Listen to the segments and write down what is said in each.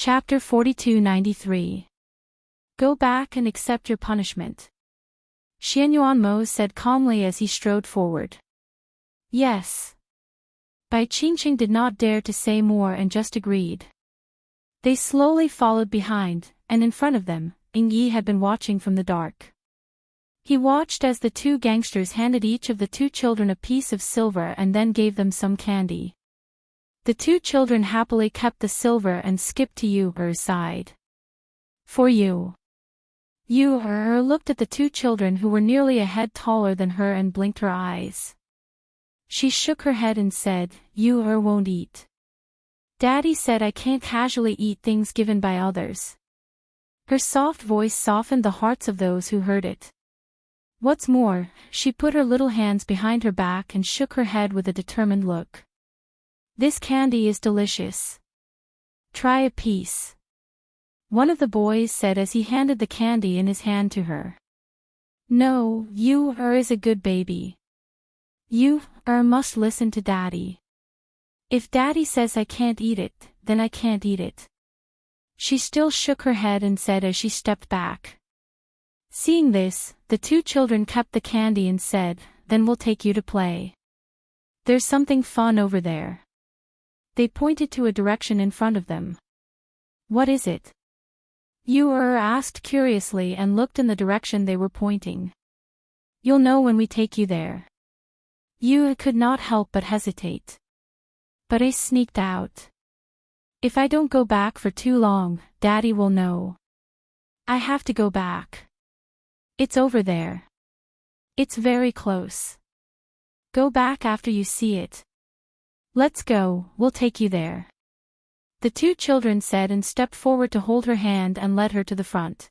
Chapter 4293. Go back and accept your punishment. Xianyuanmo said calmly as he strode forward. Yes. Bai Qingqing did not dare to say more and just agreed. They slowly followed behind, and in front of them, Ying Yi had been watching from the dark. He watched as the two gangsters handed each of the two children a piece of silver and then gave them some candy. The two children happily kept the silver and skipped to Yu-er's side. For you. Yu-er looked at the two children who were nearly a head taller than her and blinked her eyes. She shook her head and said, Yu-er won't eat. Daddy said I can't casually eat things given by others. Her soft voice softened the hearts of those who heard it. What's more, she put her little hands behind her back and shook her head with a determined look. This candy is delicious. Try a piece. One of the boys said as he handed the candy in his hand to her. No, Yu-er is a good baby. Yu-er must listen to Daddy. If Daddy says I can't eat it, then I can't eat it. She still shook her head and said as she stepped back. Seeing this, the two children kept the candy and said, then we'll take you to play. There's something fun over there. They pointed to a direction in front of them. What is it? Yu-er asked curiously and looked in the direction they were pointing. You'll know when we take you there. Yu could not help but hesitate. But I sneaked out. If I don't go back for too long, Daddy will know. I have to go back. It's over there. It's very close. Go back after you see it. Let's go, we'll take you there. The two children said and stepped forward to hold her hand and led her to the front.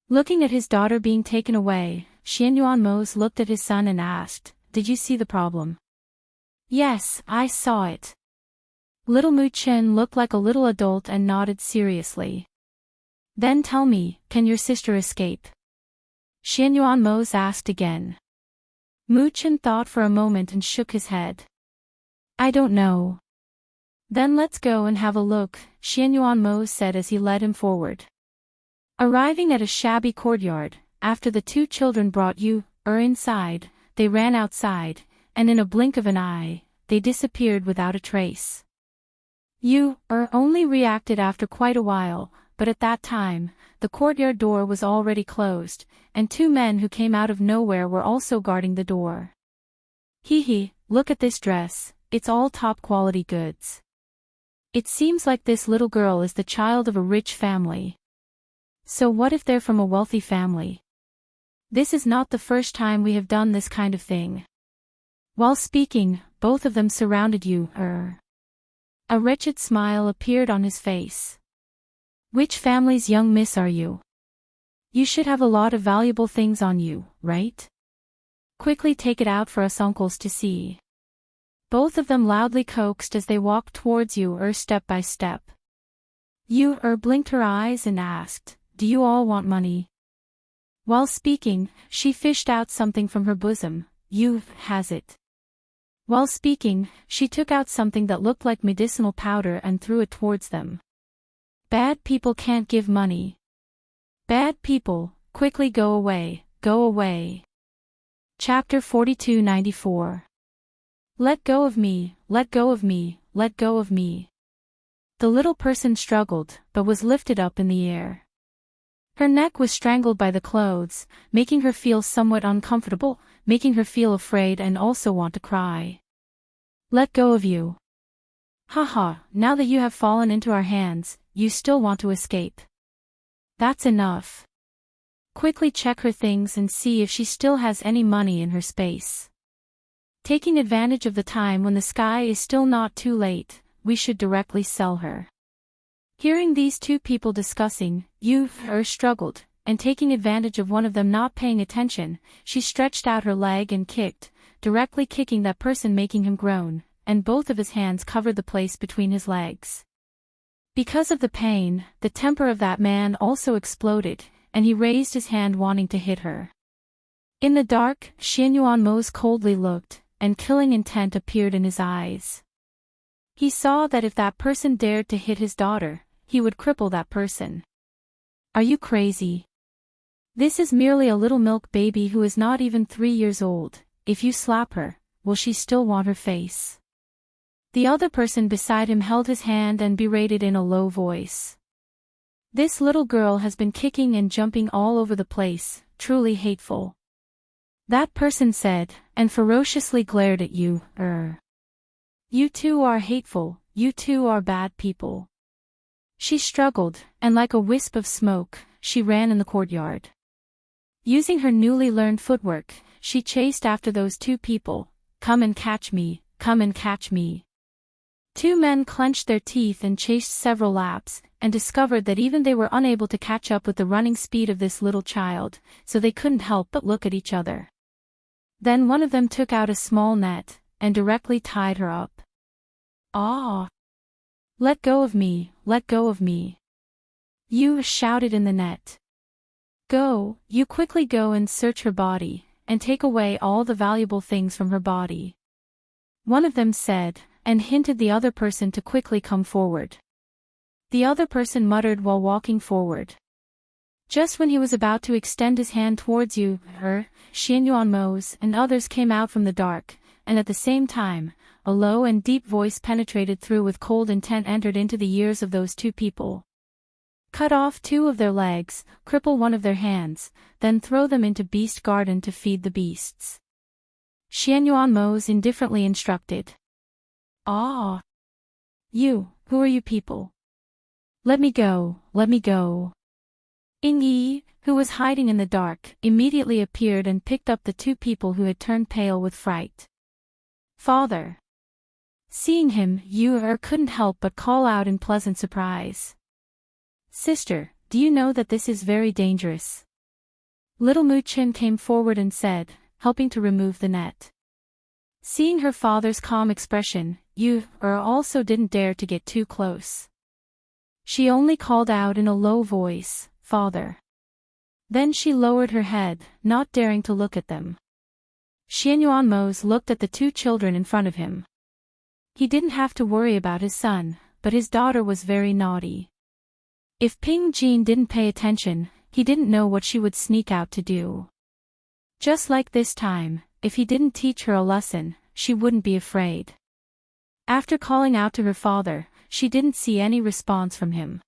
Looking at his daughter being taken away, Xianyuanmo looked at his son and asked, Did you see the problem? Yes, I saw it. Little Mu Chen looked like a little adult and nodded seriously. Then tell me, can your sister escape? Xianyuanmo asked again. Mu Chen thought for a moment and shook his head. I don't know. Then let's go and have a look, Xianyuanmo said as he led him forward. Arriving at a shabby courtyard, after the two children brought Yu-er inside, they ran outside, and in a blink of an eye, they disappeared without a trace. Yu-er only reacted after quite a while, but at that time, the courtyard door was already closed, and two men who came out of nowhere were also guarding the door. Hee, look at this dress, it's all top-quality goods. It seems like this little girl is the child of a rich family. So what if they're from a wealthy family? This is not the first time we have done this kind of thing. While speaking, both of them surrounded Yu-er. A wretched smile appeared on his face. Which family's young miss are you? You should have a lot of valuable things on you, right? Quickly take it out for us uncles to see. Both of them loudly coaxed as they walked towards Yu-er step by step. Yu-er blinked her eyes and asked, Do you all want money? While speaking, she fished out something from her bosom. You has it. While speaking, she took out something that looked like medicinal powder and threw it towards them. Bad people can't give money. Bad people, quickly go away, go away. Chapter 4294. Let go of me, let go of me, let go of me. The little person struggled, but was lifted up in the air. Her neck was strangled by the clothes, making her feel somewhat uncomfortable, making her feel afraid and also want to cry. Let go of you. Haha, now that you have fallen into our hands, you still want to escape. That's enough. Quickly check her things and see if she still has any money in her space. Taking advantage of the time when the sky is still not too late, we should directly sell her. Hearing these two people discussing, Yu-er struggled, and taking advantage of one of them not paying attention, she stretched out her leg and kicked, directly kicking that person making him groan, and both of his hands covered the place between his legs. Because of the pain, the temper of that man also exploded, and he raised his hand wanting to hit her. In the dark, Xianyuanmo coldly looked, and killing intent appeared in his eyes. He saw that if that person dared to hit his daughter, he would cripple that person. Are you crazy? This is merely a little milk baby who is not even 3 years old. If you slap her, will she still want her face? The other person beside him held his hand and berated in a low voice. This little girl has been kicking and jumping all over the place, truly hateful. That person said, and ferociously glared at you, You two are hateful, you two are bad people. She struggled, and like a wisp of smoke, she ran in the courtyard. Using her newly learned footwork, she chased after those two people. Come and catch me, come and catch me. Two men clenched their teeth and chased several laps, and discovered that even they were unable to catch up with the running speed of this little child, so they couldn't help but look at each other. Then one of them took out a small net, and directly tied her up. Ah! Let go of me, let go of me. You shouted in the net. Go, you quickly go and search her body, and take away all the valuable things from her body. One of them said, and hinted the other person to quickly come forward. The other person muttered while walking forward. Just when he was about to extend his hand towards you, Xianyuanmos and others came out from the dark, and at the same time, a low and deep voice penetrated through with cold intent entered into the ears of those two people. Cut off 2 of their legs, cripple 1 of their hands, then throw them into Beast Garden to feed the beasts. Xianyuanmos indifferently instructed. Ah! You, who are you people? Let me go, let me go. Yi, who was hiding in the dark, immediately appeared and picked up the 2 people who had turned pale with fright. Father! Seeing him, Yu couldn't help but call out in pleasant surprise. Sister, do you know that this is very dangerous? Little Mu-chin came forward and said, helping to remove the net. Seeing her father's calm expression, Yu also didn't dare to get too close. She only called out in a low voice, Father. Then she lowered her head, not daring to look at them. Xianyuanmos looked at the 2 children in front of him. He didn't have to worry about his son, but his daughter was very naughty. If Ping Jean didn't pay attention, he didn't know what she would sneak out to do. Just like this time, if he didn't teach her a lesson, she wouldn't be afraid. After calling out to her father, she didn't see any response from him.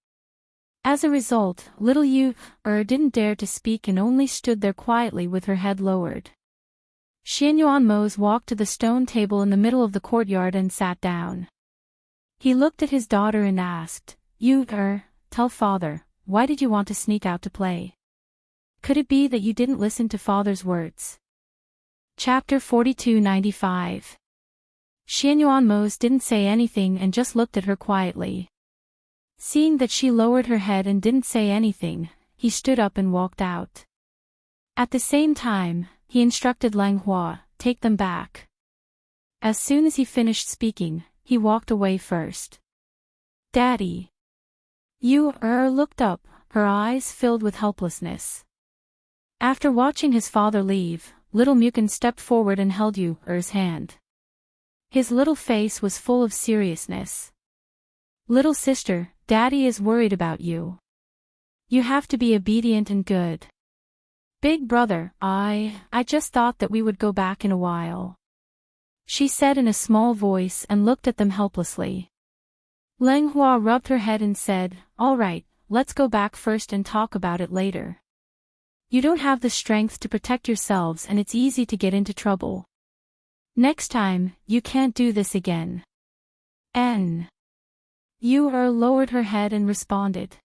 As a result, little Yu didn't dare to speak and only stood there quietly with her head lowered. Xianyuanmos walked to the stone table in the middle of the courtyard and sat down. He looked at his daughter and asked, Yu, tell father, why did you want to sneak out to play? Could it be that you didn't listen to father's words? Chapter 4295. Xianyuanmos didn't say anything and just looked at her quietly. Seeing that she lowered her head and didn't say anything, he stood up and walked out. At the same time, he instructed Lang Hua, take them back. As soon as he finished speaking, he walked away first. Daddy. Yu looked up, her eyes filled with helplessness. After watching his father leave, little Mukin stepped forward and held Yu's hand. His little face was full of seriousness. Little sister, Daddy is worried about you. You have to be obedient and good. Big brother, I just thought that we would go back in a while. She said in a small voice and looked at them helplessly. Lang Hua rubbed her head and said, all right, let's go back first and talk about it later. You don't have the strength to protect yourselves and it's easy to get into trouble. Next time, you can't do this again. Yu lowered her head and responded.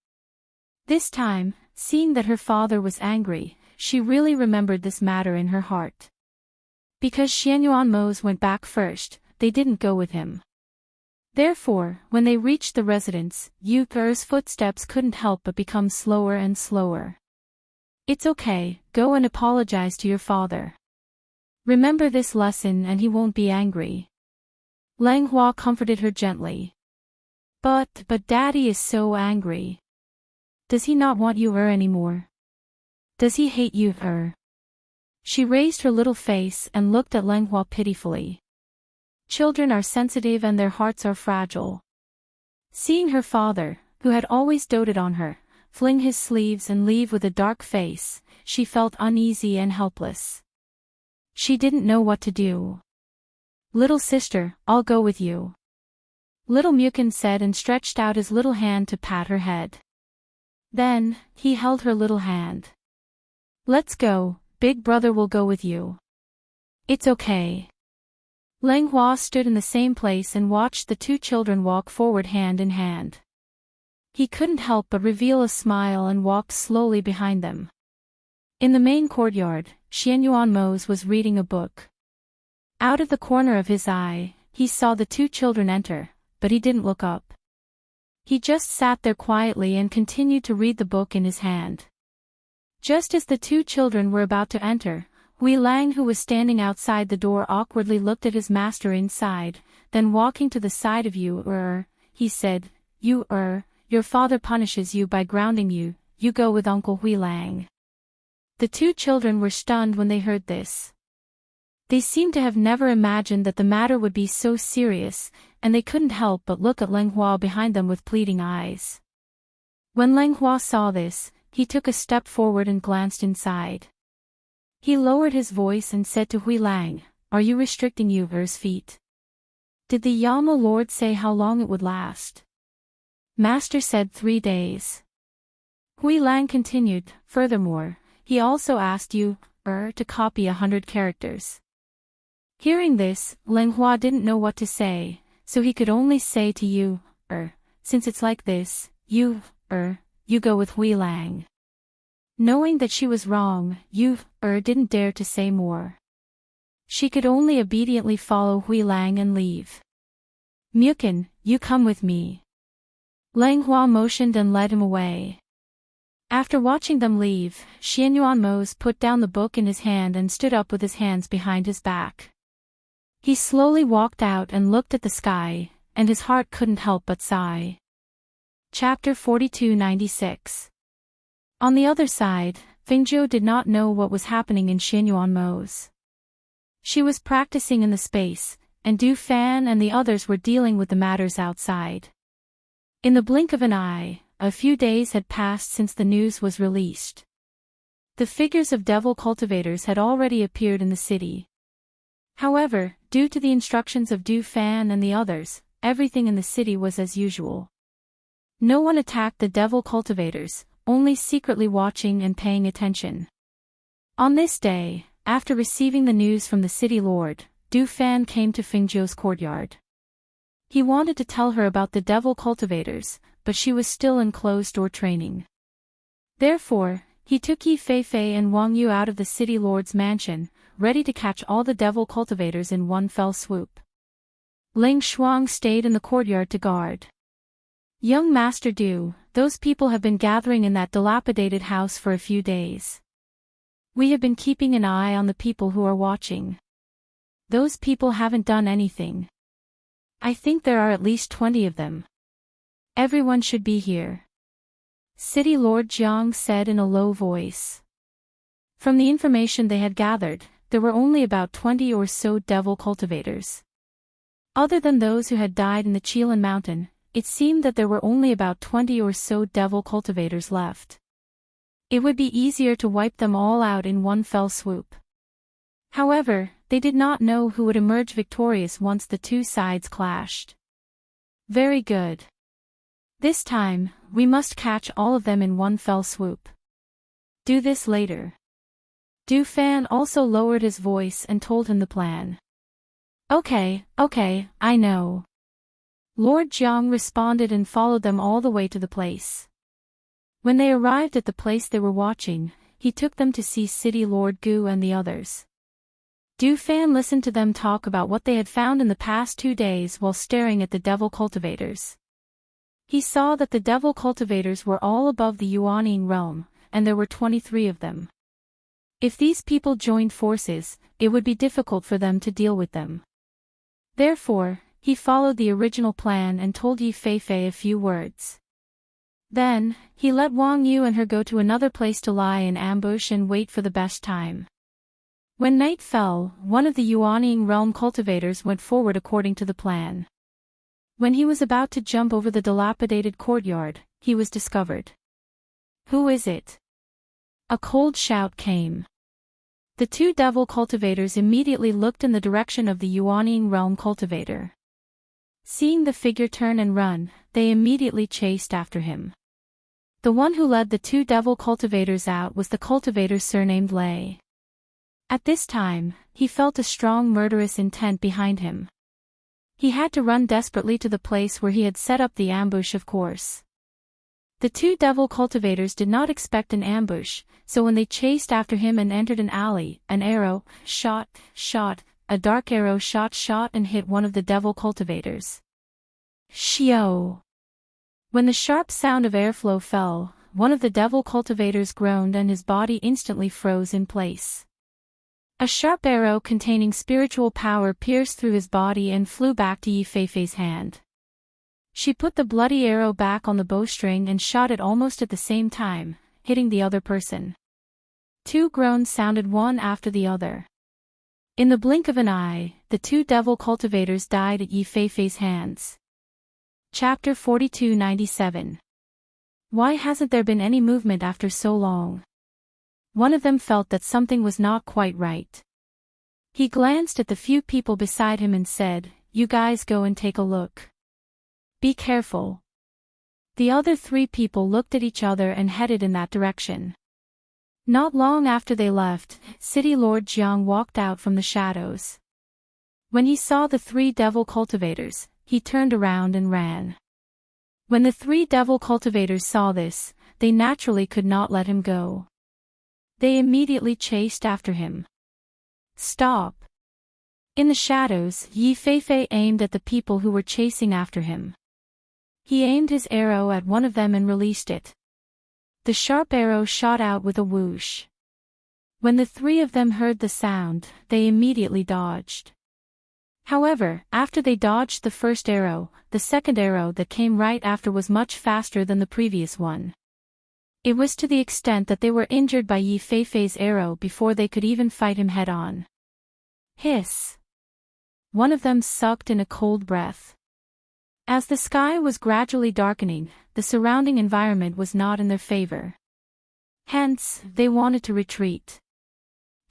This time, seeing that her father was angry, she really remembered this matter in her heart. Because Xianyuanmos went back first, they didn't go with him. Therefore, when they reached the residence, Yu's footsteps couldn't help but become slower and slower. It's okay, go and apologize to your father. Remember this lesson and he won't be angry. Lang Hua comforted her gently. But Daddy is so angry. Does he not want Yu anymore? Does he hate Yu? She raised her little face and looked at Lang Hua pitifully. Children are sensitive and their hearts are fragile. Seeing her father, who had always doted on her, fling his sleeves and leave with a dark face, she felt uneasy and helpless. She didn't know what to do. "Little sister, I'll go with you," little Mukin said and stretched out his little hand to pat her head. Then, he held her little hand. "Let's go, big brother will go with you." "It's okay." Lang Hua stood in the same place and watched the two children walk forward hand in hand. He couldn't help but reveal a smile and walked slowly behind them. In the main courtyard, Xianyuan Mose was reading a book. Out of the corner of his eye, he saw the two children enter, but he didn't look up. He just sat there quietly and continued to read the book in his hand. Just as the two children were about to enter, Hui Lang, who was standing outside the door, awkwardly looked at his master inside, then walking to the side of you, he said, your father punishes you by grounding you, you go with Uncle Hui Lang." The two children were stunned when they heard this. They seemed to have never imagined that the matter would be so serious, and they couldn't help but look at Lang Hua behind them with pleading eyes. When Lang Hua saw this, he took a step forward and glanced inside. He lowered his voice and said to Hui Lang, "Are you restricting Yu's feet? Did the Yama Lord say how long it would last?" Master said 3 days. Hui Lang continued, "Furthermore, he also asked you, to copy 100 characters. Hearing this, Lang Hua didn't know what to say, so he could only say to you, since it's like this, you go with Hui Lang. Knowing that she was wrong, you didn't dare to say more. She could only obediently follow Hui Lang and leave. "Mukin, you come with me." Lang Hua motioned and led him away. After watching them leave, Xianyuan Mose put down the book in his hand and stood up with his hands behind his back. He slowly walked out and looked at the sky, and his heart couldn't help but sigh. Chapter 4296. On the other side, Fengzhou did not know what was happening in Xianyuan Mose. She was practicing in the space, and Du Fan and the others were dealing with the matters outside. In the blink of an eye, a few days had passed since the news was released. The figures of devil cultivators had already appeared in the city. However, due to the instructions of Du Fan and the others, everything in the city was as usual. No one attacked the devil cultivators, only secretly watching and paying attention. On this day, after receiving the news from the city lord, Du Fan came to Fengzhou's courtyard. He wanted to tell her about the devil cultivators, but she was still in closed-door training. Therefore, he took Yi Feifei and Wang Yu out of the city lord's mansion, ready to catch all the devil cultivators in one fell swoop. Ling Shuang stayed in the courtyard to guard. "Young Master Du, those people have been gathering in that dilapidated house for a few days. We have been keeping an eye on the people who are watching. Those people haven't done anything. I think there are at least 20 of them. Everyone should be here," City Lord Jiang said in a low voice. From the information they had gathered, there were only about 20 or so devil cultivators. Other than those who had died in the Qilan Mountain, it seemed that there were only about 20 or so devil cultivators left. It would be easier to wipe them all out in one fell swoop. However, they did not know who would emerge victorious once the two sides clashed. "Very good. This time, we must catch all of them in one fell swoop. Do this later." Du Fan also lowered his voice and told him the plan. Okay, I know." Lord Jiang responded and followed them all the way to the place. When they arrived at the place they were watching, he took them to see City Lord Gu and the others. Du Fan listened to them talk about what they had found in the past 2 days while staring at the devil cultivators. He saw that the devil cultivators were all above the Yuanying realm, and there were 23 of them. If these people joined forces, it would be difficult for them to deal with them. Therefore, he followed the original plan and told Yi Feifei a few words. Then, he let Wang Yu and her go to another place to lie in ambush and wait for the best time. When night fell, one of the Yuanying realm cultivators went forward according to the plan. When he was about to jump over the dilapidated courtyard, he was discovered. "Who is it?" A cold shout came. The two devil cultivators immediately looked in the direction of the Yuanying realm cultivator. Seeing the figure turn and run, they immediately chased after him. The one who led the two devil cultivators out was the cultivator surnamed Lei. At this time, he felt a strong murderous intent behind him. He had to run desperately to the place where he had set up the ambush, of course. The two devil cultivators did not expect an ambush, so when they chased after him and entered an alley, an arrow, shot, a dark arrow shot and hit one of the devil cultivators. Shio! When the sharp sound of airflow fell, one of the devil cultivators groaned and his body instantly froze in place. A sharp arrow containing spiritual power pierced through his body and flew back to Yi Feifei's hand. She put the bloody arrow back on the bowstring and shot it almost at the same time, hitting the other person. Two groans sounded one after the other. In the blink of an eye, the two devil cultivators died at Yi Feifei's hands. Chapter 4297. Why hasn't there been any movement after so long? One of them felt that something was not quite right. He glanced at the few people beside him and said, "You guys go and take a look. Be careful." The other three people looked at each other and headed in that direction. Not long after they left, City Lord Jiang walked out from the shadows. When he saw the three devil cultivators, he turned around and ran. When the three devil cultivators saw this, they naturally could not let him go. They immediately chased after him. "Stop!" In the shadows, Yi Feifei aimed at the people who were chasing after him. He aimed his arrow at one of them and released it. The sharp arrow shot out with a whoosh. When the three of them heard the sound, they immediately dodged. However, after they dodged the first arrow, the second arrow that came right after was much faster than the previous one. It was to the extent that they were injured by Yi Feifei's arrow before they could even fight him head-on. Hiss! One of them sucked in a cold breath. As the sky was gradually darkening, the surrounding environment was not in their favor. Hence, they wanted to retreat.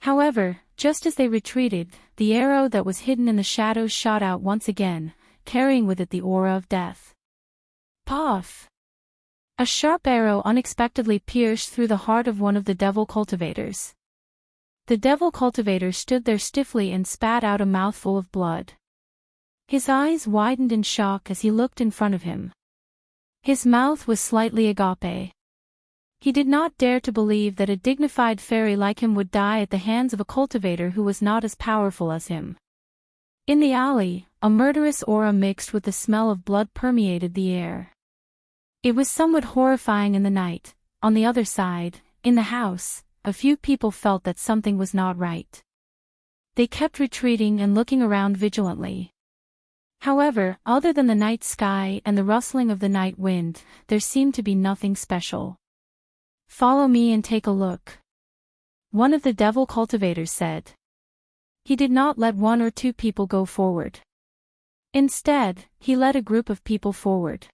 However, just as they retreated, the arrow that was hidden in the shadows shot out once again, carrying with it the aura of death. Puff! A sharp arrow unexpectedly pierced through the heart of one of the devil cultivators. The devil cultivator stood there stiffly and spat out a mouthful of blood. His eyes widened in shock as he looked in front of him. His mouth was slightly agape. He did not dare to believe that a dignified fairy like him would die at the hands of a cultivator who was not as powerful as him. In the alley, a murderous aura mixed with the smell of blood permeated the air. It was somewhat horrifying in the night. On the other side, in the house, a few people felt that something was not right. They kept retreating and looking around vigilantly. However, other than the night sky and the rustling of the night wind, there seemed to be nothing special. "Follow me and take a look," one of the devil cultivators said. He did not let one or two people go forward. Instead, he led a group of people forward.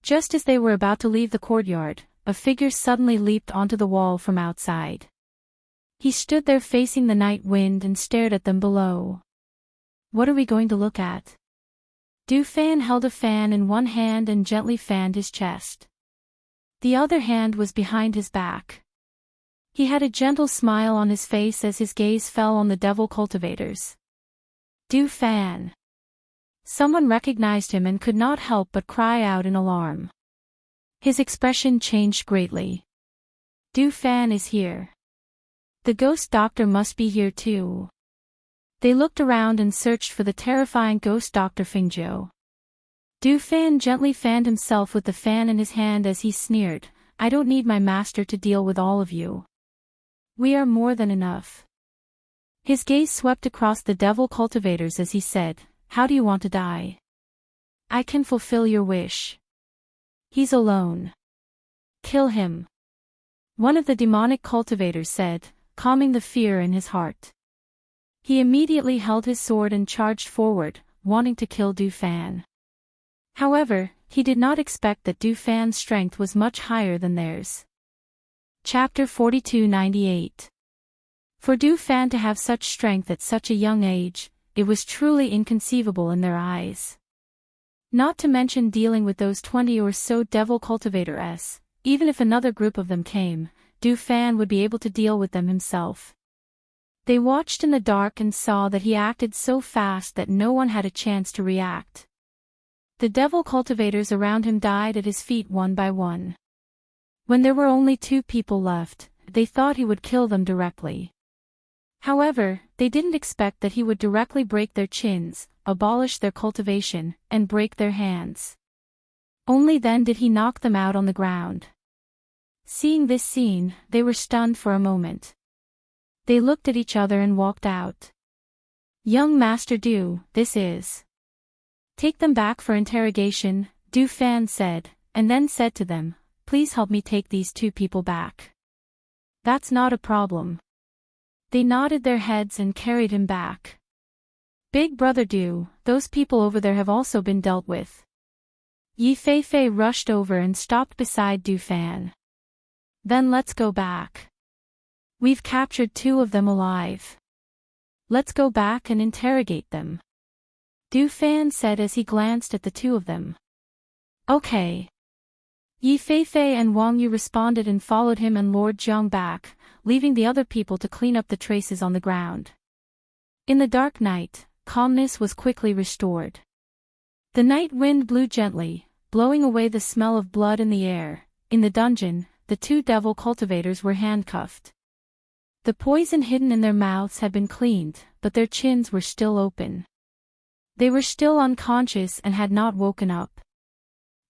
Just as they were about to leave the courtyard, a figure suddenly leaped onto the wall from outside. He stood there facing the night wind and stared at them below. "What are we going to look at?" Du Fan held a fan in one hand and gently fanned his chest. The other hand was behind his back. He had a gentle smile on his face as his gaze fell on the devil cultivators. Du Fan. Someone recognized him and could not help but cry out in alarm. His expression changed greatly. Du Fan is here. The ghost doctor must be here too. They looked around and searched for the terrifying ghost Dr. Fingzhou. Du Fan gently fanned himself with the fan in his hand as he sneered, "I don't need my master to deal with all of you. We are more than enough." His gaze swept across the devil cultivators as he said, "How do you want to die? I can fulfill your wish. He's alone. Kill him." One of the demonic cultivators said, calming the fear in his heart. He immediately held his sword and charged forward, wanting to kill Du Fan. However, he did not expect that Du Fan's strength was much higher than theirs. Chapter 4298. For Du Fan to have such strength at such a young age, it was truly inconceivable in their eyes. Not to mention dealing with those 20 or so devil cultivators, even if another group of them came, Du Fan would be able to deal with them himself. They watched in the dark and saw that he acted so fast that no one had a chance to react. The devil cultivators around him died at his feet one by one. When there were only 2 people left, they thought he would kill them directly. However, they didn't expect that he would directly break their chins, abolish their cultivation, and break their hands. Only then did he knock them out on the ground. Seeing this scene, they were stunned for a moment. They looked at each other and walked out. Young Master Du, this is. Take them back for interrogation, Du Fan said, and then said to them, please help me take these 2 people back. That's not a problem. They nodded their heads and carried him back. Big Brother Du, those people over there have also been dealt with. Yi Fei rushed over and stopped beside Du Fan. Then let's go back. We've captured 2 of them alive. Let's go back and interrogate them. Du Fan said as he glanced at the 2 of them. Okay. Yi Fei and Wang Yu responded and followed him and Lord Jiang back, leaving the other people to clean up the traces on the ground. In the dark night, calmness was quickly restored. The night wind blew gently, blowing away the smell of blood in the air. In the dungeon, the 2 devil cultivators were handcuffed. The poison hidden in their mouths had been cleaned, but their chins were still open. They were still unconscious and had not woken up.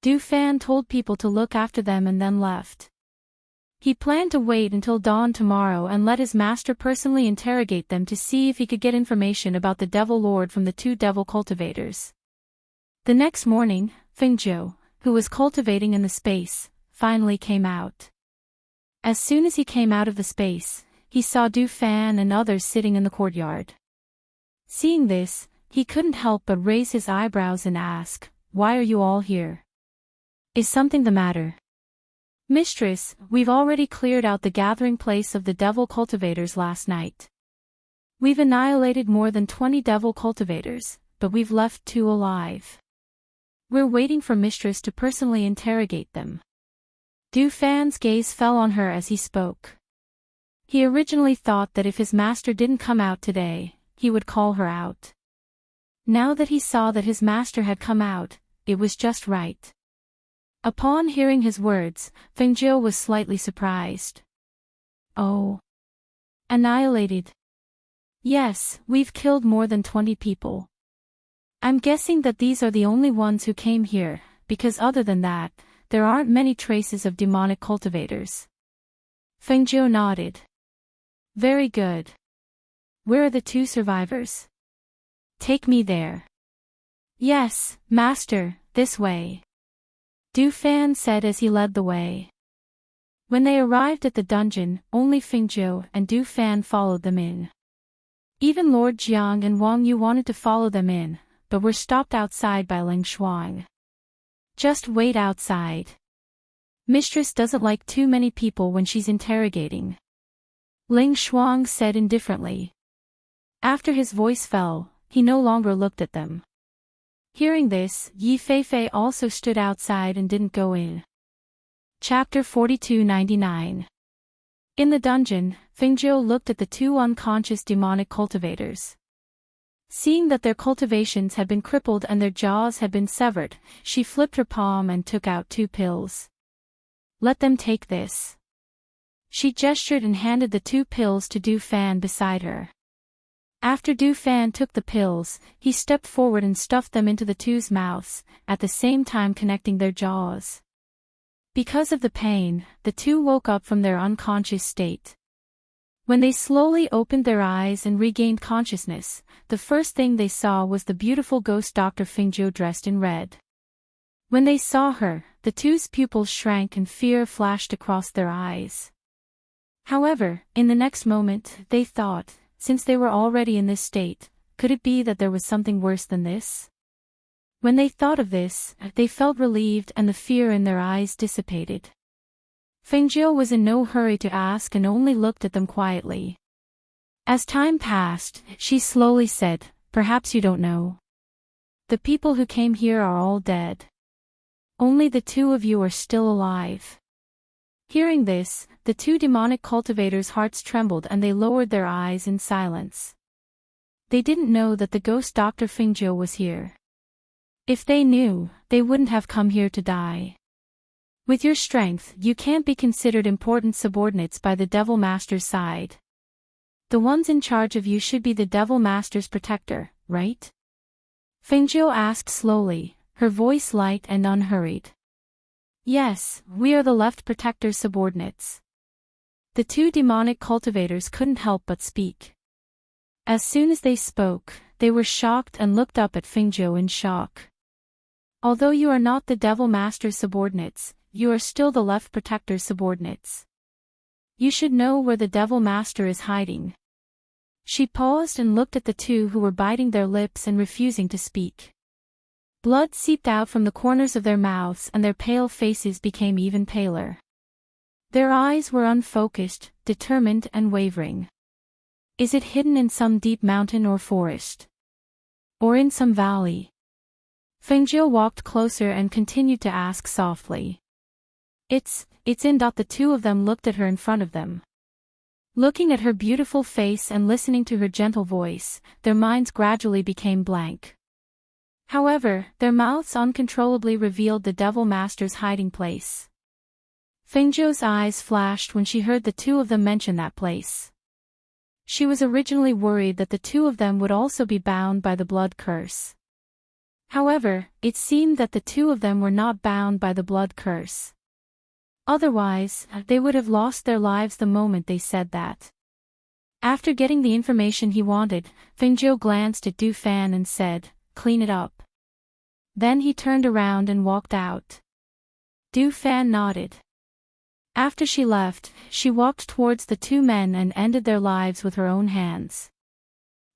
Du Fan told people to look after them and then left. He planned to wait until dawn tomorrow and let his master personally interrogate them to see if he could get information about the Devil Lord from the 2 devil cultivators. The next morning, Fengzhou, who was cultivating in the space, finally came out. As soon as he came out of the space, he saw Du Fan and others sitting in the courtyard. Seeing this, he couldn't help but raise his eyebrows and ask, "Why are you all here? Is something the matter?" "Mistress, we've already cleared out the gathering place of the devil cultivators last night. We've annihilated more than 20 devil cultivators, but we've left 2 alive. We're waiting for Mistress to personally interrogate them." Du Fan's gaze fell on her as he spoke. He originally thought that if his master didn't come out today, he would call her out. Now that he saw that his master had come out, it was just right. Upon hearing his words, Fengzhou was slightly surprised. "Oh. Annihilated? Yes, we've killed more than 20 people. I'm guessing that these are the only ones who came here, because other than that, there aren't many traces of demonic cultivators." Fengzhou nodded. "Very good. Where are the 2 survivors? Take me there." "Yes, master, this way," Du Fan said as he led the way. When they arrived at the dungeon, only Fengzhou and Du Fan followed them in. Even Lord Jiang and Wang Yu wanted to follow them in, but were stopped outside by Ling Shuang. "Just wait outside. Mistress doesn't like too many people when she's interrogating," Ling Shuang said indifferently. After his voice fell, he no longer looked at them. Hearing this, Yi Fei also stood outside and didn't go in. Chapter 4299. In the dungeon, Fengzhou looked at the 2 unconscious demonic cultivators. Seeing that their cultivations had been crippled and their jaws had been severed, she flipped her palm and took out 2 pills. "Let them take this." She gestured and handed the 2 pills to Du Fan beside her. After Du Fan took the pills, he stepped forward and stuffed them into the 2's mouths, at the same time connecting their jaws. Because of the pain, the 2 woke up from their unconscious state. When they slowly opened their eyes and regained consciousness, the first thing they saw was the beautiful ghost Dr. Fengzhou dressed in red. When they saw her, the 2's pupils shrank and fear flashed across their eyes. However, in the next moment, they thought, since they were already in this state, could it be that there was something worse than this? When they thought of this, they felt relieved and the fear in their eyes dissipated. Fengjiu was in no hurry to ask and only looked at them quietly. As time passed, she slowly said, "Perhaps you don't know. The people who came here are all dead. Only the two of you are still alive." Hearing this, the two demonic cultivators' hearts trembled and they lowered their eyes in silence. They didn't know that the ghost Dr. Fengjiu was here. If they knew, they wouldn't have come here to die. With your strength, you can't be considered important subordinates by the Devil Master's side. The ones in charge of you should be the Devil Master's protector, right? Fengjiu asked slowly, her voice light and unhurried. Yes, we are the left protector's subordinates. The two demonic cultivators couldn't help but speak. As soon as they spoke, they were shocked and looked up at Fengjiu in shock. Although you are not the Devil Master's subordinates, you are still the left protector's subordinates. You should know where the Devil Master is hiding. She paused and looked at the two who were biting their lips and refusing to speak. Blood seeped out from the corners of their mouths and their pale faces became even paler. Their eyes were unfocused, determined and wavering. Is it hidden in some deep mountain or forest? Or in some valley? Fengjiu walked closer and continued to ask softly. It's in. The two of them looked at her in front of them. Looking at her beautiful face and listening to her gentle voice, their minds gradually became blank. However, their mouths uncontrollably revealed the Devil Master's hiding place. Fengjiu's eyes flashed when she heard the two of them mention that place. She was originally worried that the two of them would also be bound by the blood curse. However, it seemed that the two of them were not bound by the blood curse. Otherwise, they would have lost their lives the moment they said that. After getting the information he wanted, Fengjiu glanced at Du Fan and said, "Clean it up." Then he turned around and walked out. Du Fan nodded. After she left, she walked towards the two men and ended their lives with her own hands.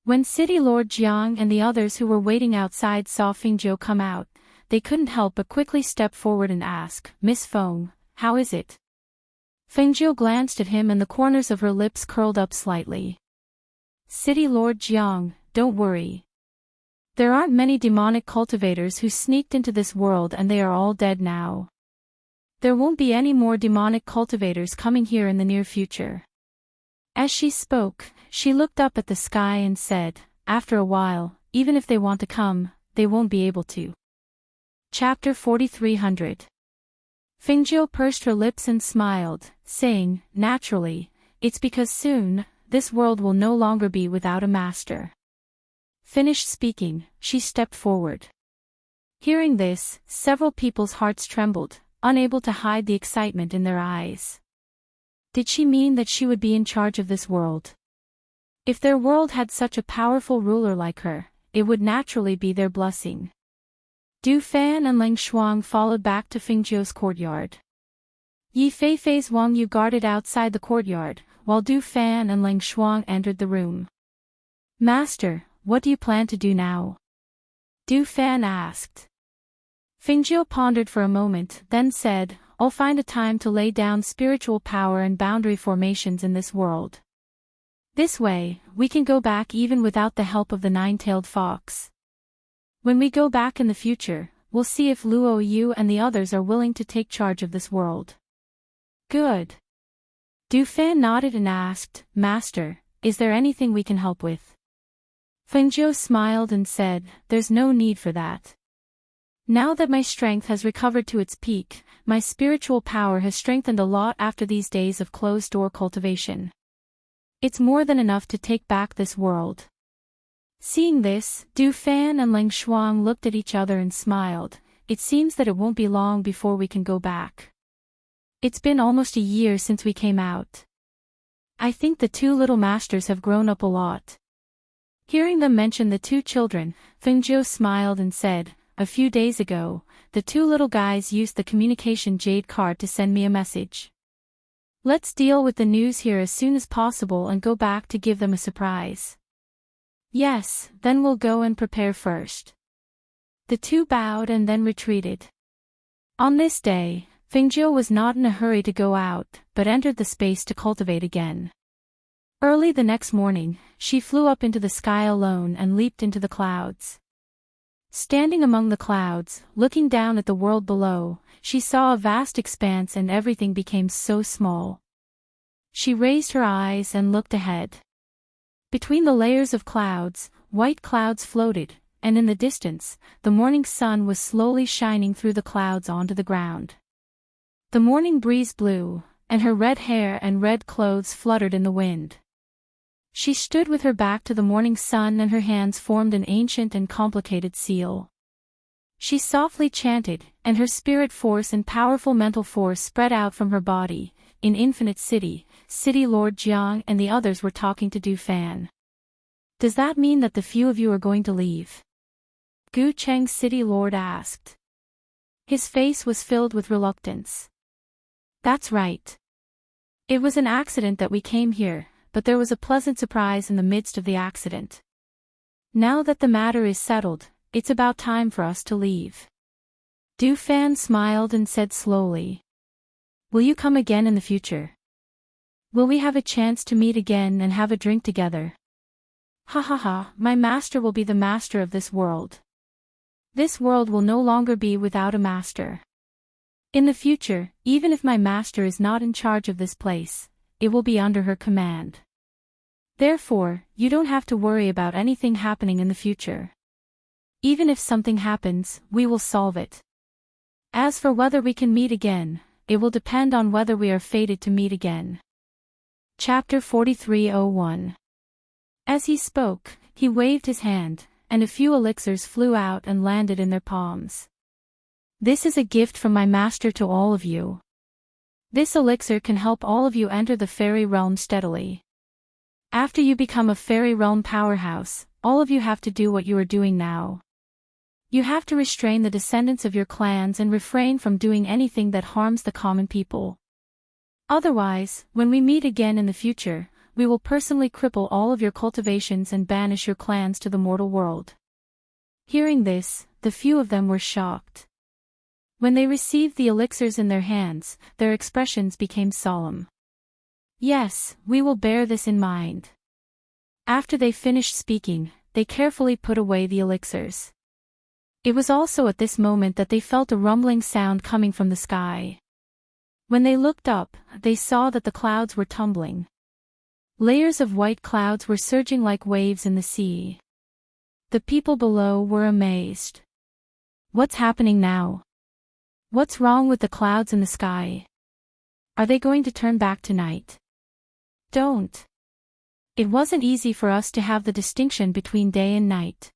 When City Lord Jiang and the others who were waiting outside saw Fengjiu come out, they couldn't help but quickly step forward and ask, "Miss Feng, how is it?" Fengjiu glanced at him and the corners of her lips curled up slightly. "City Lord Jiang, don't worry. There aren't many demonic cultivators who sneaked into this world and they are all dead now. There won't be any more demonic cultivators coming here in the near future." As she spoke, she looked up at the sky and said, "After a while, even if they want to come, they won't be able to." Chapter 4300. Fengjiu pursed her lips and smiled, saying, "Naturally, it's because soon, this world will no longer be without a master." Finished speaking, she stepped forward. Hearing this, several people's hearts trembled, unable to hide the excitement in their eyes. Did she mean that she would be in charge of this world? If their world had such a powerful ruler like her, it would naturally be their blessing. Du Fan and Lang Shuang followed back to Fengjiu's courtyard. Yi Feifei's Wang Yu guarded outside the courtyard, while Du Fan and Lang Shuang entered the room. "Master, what do you plan to do now?" Du Fan asked. Fengjiu pondered for a moment, then said, "I'll find a time to lay down spiritual power and boundary formations in this world. This way, we can go back even without the help of the nine-tailed fox. When we go back in the future, we'll see if Luo Yu and the others are willing to take charge of this world." "Good." Du Fan nodded and asked, "Master, is there anything we can help with?" Fengjiu smiled and said, "There's no need for that. Now that my strength has recovered to its peak, my spiritual power has strengthened a lot after these days of closed-door cultivation. It's more than enough to take back this world." Seeing this, Du Fan and Lang Shuang looked at each other and smiled. "It seems that it won't be long before we can go back. It's been almost a year since we came out. I think the two little masters have grown up a lot." Hearing them mention the two children, Fengjiu smiled and said, "A few days ago, the two little guys used the communication jade card to send me a message. Let's deal with the news here as soon as possible and go back to give them a surprise." "Yes, then we'll go and prepare first." The two bowed and then retreated. On this day, Fingjiu was not in a hurry to go out, but entered the space to cultivate again. Early the next morning, she flew up into the sky alone and leaped into the clouds. Standing among the clouds, looking down at the world below, she saw a vast expanse and everything became so small. She raised her eyes and looked ahead. Between the layers of clouds, white clouds floated, and in the distance, the morning sun was slowly shining through the clouds onto the ground. The morning breeze blew, and her red hair and red clothes fluttered in the wind. She stood with her back to the morning sun and her hands formed an ancient and complicated seal. She softly chanted, and her spirit force and powerful mental force spread out from her body. In Infinite City, City Lord Jiang and the others were talking to Du Fan. Does that mean that the few of you are going to leave? Gu Cheng's City Lord asked. His face was filled with reluctance. That's right. It was an accident that we came here, but there was a pleasant surprise in the midst of the accident. Now that the matter is settled, it's about time for us to leave. Du Fan smiled and said slowly. Will you come again in the future? Will we have a chance to meet again and have a drink together? Ha ha ha, my master will be the master of this world. This world will no longer be without a master. In the future, even if my master is not in charge of this place, it will be under her command. Therefore, you don't have to worry about anything happening in the future. Even if something happens, we will solve it. As for whether we can meet again, it will depend on whether we are fated to meet again. Chapter 43:01. As he spoke, he waved his hand, and a few elixirs flew out and landed in their palms. This is a gift from my master to all of you. This elixir can help all of you enter the fairy realm steadily. After you become a fairy realm powerhouse, all of you have to do what you are doing now. You have to restrain the descendants of your clans and refrain from doing anything that harms the common people. Otherwise, when we meet again in the future, we will personally cripple all of your cultivations and banish your clans to the mortal world. Hearing this, the few of them were shocked. When they received the elixirs in their hands, their expressions became solemn. Yes, we will bear this in mind. After they finished speaking, they carefully put away the elixirs. It was also at this moment that they felt a rumbling sound coming from the sky. When they looked up, they saw that the clouds were tumbling. Layers of white clouds were surging like waves in the sea. The people below were amazed. What's happening now? What's wrong with the clouds in the sky? Are they going to turn back tonight? Don't. It wasn't easy for us to have the distinction between day and night.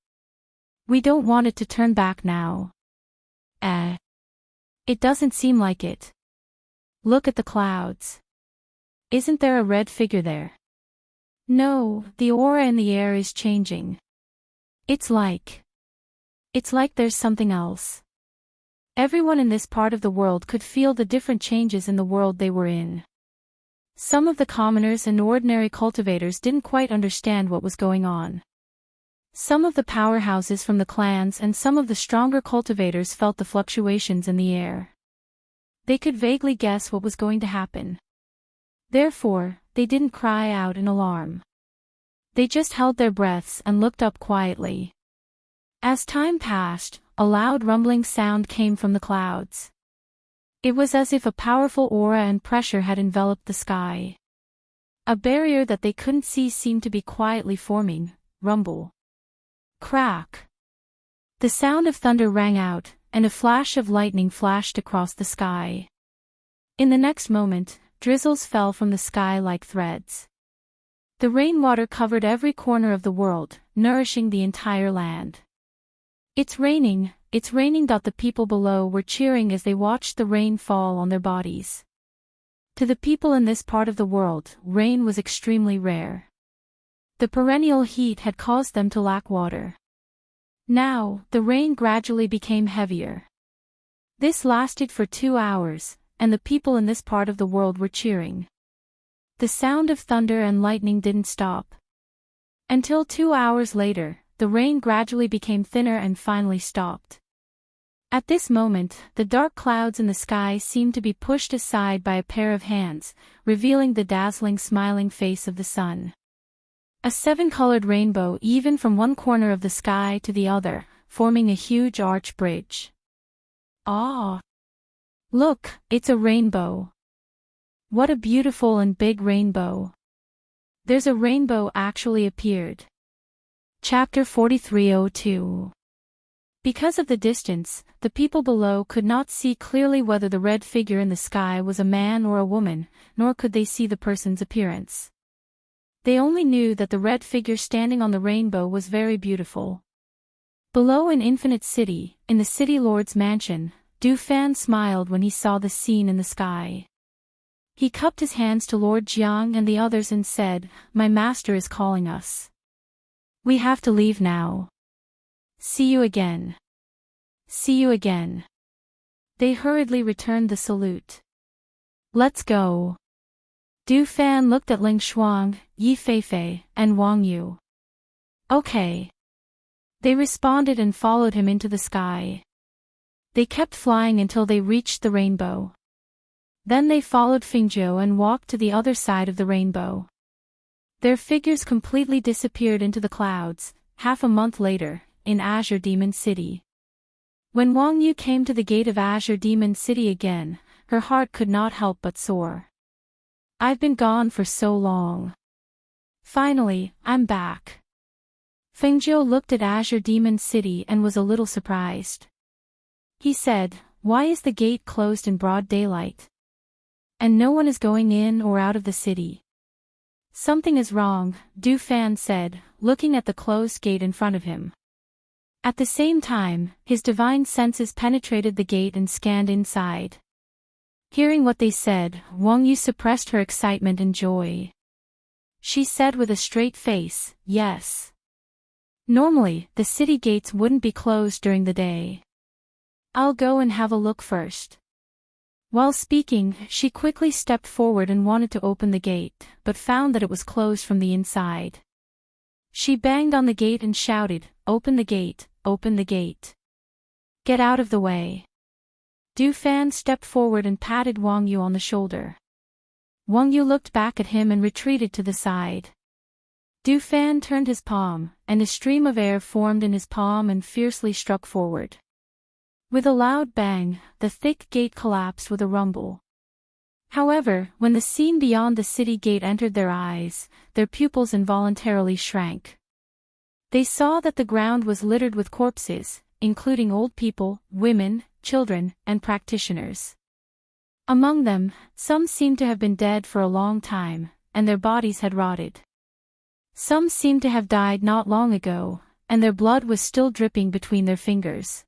We don't want it to turn back now. It doesn't seem like it. Look at the clouds. Isn't there a red figure there? No, the aura in the air is changing. It's like there's something else. Everyone in this part of the world could feel the different changes in the world they were in. Some of the commoners and ordinary cultivators didn't quite understand what was going on. Some of the powerhouses from the clans and some of the stronger cultivators felt the fluctuations in the air. They could vaguely guess what was going to happen. Therefore, they didn't cry out in alarm. They just held their breaths and looked up quietly. As time passed, a loud rumbling sound came from the clouds. It was as if a powerful aura and pressure had enveloped the sky. A barrier that they couldn't see seemed to be quietly forming. Rumble. Crack. The sound of thunder rang out, and a flash of lightning flashed across the sky. In the next moment, drizzles fell from the sky like threads. The rainwater covered every corner of the world, nourishing the entire land. It's raining. The people below were cheering as they watched the rain fall on their bodies. To the people in this part of the world, rain was extremely rare. The perennial heat had caused them to lack water. Now, the rain gradually became heavier. This lasted for 2 hours, and the people in this part of the world were cheering. The sound of thunder and lightning didn't stop. Until 2 hours later, the rain gradually became thinner and finally stopped. At this moment, the dark clouds in the sky seemed to be pushed aside by a pair of hands, revealing the dazzling smiling face of the sun. A seven-colored rainbow even from one corner of the sky to the other, forming a huge arch bridge. Ah! Look, it's a rainbow. What a beautiful and big rainbow. There's a rainbow actually appeared. Chapter 43:02. Because of the distance, the people below could not see clearly whether the red figure in the sky was a man or a woman, nor could they see the person's appearance. They only knew that the red figure standing on the rainbow was very beautiful. Below in Infinite City, in the City Lord's mansion, Du Fan smiled when he saw the scene in the sky. He cupped his hands to Lord Jiang and the others and said, "My master is calling us. We have to leave now. See you again. See you again." They hurriedly returned the salute. "Let's go." Du Fan looked at Ling Shuang, Yi Feifei, and Wang Yu. "Okay." They responded and followed him into the sky. They kept flying until they reached the rainbow. Then they followed Fingzhou and walked to the other side of the rainbow. Their figures completely disappeared into the clouds, half a month later, in Azure Demon City. When Wang Yu came to the gate of Azure Demon City again, her heart could not help but soar. "I've been gone for so long. Finally, I'm back." Fengzhou looked at Azure Demon City and was a little surprised. He said, "Why is the gate closed in broad daylight? And no one is going in or out of the city?" "Something is wrong," Du Fan said, looking at the closed gate in front of him. At the same time, his divine senses penetrated the gate and scanned inside. Hearing what they said, Wang Yu suppressed her excitement and joy. She said with a straight face, "Yes. Normally, the city gates wouldn't be closed during the day. I'll go and have a look first." While speaking, she quickly stepped forward and wanted to open the gate, but found that it was closed from the inside. She banged on the gate and shouted, "Open the gate, open the gate. Get out of the way." Du Fan stepped forward and patted Wang Yu on the shoulder. Wang Yu looked back at him and retreated to the side. Du Fan turned his palm, and a stream of air formed in his palm and fiercely struck forward. With a loud bang, the thick gate collapsed with a rumble. However, when the scene beyond the city gate entered their eyes, their pupils involuntarily shrank. They saw that the ground was littered with corpses, including old people, women, children, and practitioners. Among them, some seemed to have been dead for a long time, and their bodies had rotted. Some seemed to have died not long ago, and their blood was still dripping between their fingers.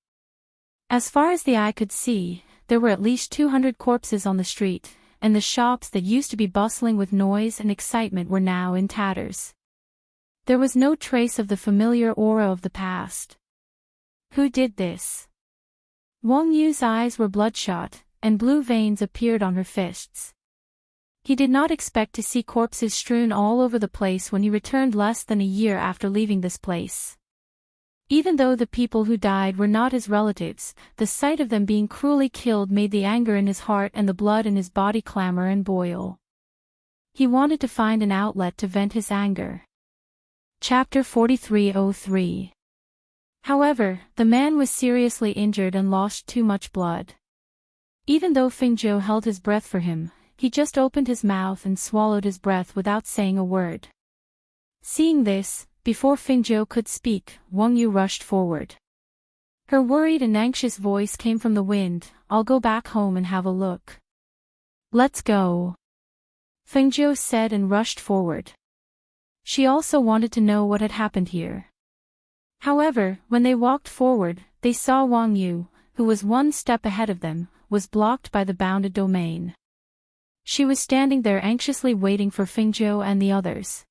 As far as the eye could see, there were at least 200 corpses on the street, and the shops that used to be bustling with noise and excitement were now in tatters. There was no trace of the familiar aura of the past. Who did this? Wang Yu's eyes were bloodshot, and blue veins appeared on her fists. He did not expect to see corpses strewn all over the place when he returned less than a year after leaving this place. Even though the people who died were not his relatives, the sight of them being cruelly killed made the anger in his heart and the blood in his body clamor and boil. He wanted to find an outlet to vent his anger. Chapter 43:03. However, the man was seriously injured and lost too much blood. Even though Fingzhou held his breath for him, he just opened his mouth and swallowed his breath without saying a word. Seeing this, before Fingzhou could speak, Wang Yu rushed forward. Her worried and anxious voice came from the wind, "I'll go back home and have a look." "Let's go," Fingzhou said and rushed forward. She also wanted to know what had happened here. However, when they walked forward, they saw Wang Yu, who was one step ahead of them, was blocked by the bounded domain. She was standing there anxiously waiting for Fingzhou and the others.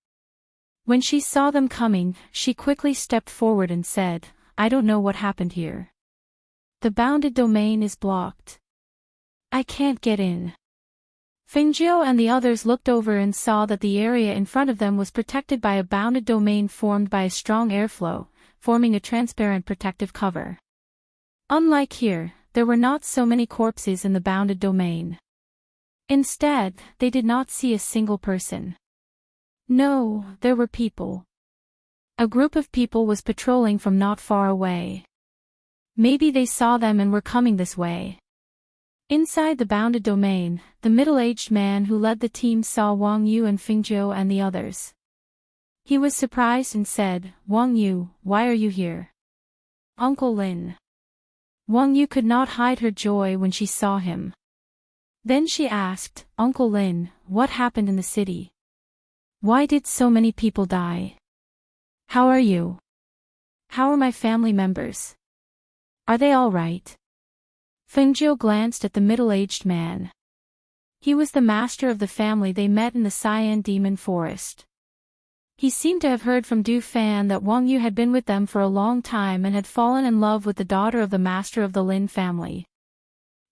When she saw them coming, she quickly stepped forward and said, "I don't know what happened here. The bounded domain is blocked. I can't get in." Fingzhou and the others looked over and saw that the area in front of them was protected by a bounded domain formed by a strong airflow, forming a transparent protective cover. Unlike here, there were not so many corpses in the bounded domain. Instead, they did not see a single person. No, there were people. A group of people was patrolling from not far away. Maybe they saw them and were coming this way. Inside the bounded domain, the middle-aged man who led the team saw Wang Yu and Fingzhou and the others. He was surprised and said, "Wang Yu, why are you here?" "Uncle Lin." Wang Yu could not hide her joy when she saw him. Then she asked, "Uncle Lin, what happened in the city? Why did so many people die? How are you? How are my family members? Are they all right?" Fengzhou glanced at the middle-aged man. He was the master of the family they met in the Cyan Demon Forest. He seemed to have heard from Du Fan that Wang Yu had been with them for a long time and had fallen in love with the daughter of the master of the Lin family.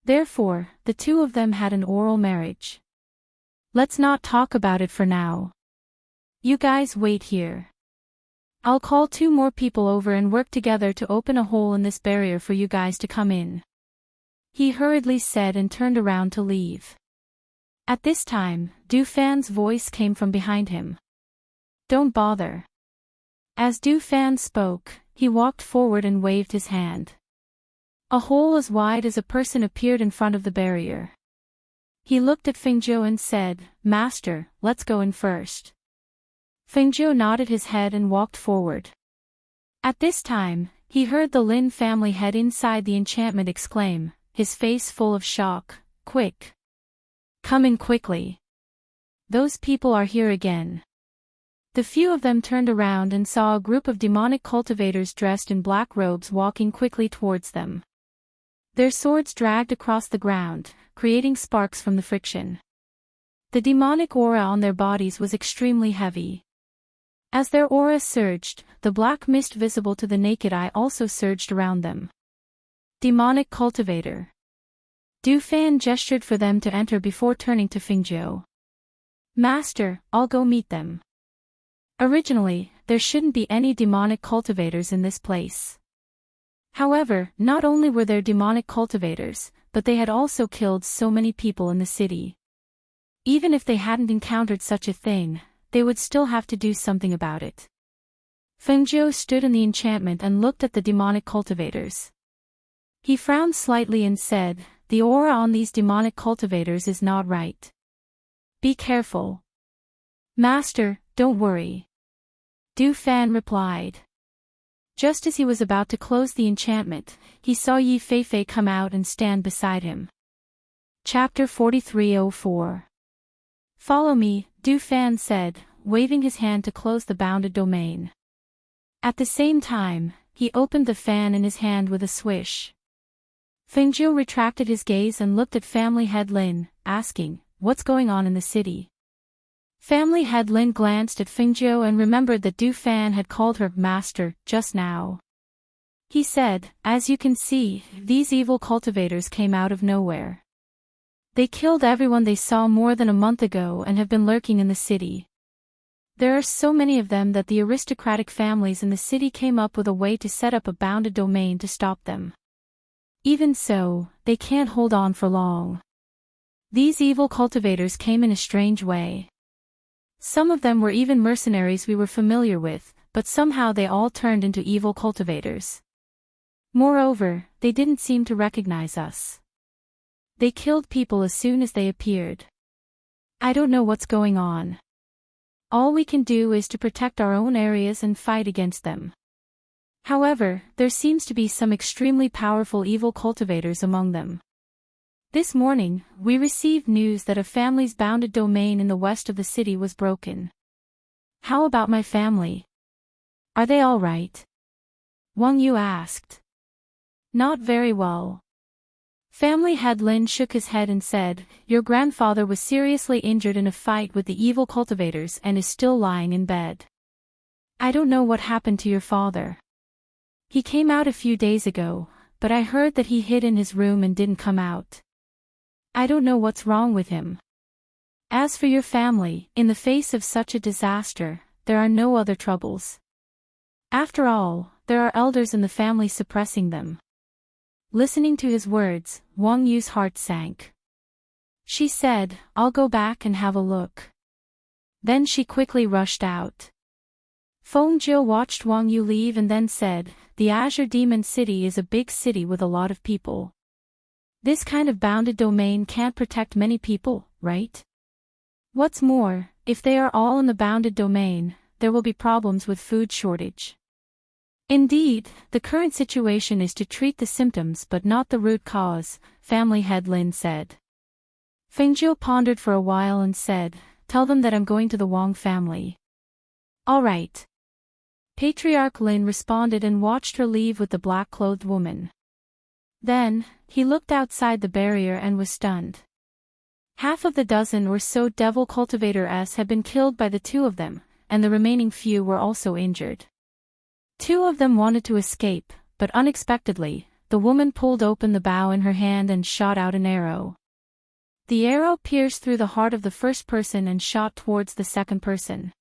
Therefore, the two of them had an oral marriage. "Let's not talk about it for now. You guys wait here. I'll call 2 more people over and work together to open a hole in this barrier for you guys to come in," he hurriedly said and turned around to leave. At this time, Du Fan's voice came from behind him. "Don't bother." As Du Fan spoke, he walked forward and waved his hand. A hole as wide as a person appeared in front of the barrier. He looked at Fengzhou and said, "Master, let's go in first." Fengzhou nodded his head and walked forward. At this time, he heard the Lin family head inside the enchantment exclaim, his face full of shock, "Quick! Come in quickly! Those people are here again." The few of them turned around and saw a group of demonic cultivators dressed in black robes walking quickly towards them. Their swords dragged across the ground, creating sparks from the friction. The demonic aura on their bodies was extremely heavy. As their aura surged, the black mist visible to the naked eye also surged around them. Demonic cultivator. Du Fan gestured for them to enter before turning to Fengzhou. "Master, I'll go meet them." Originally, there shouldn't be any demonic cultivators in this place. However, not only were there demonic cultivators, but they had also killed so many people in the city. Even if they hadn't encountered such a thing, they would still have to do something about it. Fengzhou stood in the enchantment and looked at the demonic cultivators. He frowned slightly and said, "The aura on these demonic cultivators is not right. Be careful." "Master, don't worry," Du Fan replied. Just as he was about to close the enchantment, he saw Yi Feifei come out and stand beside him. Chapter 4304. "Follow me," Du Fan said, waving his hand to close the bounded domain. At the same time, he opened the fan in his hand with a swish. Fengzhou retracted his gaze and looked at Family Head Lin, asking, "What's going on in the city?" Family Head Lin glanced at Fengzhou and remembered that Du Fan had called her master just now. He said, "As you can see, these evil cultivators came out of nowhere. They killed everyone they saw more than a month ago and have been lurking in the city. There are so many of them that the aristocratic families in the city came up with a way to set up a bounded domain to stop them. Even so, they can't hold on for long. These evil cultivators came in a strange way. Some of them were even mercenaries we were familiar with, but somehow they all turned into evil cultivators. Moreover, they didn't seem to recognize us. They killed people as soon as they appeared. I don't know what's going on. All we can do is to protect our own areas and fight against them. However, there seems to be some extremely powerful evil cultivators among them. This morning, we received news that a family's bounded domain in the west of the city was broken. How about my family? Are they all right?" Wang Yu asked. "Not very well." Family Head Lin shook his head and said, "Your grandfather was seriously injured in a fight with the evil cultivators and is still lying in bed. I don't know what happened to your father. He came out a few days ago, but I heard that he hid in his room and didn't come out. I don't know what's wrong with him. As for your family, in the face of such a disaster, there are no other troubles. After all, there are elders in the family suppressing them. Listening to his words, Wang Yu's heart sank. She said, "I'll go back and have a look." Then she quickly rushed out. Feng Jiu watched Wang Yu leave and then said, "The Azure Demon City is a big city with a lot of people. This kind of bounded domain can't protect many people, right? What's more, if they are all in the bounded domain, there will be problems with food shortage. Indeed, the current situation is to treat the symptoms but not the root cause," family head Lin said. Feng Jiu pondered for a while and said, "Tell them that I'm going to the Wang family." "All right." Patriarch Lin responded and watched her leave with the black-clothed woman. Then, he looked outside the barrier and was stunned. Half of the dozen or so devil cultivators had been killed by the two of them, and the remaining few were also injured. Two of them wanted to escape, but unexpectedly, the woman pulled open the bow in her hand and shot out an arrow. The arrow pierced through the heart of the first person and shot towards the second person,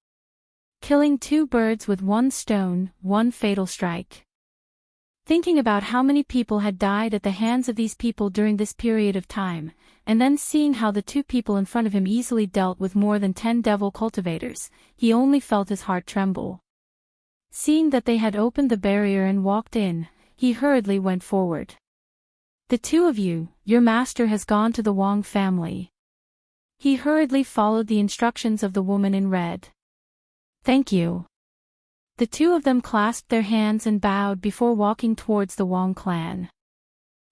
killing two birds with one stone, one fatal strike. Thinking about how many people had died at the hands of these people during this period of time, and then seeing how the two people in front of him easily dealt with more than 10 devil cultivators, he only felt his heart tremble. Seeing that they had opened the barrier and walked in, he hurriedly went forward. "The two of you, your master has gone to the Wang family." He hurriedly followed the instructions of the woman in red. "Thank you." The two of them clasped their hands and bowed before walking towards the Wang clan.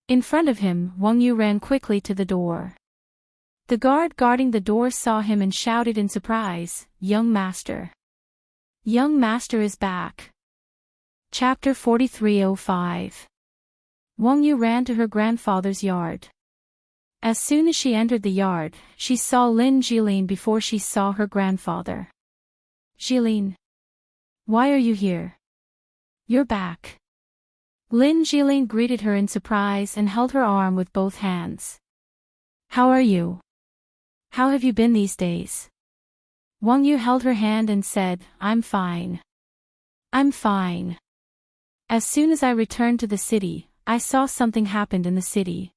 In front of him, Wang Yu ran quickly to the door. The guard guarding the door saw him and shouted in surprise, "Young master! Young master is back." Chapter 4305. Wang Yu ran to her grandfather's yard. As soon as she entered the yard, she saw Lin Jilin before she saw her grandfather. "Jilin, why are you here? You're back." Lin Jilin greeted her in surprise and held her arm with both hands. "How are you? How have you been these days?" Wang Yu held her hand and said, "I'm fine. I'm fine. As soon as I returned to the city, I saw something happened in the city.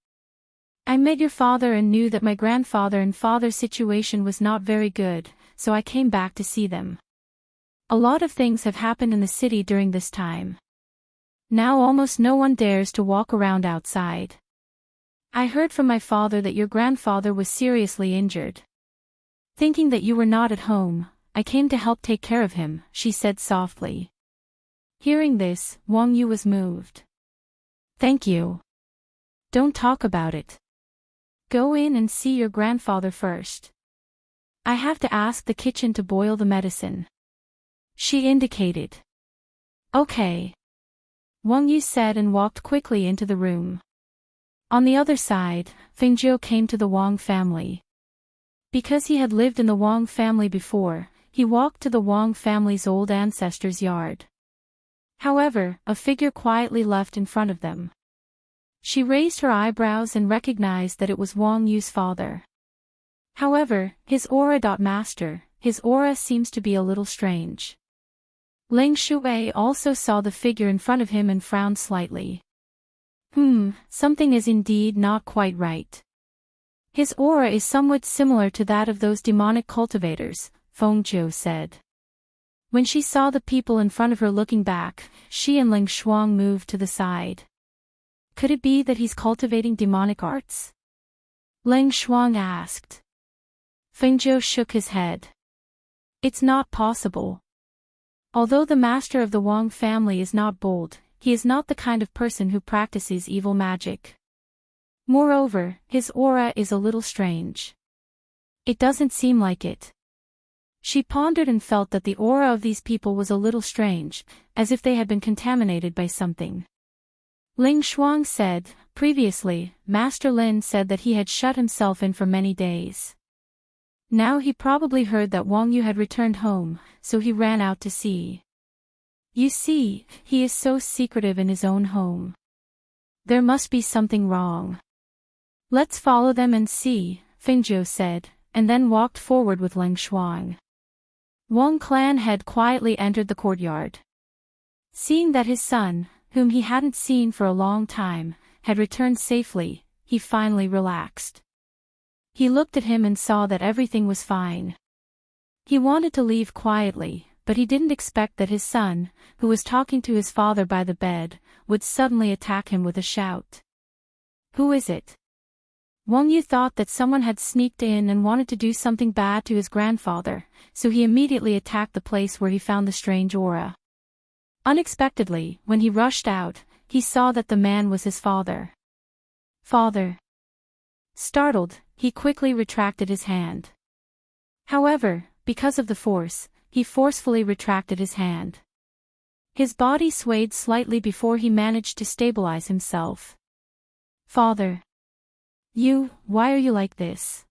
I met your father and knew that my grandfather and father's situation was not very good, so I came back to see them. A lot of things have happened in the city during this time. Now almost no one dares to walk around outside. I heard from my father that your grandfather was seriously injured. Thinking that you were not at home, I came to help take care of him," she said softly. Hearing this, Wang Yu was moved. "Thank you. Don't talk about it. Go in and see your grandfather first. I have to ask the kitchen to boil the medicine." She indicated. "Okay," Wang Yu said and walked quickly into the room. On the other side, Feng Jiu came to the Wang family. Because he had lived in the Wang family before, he walked to the Wang family's old ancestors' yard. However, a figure quietly left in front of them. She raised her eyebrows and recognized that it was Wang Yu's father. However, his aura. Master, his aura seems to be a little strange. Ling Shui also saw the figure in front of him and frowned slightly. Something is indeed not quite right. His aura is somewhat similar to that of those demonic cultivators, Feng Jiu said. When she saw the people in front of her looking back, she and Ling Shuang moved to the side. Could it be that he's cultivating demonic arts? Ling Shuang asked. Feng Jiu shook his head. It's not possible. Although the master of the Wang family is not bold, he is not the kind of person who practices evil magic. Moreover, his aura is a little strange. It doesn't seem like it. She pondered and felt that the aura of these people was a little strange, as if they had been contaminated by something. Ling Shuang said, previously, Master Lin said that he had shut himself in for many days. Now he probably heard that Wang Yu had returned home, so he ran out to see. You see, he is so secretive in his own home. There must be something wrong. Let's follow them and see, Feng Jiu said, and then walked forward with Ling Shuang. Wang clan head quietly entered the courtyard. Seeing that his son, whom he hadn't seen for a long time, had returned safely, he finally relaxed. He looked at him and saw that everything was fine. He wanted to leave quietly, but he didn't expect that his son, who was talking to his father by the bed, would suddenly attack him with a shout. "Who is it?" Wang Yu thought that someone had sneaked in and wanted to do something bad to his grandfather, so he immediately attacked the place where he found the strange aura. Unexpectedly, when he rushed out, he saw that the man was his father. "Father." Startled, he quickly retracted his hand. However, because of the force, he forcefully retracted his hand. His body swayed slightly before he managed to stabilize himself. "Father. Why are you like this?"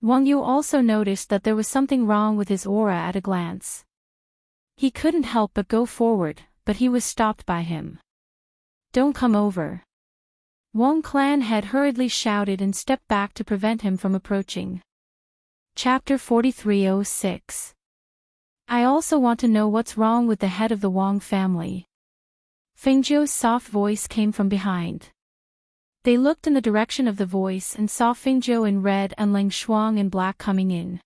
Wang Yu also noticed that there was something wrong with his aura at a glance. He couldn't help but go forward, but he was stopped by him. "Don't come over." Wang Clan had hurriedly shouted and stepped back to prevent him from approaching. Chapter 4306. I also want to know what's wrong with the head of the Wang family. Fengzhou's soft voice came from behind. They looked in the direction of the voice and saw Fengzhou in red and Ling Shuang in black coming in.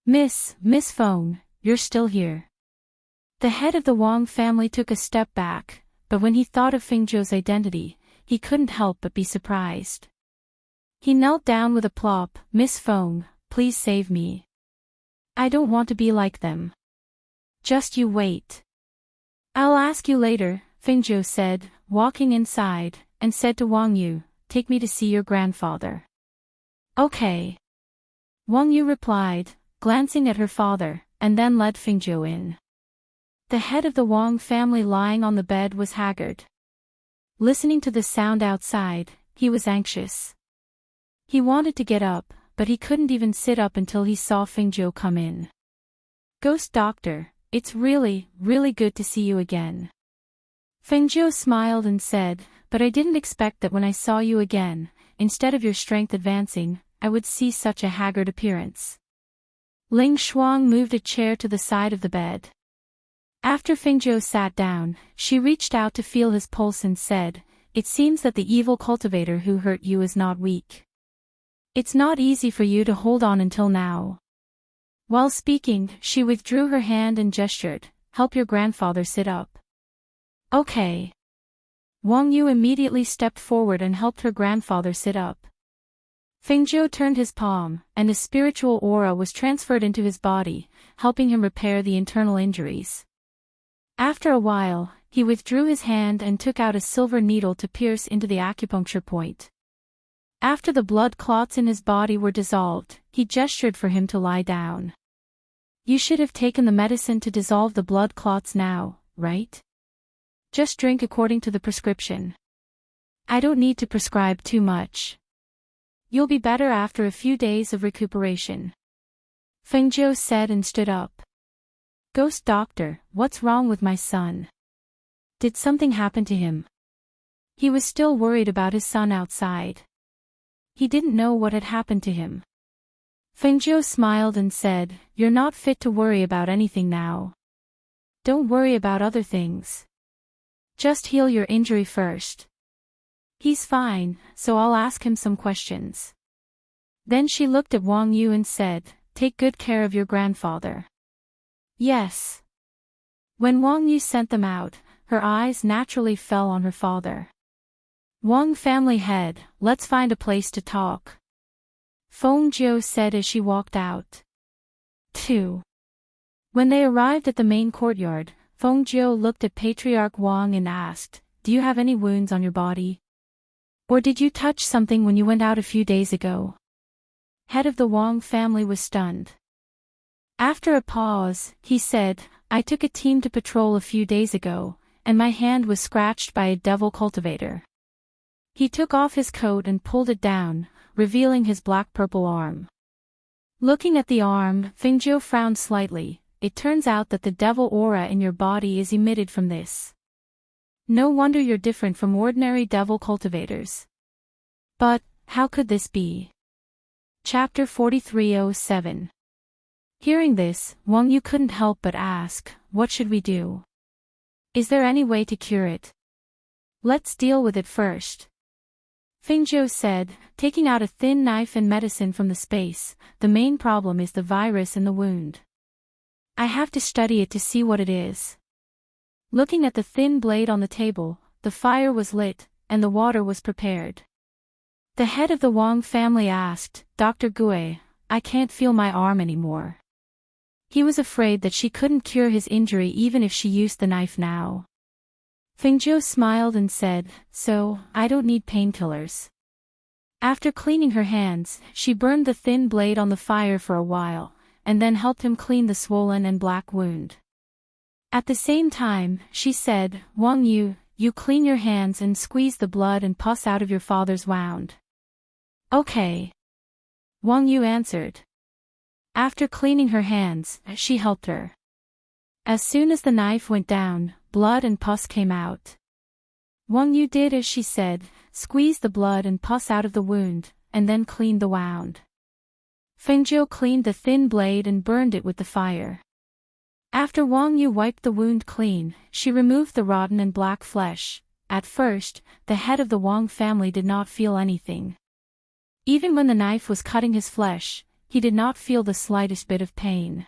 Miss Feng, you're still here." The head of the Wang family took a step back, but when he thought of Fengzhou's identity, he couldn't help but be surprised. He knelt down with a plop. "Miss Feng, please save me. I don't want to be like them." "Just you wait. I'll ask you later," Fengzhou said, walking inside, and said to Wang Yu, "Take me to see your grandfather." "Okay." Wang Yu replied, glancing at her father, and then led Fengzhou in. The head of the Wang family lying on the bed was haggard. Listening to the sound outside, he was anxious. He wanted to get up, but he couldn't even sit up until he saw Fengzhou come in. "Ghost Doctor, it's really good to see you again." Fengzhou smiled and said, "But I didn't expect that when I saw you again, instead of your strength advancing, I would see such a haggard appearance." Ling Shuang moved a chair to the side of the bed. After Fengzhou sat down, she reached out to feel his pulse and said, "It seems that the evil cultivator who hurt you is not weak. It's not easy for you to hold on until now." While speaking, she withdrew her hand and gestured, "Help your grandfather sit up." "Okay." Wang Yu immediately stepped forward and helped her grandfather sit up. Fengzhou turned his palm, and a spiritual aura was transferred into his body, helping him repair the internal injuries. After a while, he withdrew his hand and took out a silver needle to pierce into the acupuncture point. After the blood clots in his body were dissolved, he gestured for him to lie down. "You should have taken the medicine to dissolve the blood clots now, right? Just drink according to the prescription. I don't need to prescribe too much. You'll be better after a few days of recuperation." Fengzhou said and stood up. "Ghost Doctor, what's wrong with my son? Did something happen to him?" He was still worried about his son outside. He didn't know what had happened to him. Fengzhou smiled and said, "You're not fit to worry about anything now. Don't worry about other things. Just heal your injury first. He's fine, so I'll ask him some questions." Then she looked at Wang Yu and said, "Take good care of your grandfather." "Yes." When Wang Yu sent them out, her eyes naturally fell on her father. "Wang family head, let's find a place to talk," Fengzhou said as she walked out. 2. When they arrived at the main courtyard, Fengzhou looked at Patriarch Wang and asked, "Do you have any wounds on your body? Or did you touch something when you went out a few days ago?" Head of the Wang family was stunned. After a pause, he said, "I took a team to patrol a few days ago, and my hand was scratched by a devil cultivator." He took off his coat and pulled it down, revealing his black-purple arm. Looking at the arm, Fengzhou frowned slightly. "It turns out that the devil aura in your body is emitted from this. No wonder you're different from ordinary devil cultivators. But, how could this be?" Chapter 4307. Hearing this, Wang Yu couldn't help but ask, "What should we do? Is there any way to cure it? Let's deal with it first." Fengzhou said, taking out a thin knife and medicine from the space. The main problem is the virus in the wound. I have to study it to see what it is. Looking at the thin blade on the table, the fire was lit, and the water was prepared. The head of the Wang family asked, Dr. Gui, I can't feel my arm anymore. He was afraid that she couldn't cure his injury even if she used the knife now. Fengzhou smiled and said, so, I don't need painkillers. After cleaning her hands, she burned the thin blade on the fire for a while, and then helped him clean the swollen and black wound. At the same time, she said, Wang Yu, you clean your hands and squeeze the blood and pus out of your father's wound. Okay. Wang Yu answered. After cleaning her hands, she helped her. As soon as the knife went down, blood and pus came out. Wang Yu did as she said, squeezed the blood and pus out of the wound, and then cleaned the wound. Fengzhou cleaned the thin blade and burned it with the fire. After Wang Yu wiped the wound clean, she removed the rotten and black flesh. At first, the head of the Wang family did not feel anything. Even when the knife was cutting his flesh, he did not feel the slightest bit of pain.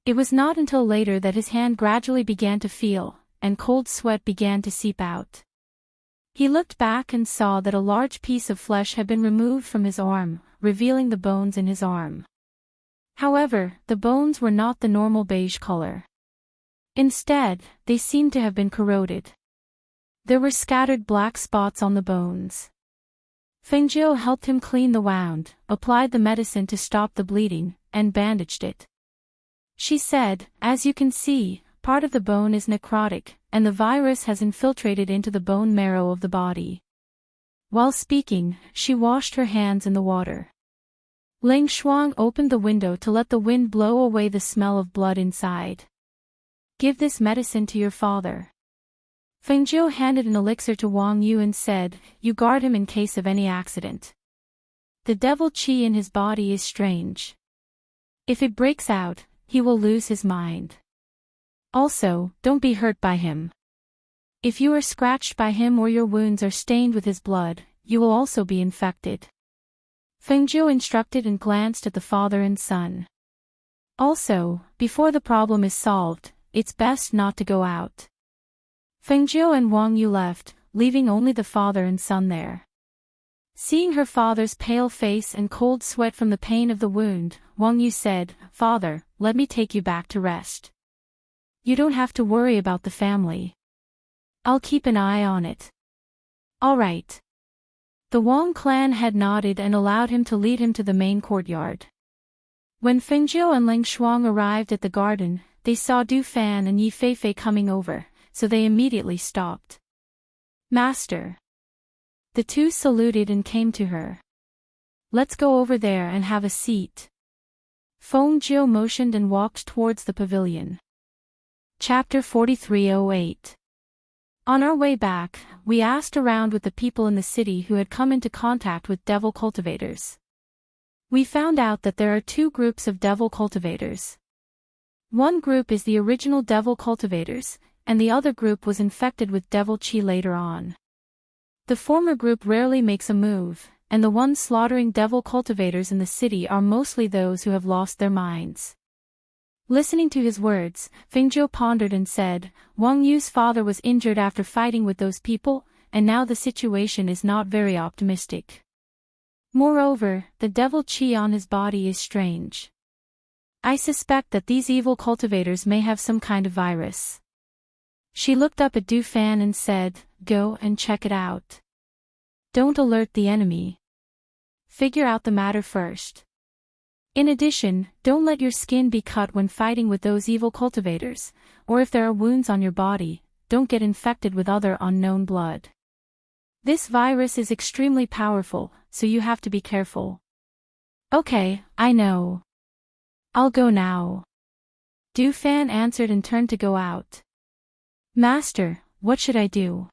It was not until later that his hand gradually began to feel, and cold sweat began to seep out. He looked back and saw that a large piece of flesh had been removed from his arm, revealing the bones in his arm. However, the bones were not the normal beige color. Instead, they seemed to have been corroded. There were scattered black spots on the bones. Fengzhou helped him clean the wound, applied the medicine to stop the bleeding, and bandaged it. She said, as you can see, part of the bone is necrotic, and the virus has infiltrated into the bone marrow of the body. While speaking, she washed her hands in the water. Ling Shuang opened the window to let the wind blow away the smell of blood inside. Give this medicine to your father. Fengzhou handed an elixir to Wang Yu and said, you guard him in case of any accident. The devil qi in his body is strange. If it breaks out, he will lose his mind. Also, don't be hurt by him. If you are scratched by him or your wounds are stained with his blood, you will also be infected. Fengzhou instructed and glanced at the father and son. Also, before the problem is solved, it's best not to go out. Fengzhou and Wang Yu left, leaving only the father and son there. Seeing her father's pale face and cold sweat from the pain of the wound, Wang Yu said, Father, let me take you back to rest. You don't have to worry about the family. I'll keep an eye on it. All right. The Wang clan had nodded and allowed him to lead him to the main courtyard. When Fengzhou and Ling Shuang arrived at the garden, they saw Du Fan and Yi Feifei coming over, so they immediately stopped. Master. The two saluted and came to her. Let's go over there and have a seat. Feng Zhou motioned and walked towards the pavilion. Chapter 4308. On our way back, we asked around with the people in the city who had come into contact with devil cultivators. We found out that there are two groups of devil cultivators. One group is the original devil cultivators, and the other group was infected with devil qi later on. The former group rarely makes a move, and the ones slaughtering devil cultivators in the city are mostly those who have lost their minds. Listening to his words, Fengzhou pondered and said, Wang Yu's father was injured after fighting with those people, and now the situation is not very optimistic. Moreover, the devil qi on his body is strange. I suspect that these evil cultivators may have some kind of virus. She looked up at Du Fan and said, Go and check it out. Don't alert the enemy. Figure out the matter first. In addition, don't let your skin be cut when fighting with those evil cultivators, or if there are wounds on your body, don't get infected with other unknown blood. This virus is extremely powerful, so you have to be careful. Okay, I know. I'll go now. Du Fan answered and turned to go out. Master, what should I do?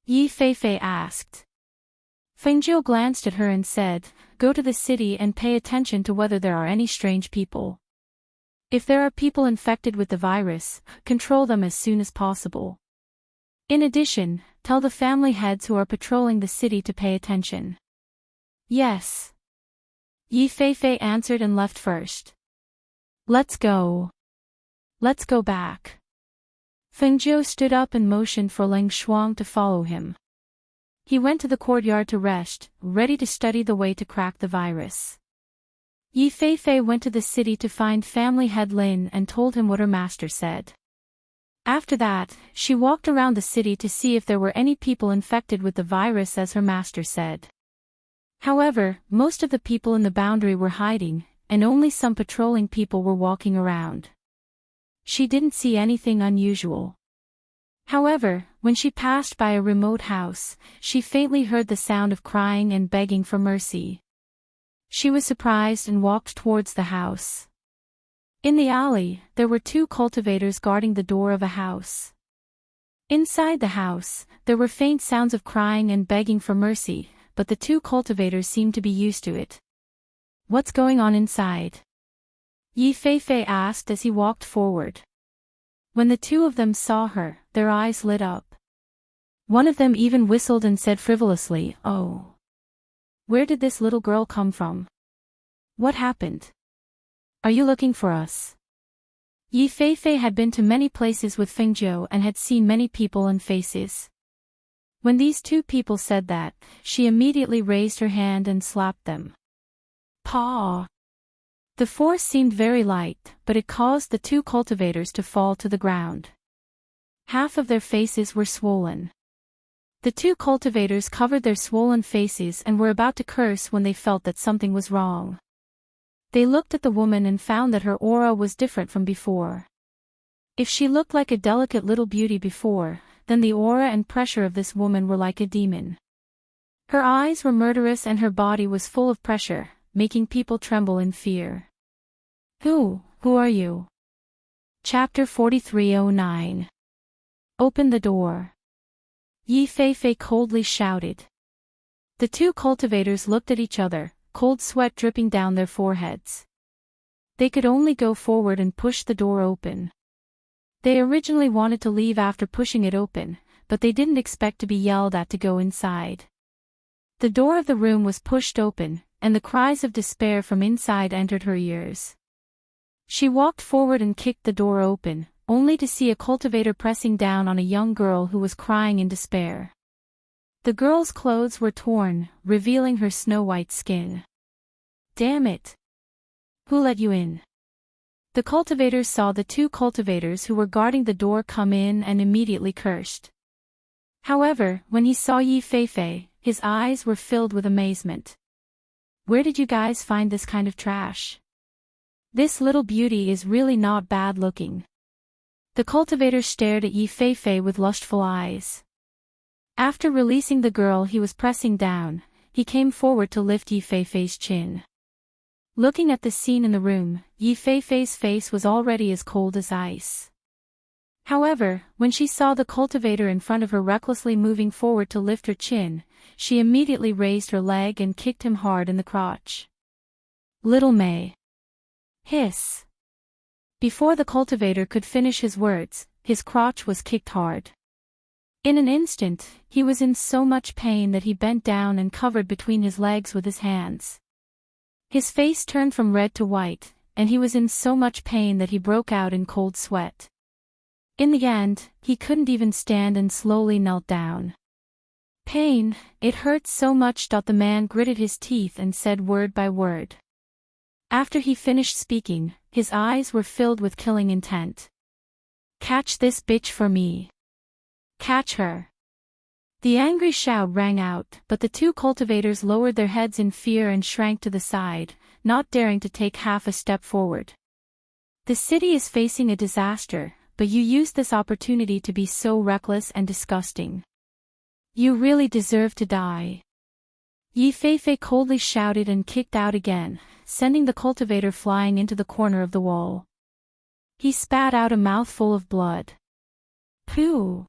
Yi Feifei asked. Fengzhou glanced at her and said, Go to the city and pay attention to whether there are any strange people. If there are people infected with the virus, control them as soon as possible. In addition, tell the family heads who are patrolling the city to pay attention. Yes. Yi Feifei answered and left first. Let's go. Let's go back. Feng Jiu stood up and motioned for Ling Shuang to follow him. He went to the courtyard to rest, ready to study the way to crack the virus. Yi Feifei went to the city to find family head Lin and told him what her master said. After that, she walked around the city to see if there were any people infected with the virus as her master said. However, most of the people in the boundary were hiding, and only some patrolling people were walking around. She didn't see anything unusual. However, when she passed by a remote house, she faintly heard the sound of crying and begging for mercy. She was surprised and walked towards the house. In the alley, there were 2 cultivators guarding the door of a house. Inside the house, there were faint sounds of crying and begging for mercy, but the 2 cultivators seemed to be used to it. What's going on inside? Yi Feifei asked as he walked forward. When the 2 of them saw her, their eyes lit up. One of them even whistled and said frivolously, "Oh. Where did this little girl come from? What happened? Are you looking for us?" Yi Feifei had been to many places with Feng Jiu and had seen many people and faces. When these 2 people said that, she immediately raised her hand and slapped them. Paw! The force seemed very light, but it caused the 2 cultivators to fall to the ground. Half of their faces were swollen. The 2 cultivators covered their swollen faces and were about to curse when they felt that something was wrong. They looked at the woman and found that her aura was different from before. If she looked like a delicate little beauty before, then the aura and pressure of this woman were like a demon. Her eyes were murderous and her body was full of pressure, making people tremble in fear. Who are you? Chapter 4309. Open the door. Yi Feifei coldly shouted. The 2 cultivators looked at each other, cold sweat dripping down their foreheads. They could only go forward and push the door open. They originally wanted to leave after pushing it open, but they didn't expect to be yelled at to go inside. The door of the room was pushed open, and the cries of despair from inside entered her ears. She walked forward and kicked the door open, only to see a cultivator pressing down on a young girl who was crying in despair. The girl's clothes were torn, revealing her snow-white skin. Damn it! Who let you in? The cultivators saw the 2 cultivators who were guarding the door come in and immediately cursed. However, when he saw Yi Feifei, his eyes were filled with amazement. Where did you guys find this kind of trash? This little beauty is really not bad looking. The cultivator stared at Yi Feifei with lustful eyes. After releasing the girl he was pressing down, he came forward to lift Yi Feifei's chin. Looking at the scene in the room, Yi Feifei's face was already as cold as ice. However, when she saw the cultivator in front of her recklessly moving forward to lift her chin, she immediately raised her leg and kicked him hard in the crotch. Little May. Hiss. Before the cultivator could finish his words, his crotch was kicked hard. In an instant, he was in so much pain that he bent down and covered between his legs with his hands. His face turned from red to white, and he was in so much pain that he broke out in cold sweat. In the end, he couldn't even stand and slowly knelt down. Pain, it hurt so much. The man gritted his teeth and said word by word. After he finished speaking, his eyes were filled with killing intent. Catch this bitch for me. Catch her. The angry shout rang out, but the 2 cultivators lowered their heads in fear and shrank to the side, not daring to take half a step forward. The city is facing a disaster, but you used this opportunity to be so reckless and disgusting. You really deserve to die. Yi Feifei coldly shouted and kicked out again, sending the cultivator flying into the corner of the wall. He spat out a mouthful of blood. Pooh!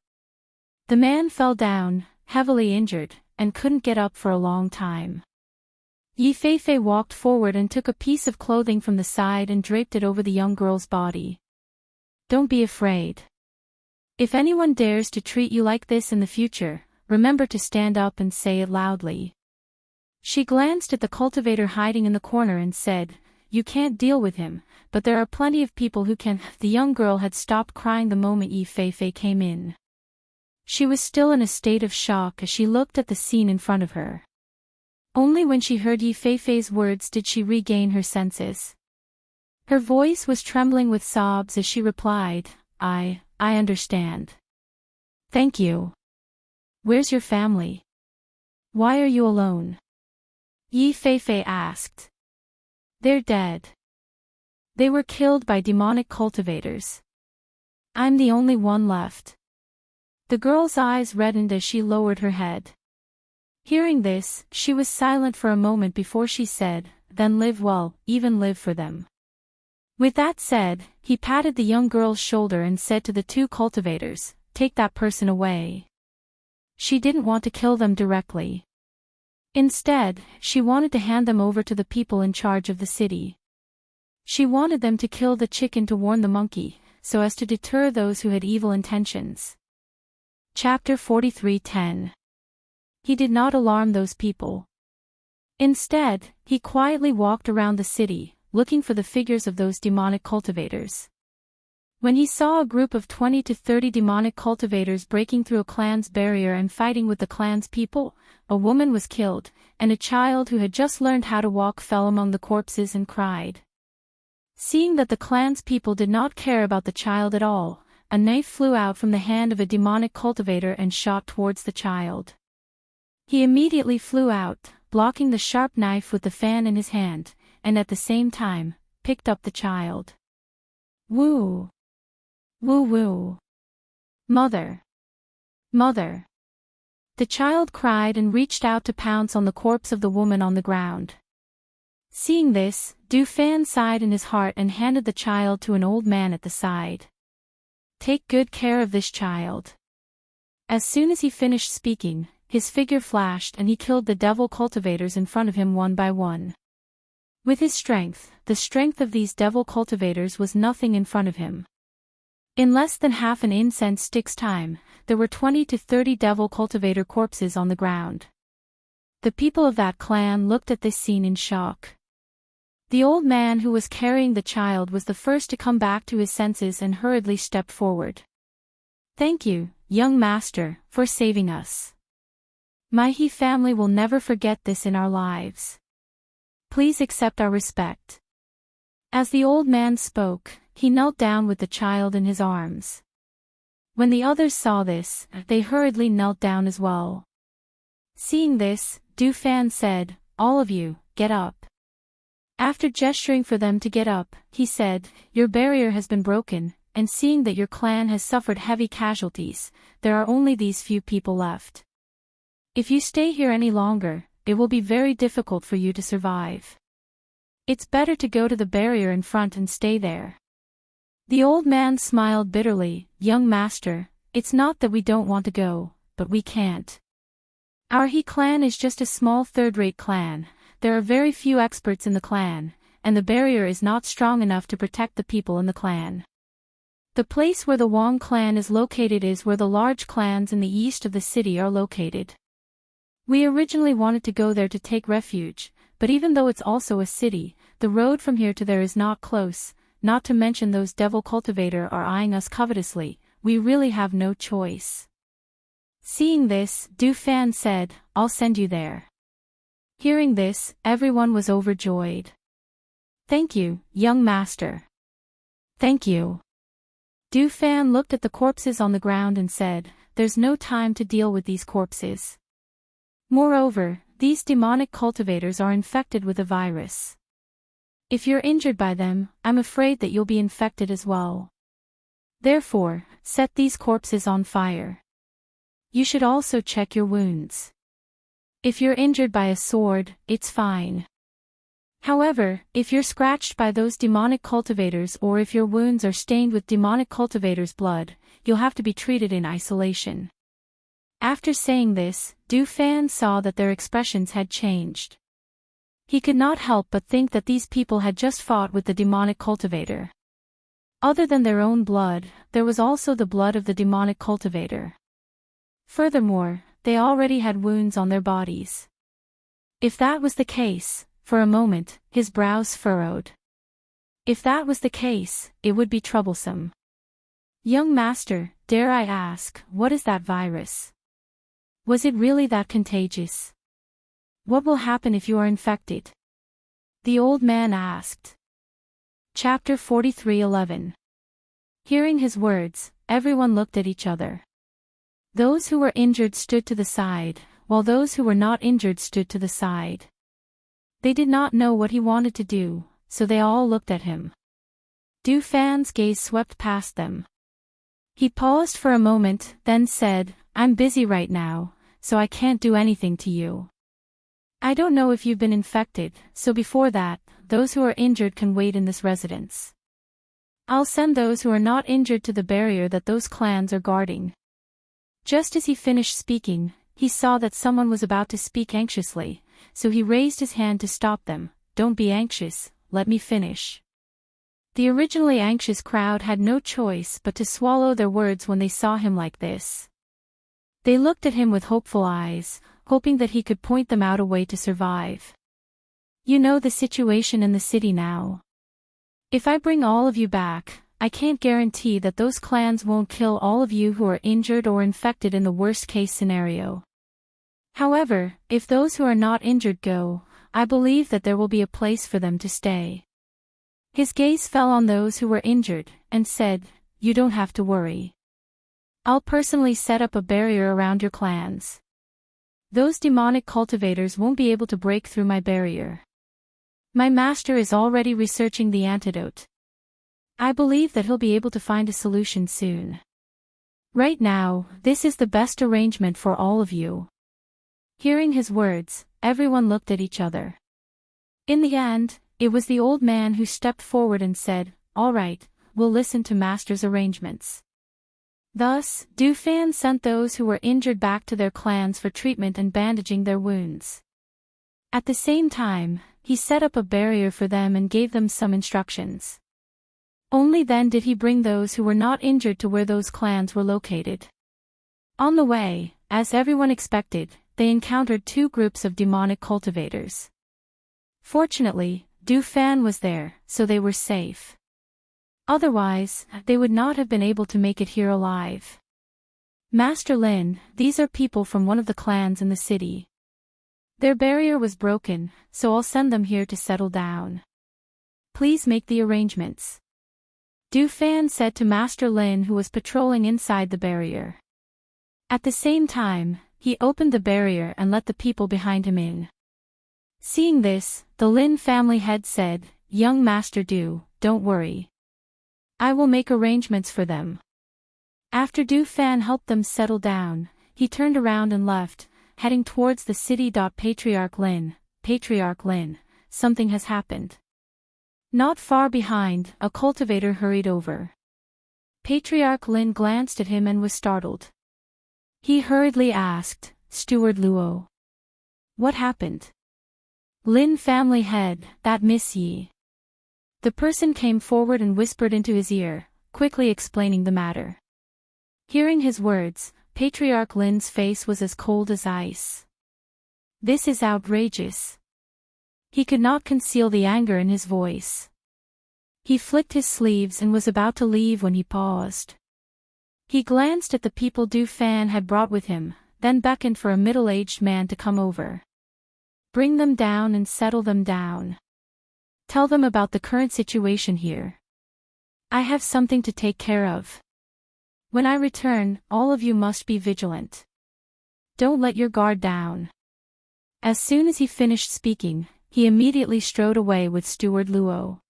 The man fell down, heavily injured, and couldn't get up for a long time. Yi Feifei walked forward and took a piece of clothing from the side and draped it over the young girl's body. Don't be afraid. If anyone dares to treat you like this in the future, remember to stand up and say it loudly. She glanced at the cultivator hiding in the corner and said, "You can't deal with him, but there are plenty of people who can." The young girl had stopped crying the moment Yi Feifei came in. She was still in a state of shock as she looked at the scene in front of her. Only when she heard Yi Feifei's words did she regain her senses. Her voice was trembling with sobs as she replied, I understand. Thank you. Where's your family? Why are you alone? Yi Feifei asked. They're dead. They were killed by demonic cultivators. I'm the only one left. The girl's eyes reddened as she lowered her head. Hearing this, she was silent for a moment before she said, "Then live well, even live for them." With that said, he patted the young girl's shoulder and said to the two cultivators, "Take that person away." She didn't want to kill them directly. Instead, she wanted to hand them over to the people in charge of the city. She wanted them to kill the chicken to warn the monkey, so as to deter those who had evil intentions. Chapter 43:10. He did not alarm those people. Instead, he quietly walked around the city, looking for the figures of those demonic cultivators. When he saw a group of 20 to 30 demonic cultivators breaking through a clan's barrier and fighting with the clan's people, a woman was killed, and a child who had just learned how to walk fell among the corpses and cried. Seeing that the clan's people did not care about the child at all, a knife flew out from the hand of a demonic cultivator and shot towards the child. He immediately flew out, blocking the sharp knife with the fan in his hand, and at the same time, picked up the child. Woo! Woo woo! Mother! Mother! The child cried and reached out to pounce on the corpse of the woman on the ground. Seeing this, Du Fan sighed in his heart and handed the child to an old man at the side. Take good care of this child. As soon as he finished speaking, his figure flashed and he killed the devil cultivators in front of him one by one. With his strength, the strength of these devil cultivators was nothing in front of him. In less than half an incense stick's time, there were 20 to 30 devil cultivator corpses on the ground. The people of that clan looked at this scene in shock. The old man who was carrying the child was the first to come back to his senses and hurriedly stepped forward. Thank you, young master, for saving us. My He family will never forget this in our lives. Please accept our respect. As the old man spoke, he knelt down with the child in his arms. When the others saw this, they hurriedly knelt down as well. Seeing this, Du Fan said, "All of you, get up." After gesturing for them to get up, he said, "Your barrier has been broken, and seeing that your clan has suffered heavy casualties, there are only these few people left. If you stay here any longer, it will be very difficult for you to survive. It's better to go to the barrier in front and stay there." The old man smiled bitterly, "Young master, it's not that we don't want to go, but we can't. Our He clan is just a small third-rate clan, there are very few experts in the clan, and the barrier is not strong enough to protect the people in the clan. The place where the Wang clan is located is where the large clans in the east of the city are located. We originally wanted to go there to take refuge, but even though it's also a city, the road from here to there is not close, not to mention those devil cultivator are eyeing us covetously, we really have no choice." Seeing this, Du Fan said, "I'll send you there." Hearing this, everyone was overjoyed. "Thank you, young master." "Thank you." Du Fan looked at the corpses on the ground and said, "There's no time to deal with these corpses. Moreover, these demonic cultivators are infected with a virus. If you're injured by them, I'm afraid that you'll be infected as well. Therefore, set these corpses on fire. You should also check your wounds. If you're injured by a sword, it's fine. However, if you're scratched by those demonic cultivators or if your wounds are stained with demonic cultivators' blood, you'll have to be treated in isolation." After saying this, Du Fan saw that their expressions had changed. He could not help but think that these people had just fought with the demonic cultivator. Other than their own blood, there was also the blood of the demonic cultivator. Furthermore, they already had wounds on their bodies. If that was the case, for a moment, his brows furrowed. If that was the case, it would be troublesome. Young master, dare I ask, what is that virus? Was it really that contagious? What will happen if you are infected? The old man asked. Chapter 43:11. Hearing his words, everyone looked at each other. Those who were injured stood to the side, while those who were not injured stood to the side. They did not know what he wanted to do, so they all looked at him. Du Fan's gaze swept past them. He paused for a moment, then said, I'm busy right now, so I can't do anything to you. I don't know if you've been infected, so before that, those who are injured can wait in this residence. I'll send those who are not injured to the barrier that those clans are guarding. Just as he finished speaking, he saw that someone was about to speak anxiously, so he raised his hand to stop them. Don't be anxious, let me finish. The originally anxious crowd had no choice but to swallow their words when they saw him like this. They looked at him with hopeful eyes, hoping that he could point them out a way to survive. You know the situation in the city now. If I bring all of you back, I can't guarantee that those clans won't kill all of you who are injured or infected in the worst-case scenario. However, if those who are not injured go, I believe that there will be a place for them to stay. His gaze fell on those who were injured, and said, You don't have to worry. I'll personally set up a barrier around your clans. Those demonic cultivators won't be able to break through my barrier. My master is already researching the antidote. I believe that he'll be able to find a solution soon. Right now, this is the best arrangement for all of you. Hearing his words, everyone looked at each other. In the end, it was the old man who stepped forward and said, All right, we'll listen to master's arrangements. Thus, Du Fan sent those who were injured back to their clans for treatment and bandaging their wounds. At the same time, he set up a barrier for them and gave them some instructions. Only then did he bring those who were not injured to where those clans were located. On the way, as everyone expected, they encountered two groups of demonic cultivators. Fortunately, Du Fan was there, so they were safe. Otherwise, they would not have been able to make it here alive. Master Lin, these are people from one of the clans in the city. Their barrier was broken, so I'll send them here to settle down. Please make the arrangements. Du Fan said to Master Lin, who was patrolling inside the barrier. At the same time, he opened the barrier and let the people behind him in. Seeing this, the Lin family head said, Young Master Du, don't worry. I will make arrangements for them. After Du Fan helped them settle down, he turned around and left, heading towards the city. Patriarch Lin, something has happened. Not far behind, a cultivator hurried over. Patriarch Lin glanced at him and was startled. He hurriedly asked, Steward Luo. What happened? Lin family head, that Miss Yi. The person came forward and whispered into his ear, quickly explaining the matter. Hearing his words, Patriarch Lin's face was as cold as ice. This is outrageous. He could not conceal the anger in his voice. He flicked his sleeves and was about to leave when he paused. He glanced at the people Du Fan had brought with him, then beckoned for a middle-aged man to come over. Bring them down and settle them down. Tell them about the current situation here. I have something to take care of. When I return, all of you must be vigilant. Don't let your guard down. As soon as he finished speaking, he immediately strode away with Steward Luo.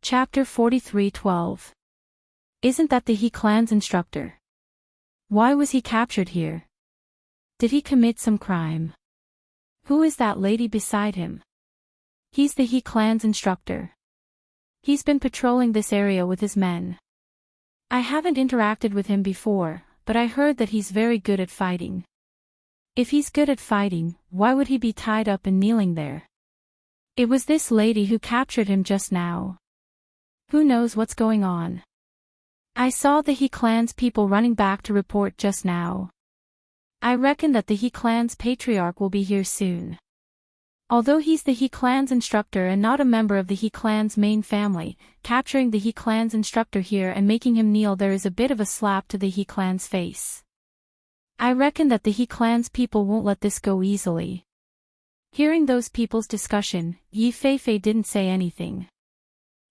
Chapter 43:12. Isn't that the He clan's instructor? Why was he captured here? Did he commit some crime? Who is that lady beside him? He's the He clan's instructor. He's been patrolling this area with his men. I haven't interacted with him before, but I heard that he's very good at fighting. If he's good at fighting, why would he be tied up and kneeling there? It was this lady who captured him just now. Who knows what's going on? I saw the He clan's people running back to report just now. I reckon that the He clan's patriarch will be here soon. Although he's the He clan's instructor and not a member of the He clan's main family, capturing the He clan's instructor here and making him kneel there is a bit of a slap to the He clan's face. I reckon that the He clan's people won't let this go easily. Hearing those people's discussion, Yi Feifei didn't say anything.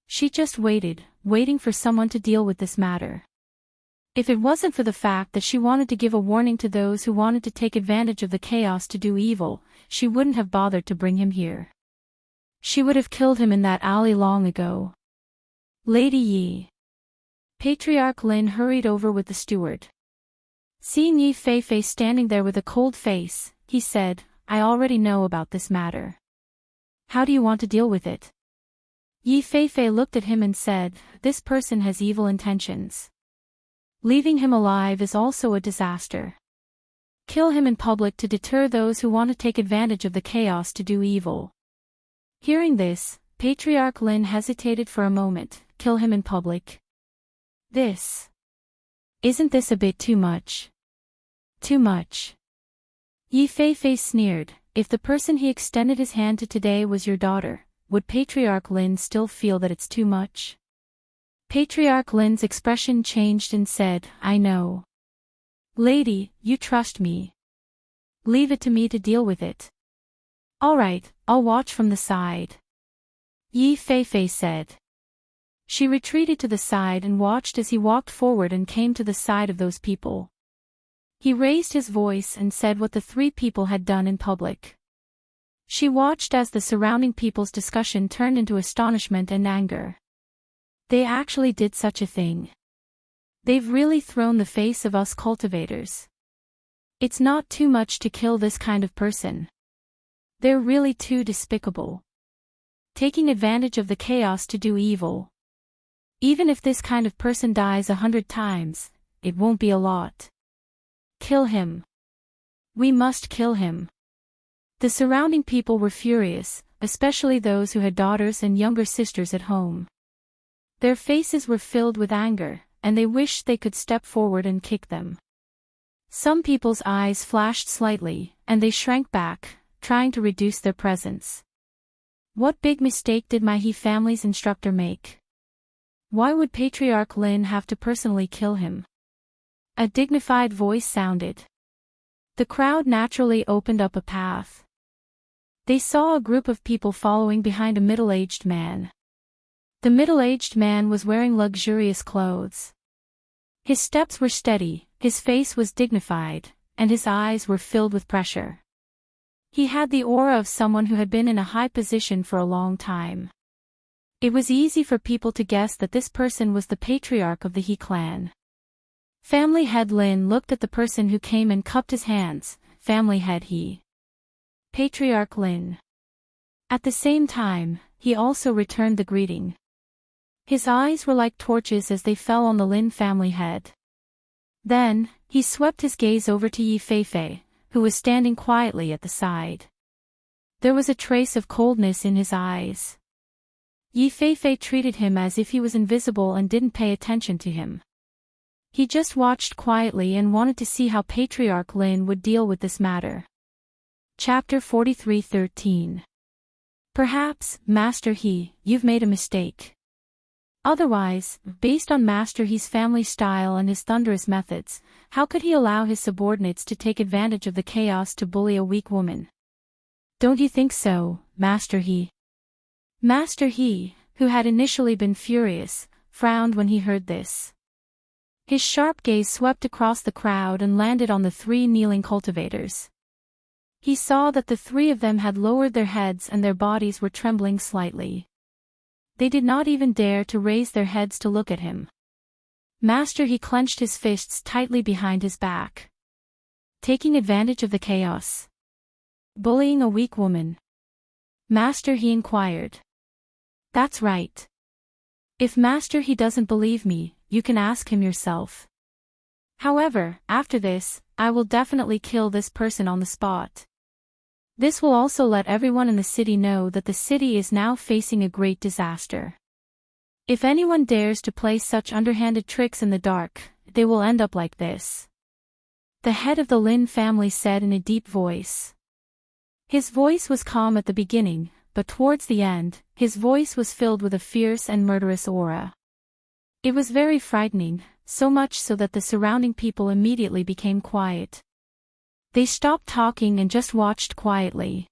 She just waited, waiting for someone to deal with this matter. If it wasn't for the fact that she wanted to give a warning to those who wanted to take advantage of the chaos to do evil, she wouldn't have bothered to bring him here. She would have killed him in that alley long ago. Lady Yi. Patriarch Lin hurried over with the steward. Seeing Yi Feifei standing there with a cold face, he said, I already know about this matter. How do you want to deal with it? Yi Feifei looked at him and said, this person has evil intentions. Leaving him alive is also a disaster. Kill him in public to deter those who want to take advantage of the chaos to do evil. Hearing this, Patriarch Lin hesitated for a moment. Kill him in public? Isn't this a bit too much? Too much. Yi Feifei sneered, if the person he extended his hand to today was your daughter, would Patriarch Lin still feel that it's too much? Patriarch Lin's expression changed and said, I know. Lady, you trust me. Leave it to me to deal with it. All right, I'll watch from the side. Yi Feifei said. She retreated to the side and watched as he walked forward and came to the side of those people. He raised his voice and said what the three people had done in public. She watched as the surrounding people's discussion turned into astonishment and anger. They actually did such a thing. They've really thrown the face of us cultivators. It's not too much to kill this kind of person. They're really too despicable. Taking advantage of the chaos to do evil. Even if this kind of person dies 100 times, it won't be a lot. Kill him. We must kill him. The surrounding people were furious, especially those who had daughters and younger sisters at home. Their faces were filled with anger, and they wished they could step forward and kick them. Some people's eyes flashed slightly, and they shrank back, trying to reduce their presence. What big mistake did my He family's instructor make? Why would Patriarch Lin have to personally kill him? A dignified voice sounded. The crowd naturally opened up a path. They saw a group of people following behind a middle-aged man. The middle-aged man was wearing luxurious clothes. His steps were steady, his face was dignified, and his eyes were filled with pressure. He had the aura of someone who had been in a high position for a long time. It was easy for people to guess that this person was the patriarch of the He clan. Family head Lin looked at the person who came and cupped his hands. Family head He. Patriarch Lin. At the same time, he also returned the greeting. His eyes were like torches as they fell on the Lin family head. Then, he swept his gaze over to Yi Feifei, who was standing quietly at the side. There was a trace of coldness in his eyes. Yi Feifei treated him as if he was invisible and didn't pay attention to him. He just watched quietly and wanted to see how Patriarch Lin would deal with this matter. Chapter 43:13. Perhaps, Master He, you've made a mistake. Otherwise, based on Master He's family style and his thunderous methods, how could he allow his subordinates to take advantage of the chaos to bully a weak woman? Don't you think so, Master He? Master He, who had initially been furious, frowned when he heard this. His sharp gaze swept across the crowd and landed on the three kneeling cultivators. He saw that the three of them had lowered their heads and their bodies were trembling slightly. They did not even dare to raise their heads to look at him. Master He clenched his fists tightly behind his back. Taking advantage of the chaos. Bullying a weak woman. Master He inquired. That's right. If Master He doesn't believe me, you can ask him yourself. However, after this, I will definitely kill this person on the spot. This will also let everyone in the city know that the city is now facing a great disaster. If anyone dares to play such underhanded tricks in the dark, they will end up like this. The head of the Lin family said in a deep voice. His voice was calm at the beginning, but towards the end, his voice was filled with a fierce and murderous aura. It was very frightening, so much so that the surrounding people immediately became quiet. They stopped talking and just watched quietly.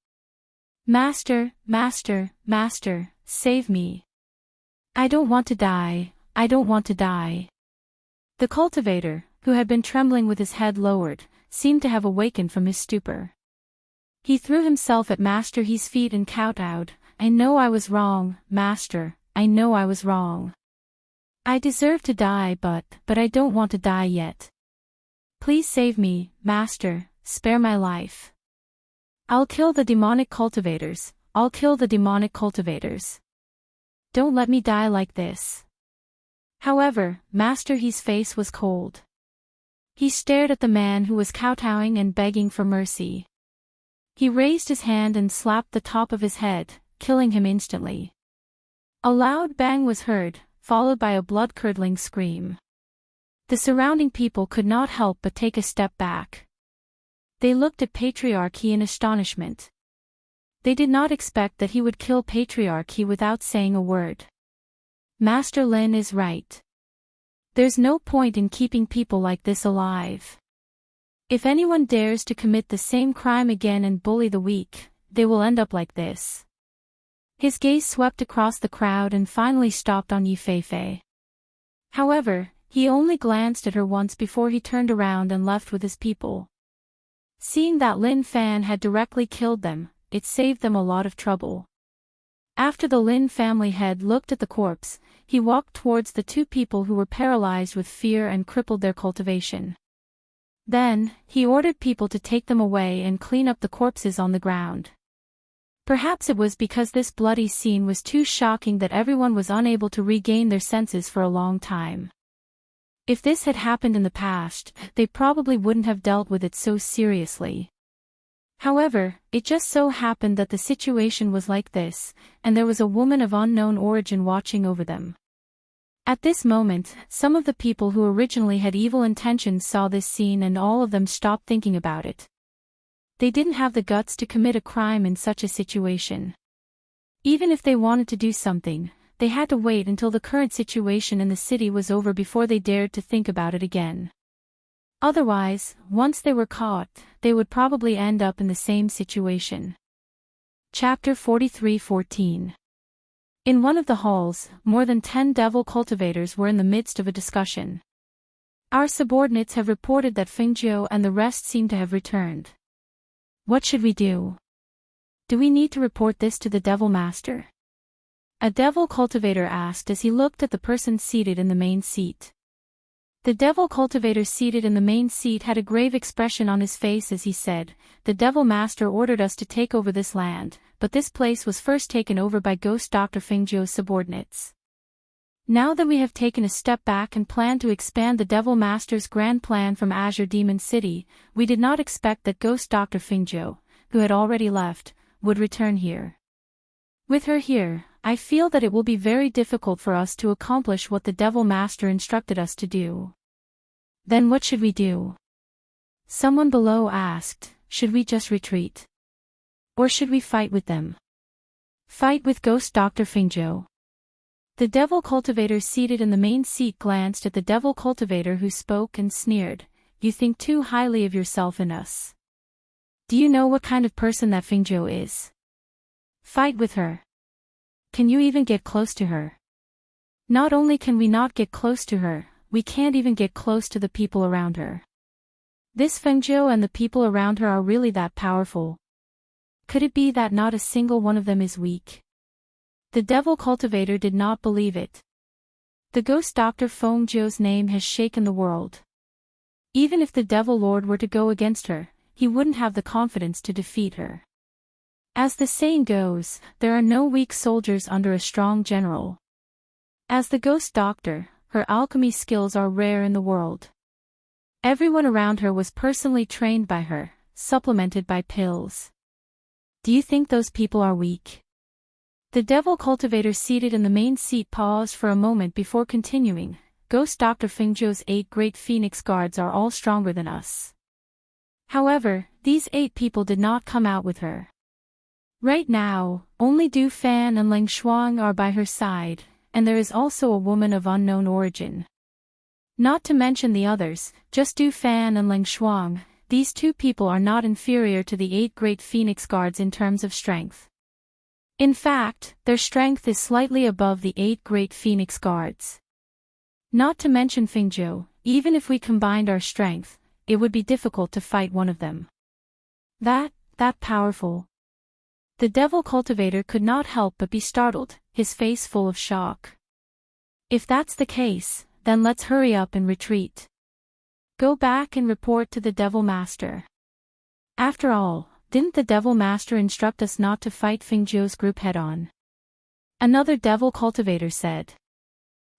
Master, master, master, save me. I don't want to die, I don't want to die. The cultivator, who had been trembling with his head lowered, seemed to have awakened from his stupor. He threw himself at Master He's feet and kowtowed, I know I was wrong, Master, I know I was wrong. I deserve to die but I don't want to die yet. Please save me, Master, spare my life. I'll kill the demonic cultivators, I'll kill the demonic cultivators. Don't let me die like this. However, Master He's face was cold. He stared at the man who was kowtowing and begging for mercy. He raised his hand and slapped the top of his head, killing him instantly. A loud bang was heard, followed by a blood-curdling scream. The surrounding people could not help but take a step back. They looked at Patriarch He in astonishment. They did not expect that he would kill Patriarch He without saying a word. Master Lin is right. There's no point in keeping people like this alive. If anyone dares to commit the same crime again and bully the weak, they will end up like this. His gaze swept across the crowd and finally stopped on Yi Feifei. However, he only glanced at her once before he turned around and left with his people. Seeing that Lin Fan had directly killed them, it saved them a lot of trouble. After the Lin family head looked at the corpse, he walked towards the two people who were paralyzed with fear and crippled their cultivation. Then, he ordered people to take them away and clean up the corpses on the ground. Perhaps it was because this bloody scene was too shocking that everyone was unable to regain their senses for a long time. If this had happened in the past, they probably wouldn't have dealt with it so seriously. However, it just so happened that the situation was like this, and there was a woman of unknown origin watching over them. At this moment, some of the people who originally had evil intentions saw this scene and all of them stopped thinking about it. They didn't have the guts to commit a crime in such a situation. Even if they wanted to do something, they had to wait until the current situation in the city was over before they dared to think about it again. Otherwise, once they were caught, they would probably end up in the same situation. Chapter 43:14. In one of the halls, more than 10 devil cultivators were in the midst of a discussion. Our subordinates have reported that Fengjiu and the rest seem to have returned. What should we do? Do we need to report this to the Devil Master? A devil cultivator asked as he looked at the person seated in the main seat. The devil cultivator seated in the main seat had a grave expression on his face as he said, "The Devil Master ordered us to take over this land, but this place was first taken over by Ghost Dr. Fengjiu's subordinates. Now that we have taken a step back and plan to expand the Devil Master's grand plan from Azure Demon City, we did not expect that Ghost Dr. Fengjiu, who had already left, would return here. With her here, I feel that it will be very difficult for us to accomplish what the Devil Master instructed us to do." Then what should we do? Someone below asked, should we just retreat? Or should we fight with them? Fight with Ghost Dr. Fengjiu. The devil cultivator seated in the main seat glanced at the devil cultivator who spoke and sneered, "You think too highly of yourself and us. Do you know what kind of person that Fengjiu is? Fight with her. Can you even get close to her? Not only can we not get close to her, we can't even get close to the people around her. This Fengjiu and the people around her are really that powerful. Could it be that not a single one of them is weak?" The devil cultivator did not believe it. The ghost Dr. Fengjiu's name has shaken the world. Even if the Devil Lord were to go against her, he wouldn't have the confidence to defeat her. As the saying goes, there are no weak soldiers under a strong general. As the ghost doctor, her alchemy skills are rare in the world. Everyone around her was personally trained by her, supplemented by pills. Do you think those people are weak? The devil cultivator seated in the main seat paused for a moment before continuing. Ghost Dr. Fengzhou's 8 great phoenix guards are all stronger than us. However, these 8 people did not come out with her. Right now, only Du Fan and Ling Shuang are by her side, and there is also a woman of unknown origin. Not to mention the others, just Du Fan and Ling Shuang, these 2 people are not inferior to the 8 great phoenix guards in terms of strength. In fact, their strength is slightly above the 8 great phoenix guards. Not to mention Fengzhou, even if we combined our strength, it would be difficult to fight one of them. That powerful. The devil cultivator could not help but be startled, his face full of shock. If that's the case, then let's hurry up and retreat. Go back and report to the devil master. After all, didn't the devil master instruct us not to fight Fengzhou's group head-on? Another devil cultivator said.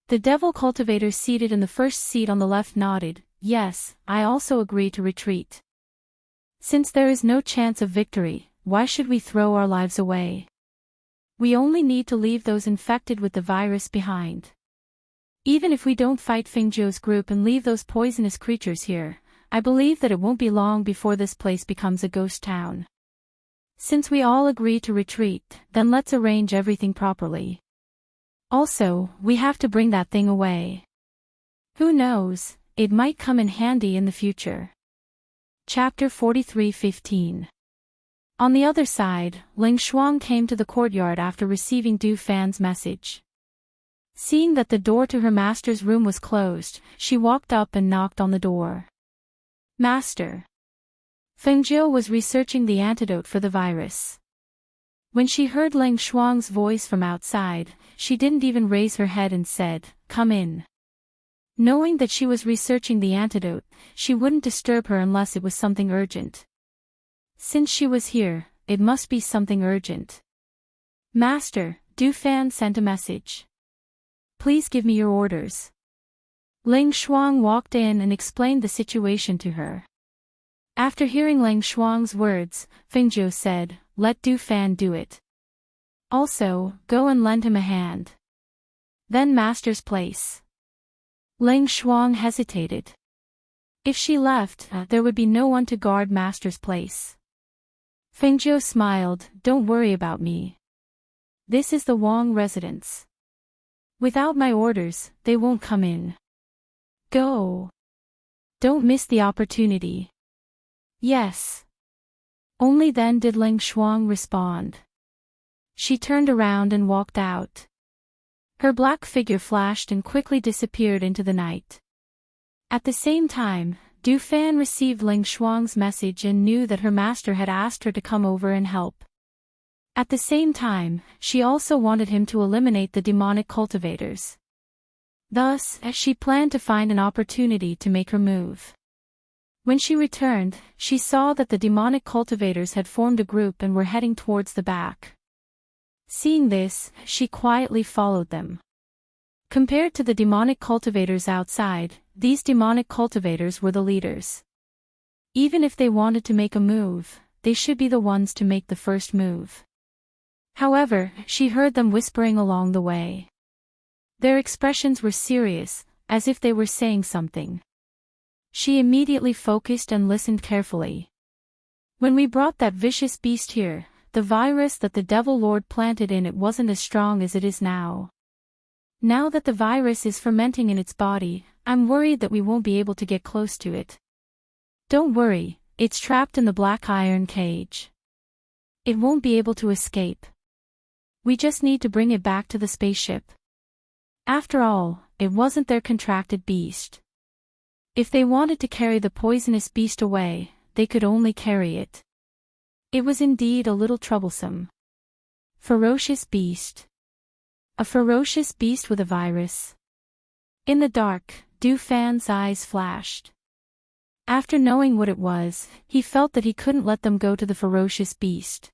The devil cultivator seated in the first seat on the left nodded. Yes, I also agree to retreat. Since there is no chance of victory, why should we throw our lives away? We only need to leave those infected with the virus behind. Even if we don't fight Fengzhou's group and leave those poisonous creatures here, I believe that it won't be long before this place becomes a ghost town. Since we all agree to retreat, then let's arrange everything properly. Also, we have to bring that thing away. Who knows, it might come in handy in the future. Chapter 43:15. On the other side, Ling Shuang came to the courtyard after receiving Du Fan's message. Seeing that the door to her master's room was closed, she walked up and knocked on the door. Master. Fengzhou was researching the antidote for the virus. When she heard Ling Shuang's voice from outside, she didn't even raise her head and said, "Come in." Knowing that she was researching the antidote, she wouldn't disturb her unless it was something urgent. Since she was here, it must be something urgent. Master, Du Fan sent a message. Please give me your orders. Ling Shuang walked in and explained the situation to her. After hearing Ling Shuang's words, Fengzhou said, "Let Du Fan do it. Also, go and lend him a hand." Then master's place. Ling Shuang hesitated. If she left, there would be no one to guard master's place. Fengzhou smiled, "Don't worry about me. This is the Wang residence. Without my orders, they won't come in. Go. Don't miss the opportunity." Yes. Only then did Ling Shuang respond. She turned around and walked out. Her black figure flashed and quickly disappeared into the night. At the same time, Du Fan received Ling Shuang's message and knew that her master had asked her to come over and help. At the same time, she also wanted him to eliminate the demonic cultivators. Thus, she planned to find an opportunity to make her move. When she returned, she saw that the demonic cultivators had formed a group and were heading towards the back. Seeing this, she quietly followed them. Compared to the demonic cultivators outside, these demonic cultivators were the leaders. Even if they wanted to make a move, they should be the ones to make the first move. However, she heard them whispering along the way. Their expressions were serious, as if they were saying something. She immediately focused and listened carefully. When we brought that vicious beast here, the virus that the Devil Lord planted in it wasn't as strong as it is now. Now that the virus is fermenting in its body, I'm worried that we won't be able to get close to it. Don't worry, it's trapped in the black iron cage. It won't be able to escape. We just need to bring it back to the spaceship. After all, it wasn't their contracted beast. If they wanted to carry the poisonous beast away, they could only carry it. It was indeed a little troublesome. Ferocious beast. A ferocious beast with a virus. In the dark, Du Fan's eyes flashed. After knowing what it was, he felt that he couldn't let them go to the ferocious beast.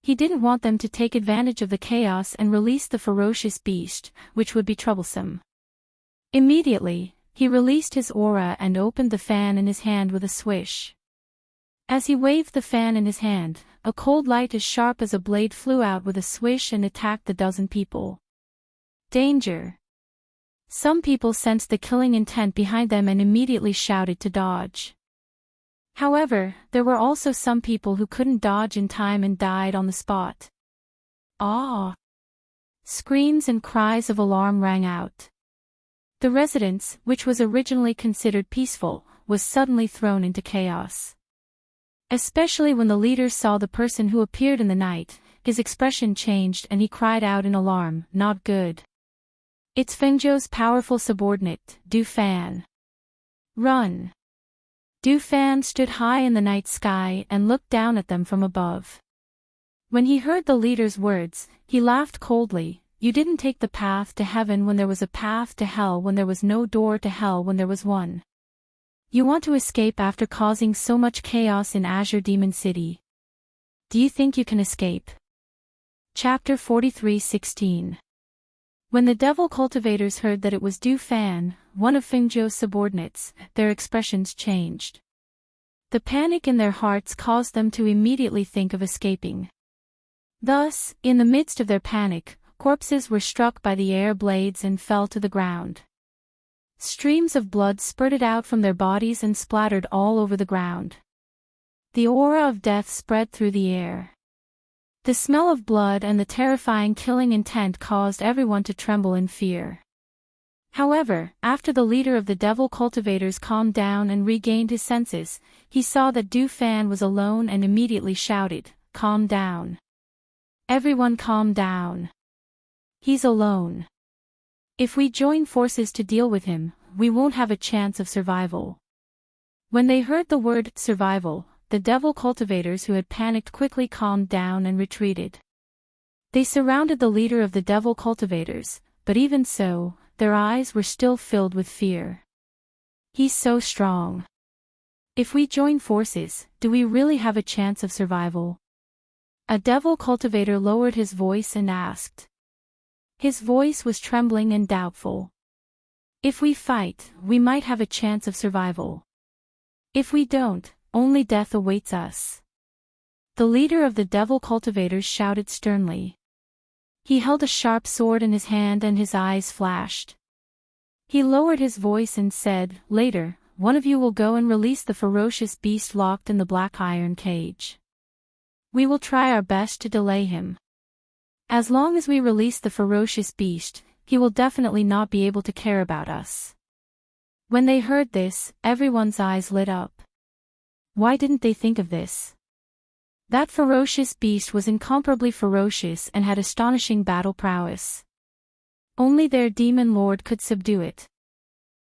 He didn't want them to take advantage of the chaos and release the ferocious beast, which would be troublesome. Immediately, he released his aura and opened the fan in his hand with a swish. As he waved the fan in his hand, a cold light as sharp as a blade flew out with a swish and attacked the dozen people. Danger! Some people sensed the killing intent behind them and immediately shouted to dodge. However, there were also some people who couldn't dodge in time and died on the spot. Ah! Screams and cries of alarm rang out. The residence, which was originally considered peaceful, was suddenly thrown into chaos. Especially when the leader saw the person who appeared in the night, his expression changed and he cried out in alarm, "Not good. It's Fengzhou's powerful subordinate, Du Fan. Run!" Du Fan stood high in the night sky and looked down at them from above. When he heard the leader's words, he laughed coldly. "You didn't take the path to heaven when there was a path to hell, when there was no door to hell when there was one. You want to escape after causing so much chaos in Azure Demon City. Do you think you can escape?" Chapter 43:16. When the devil cultivators heard that it was Du Fan, one of Fengzhou's subordinates, their expressions changed. The panic in their hearts caused them to immediately think of escaping. Thus, in the midst of their panic, corpses were struck by the air blades and fell to the ground. Streams of blood spurted out from their bodies and splattered all over the ground. The aura of death spread through the air. The smell of blood and the terrifying killing intent caused everyone to tremble in fear. However, after the leader of the devil cultivators calmed down and regained his senses, he saw that Du Fan was alone and immediately shouted, "Calm down. Everyone calm down. He's alone. If we join forces to deal with him, we won't have a chance of survival." When they heard the word survival, the devil cultivators who had panicked quickly calmed down and retreated. They surrounded the leader of the devil cultivators, but even so, their eyes were still filled with fear. "He's so strong. If we join forces, do we really have a chance of survival?" A devil cultivator lowered his voice and asked. His voice was trembling and doubtful. "If we fight, we might have a chance of survival. If we don't, only death awaits us." The leader of the devil cultivators shouted sternly. He held a sharp sword in his hand and his eyes flashed. He lowered his voice and said, "Later, one of you will go and release the ferocious beast locked in the black iron cage. We will try our best to delay him. As long as we release the ferocious beast, he will definitely not be able to care about us." When they heard this, everyone's eyes lit up. Why didn't they think of this? That ferocious beast was incomparably ferocious and had astonishing battle prowess. Only their demon lord could subdue it.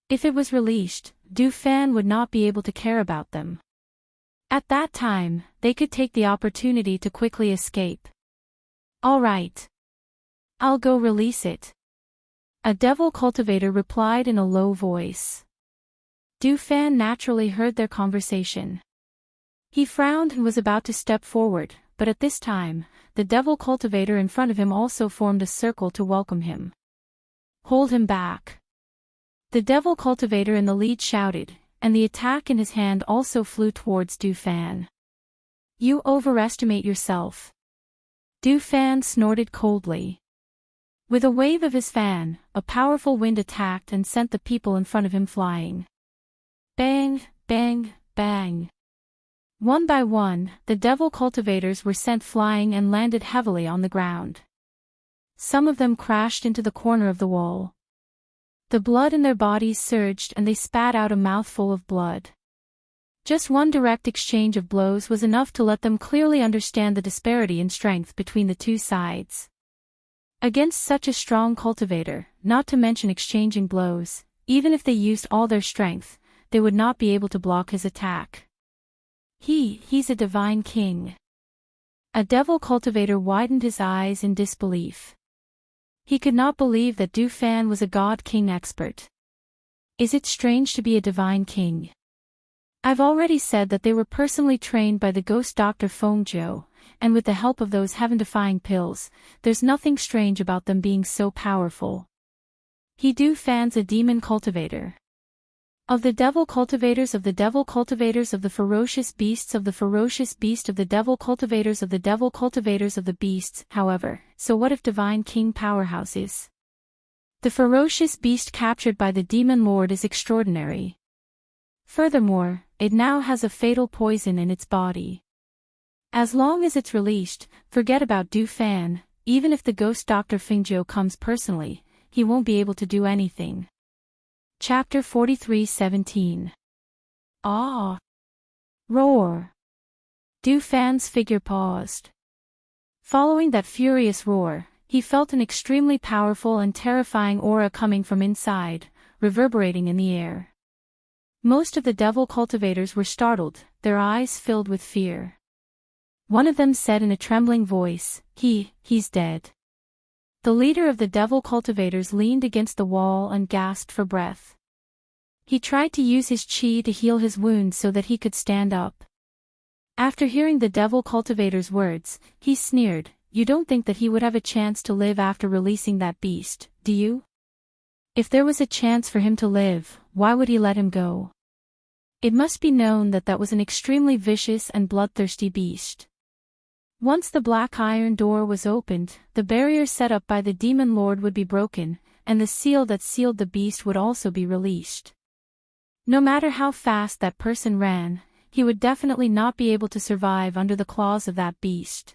If it was released, Du Fan would not be able to care about them. At that time, they could take the opportunity to quickly escape. "All right. I'll go release it," a devil cultivator replied in a low voice. Du Fan naturally heard their conversation. He frowned and was about to step forward, but at this time, the devil cultivator in front of him also formed a circle to welcome him. "Hold him back." The devil cultivator in the lead shouted, and the attack in his hand also flew towards Du Fan. "You overestimate yourself." Du Fan snorted coldly. With a wave of his fan, a powerful wind attacked and sent the people in front of him flying. Bang, bang, bang. One by one, the devil cultivators were sent flying and landed heavily on the ground. Some of them crashed into the corner of the wall. The blood in their bodies surged and they spat out a mouthful of blood. Just one direct exchange of blows was enough to let them clearly understand the disparity in strength between the two sides. Against such a strong cultivator, not to mention exchanging blows, even if they used all their strength, they would not be able to block his attack. He's a divine king. A devil cultivator widened his eyes in disbelief. He could not believe that Du Fan was a god king expert. Is it strange to be a divine king? I've already said that they were personally trained by the ghost doctor Fengzhou, and with the help of those heaven-defying pills, there's nothing strange about them being so powerful. Du Fan's a demon cultivator. Of the devil cultivators of the devil cultivators of the ferocious beasts of the ferocious beast of the devil cultivators of the devil cultivators of the beasts, however, so what if divine king powerhouse is? The ferocious beast captured by the demon lord is extraordinary. Furthermore, it now has a fatal poison in its body. As long as it's released, forget about Du Fan. Even if the ghost Dr. Fingzhou comes personally, he won't be able to do anything. Chapter 43:17. Ah! Roar! Du Fan's figure paused. Following that furious roar, he felt an extremely powerful and terrifying aura coming from inside, reverberating in the air. Most of the devil cultivators were startled, their eyes filled with fear. One of them said in a trembling voice, He's dead. The leader of the devil cultivators leaned against the wall and gasped for breath. He tried to use his chi to heal his wounds so that he could stand up. After hearing the devil cultivator's words, he sneered, "You don't think that he would have a chance to live after releasing that beast, do you? If there was a chance for him to live, why would he let him go?" It must be known that that was an extremely vicious and bloodthirsty beast. Once the black iron door was opened, the barrier set up by the demon lord would be broken, and the seal that sealed the beast would also be released. No matter how fast that person ran, he would definitely not be able to survive under the claws of that beast.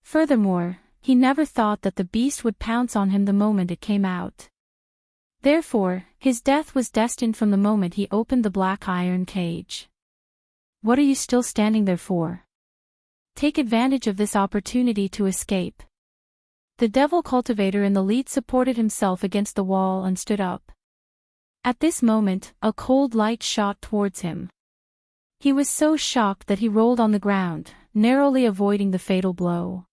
Furthermore, he never thought that the beast would pounce on him the moment it came out. Therefore, his death was destined from the moment he opened the black iron cage. What are you still standing there for? Take advantage of this opportunity to escape. The devil cultivator in the lead supported himself against the wall and stood up. At this moment, a cold light shot towards him. He was so shocked that he rolled on the ground, narrowly avoiding the fatal blow.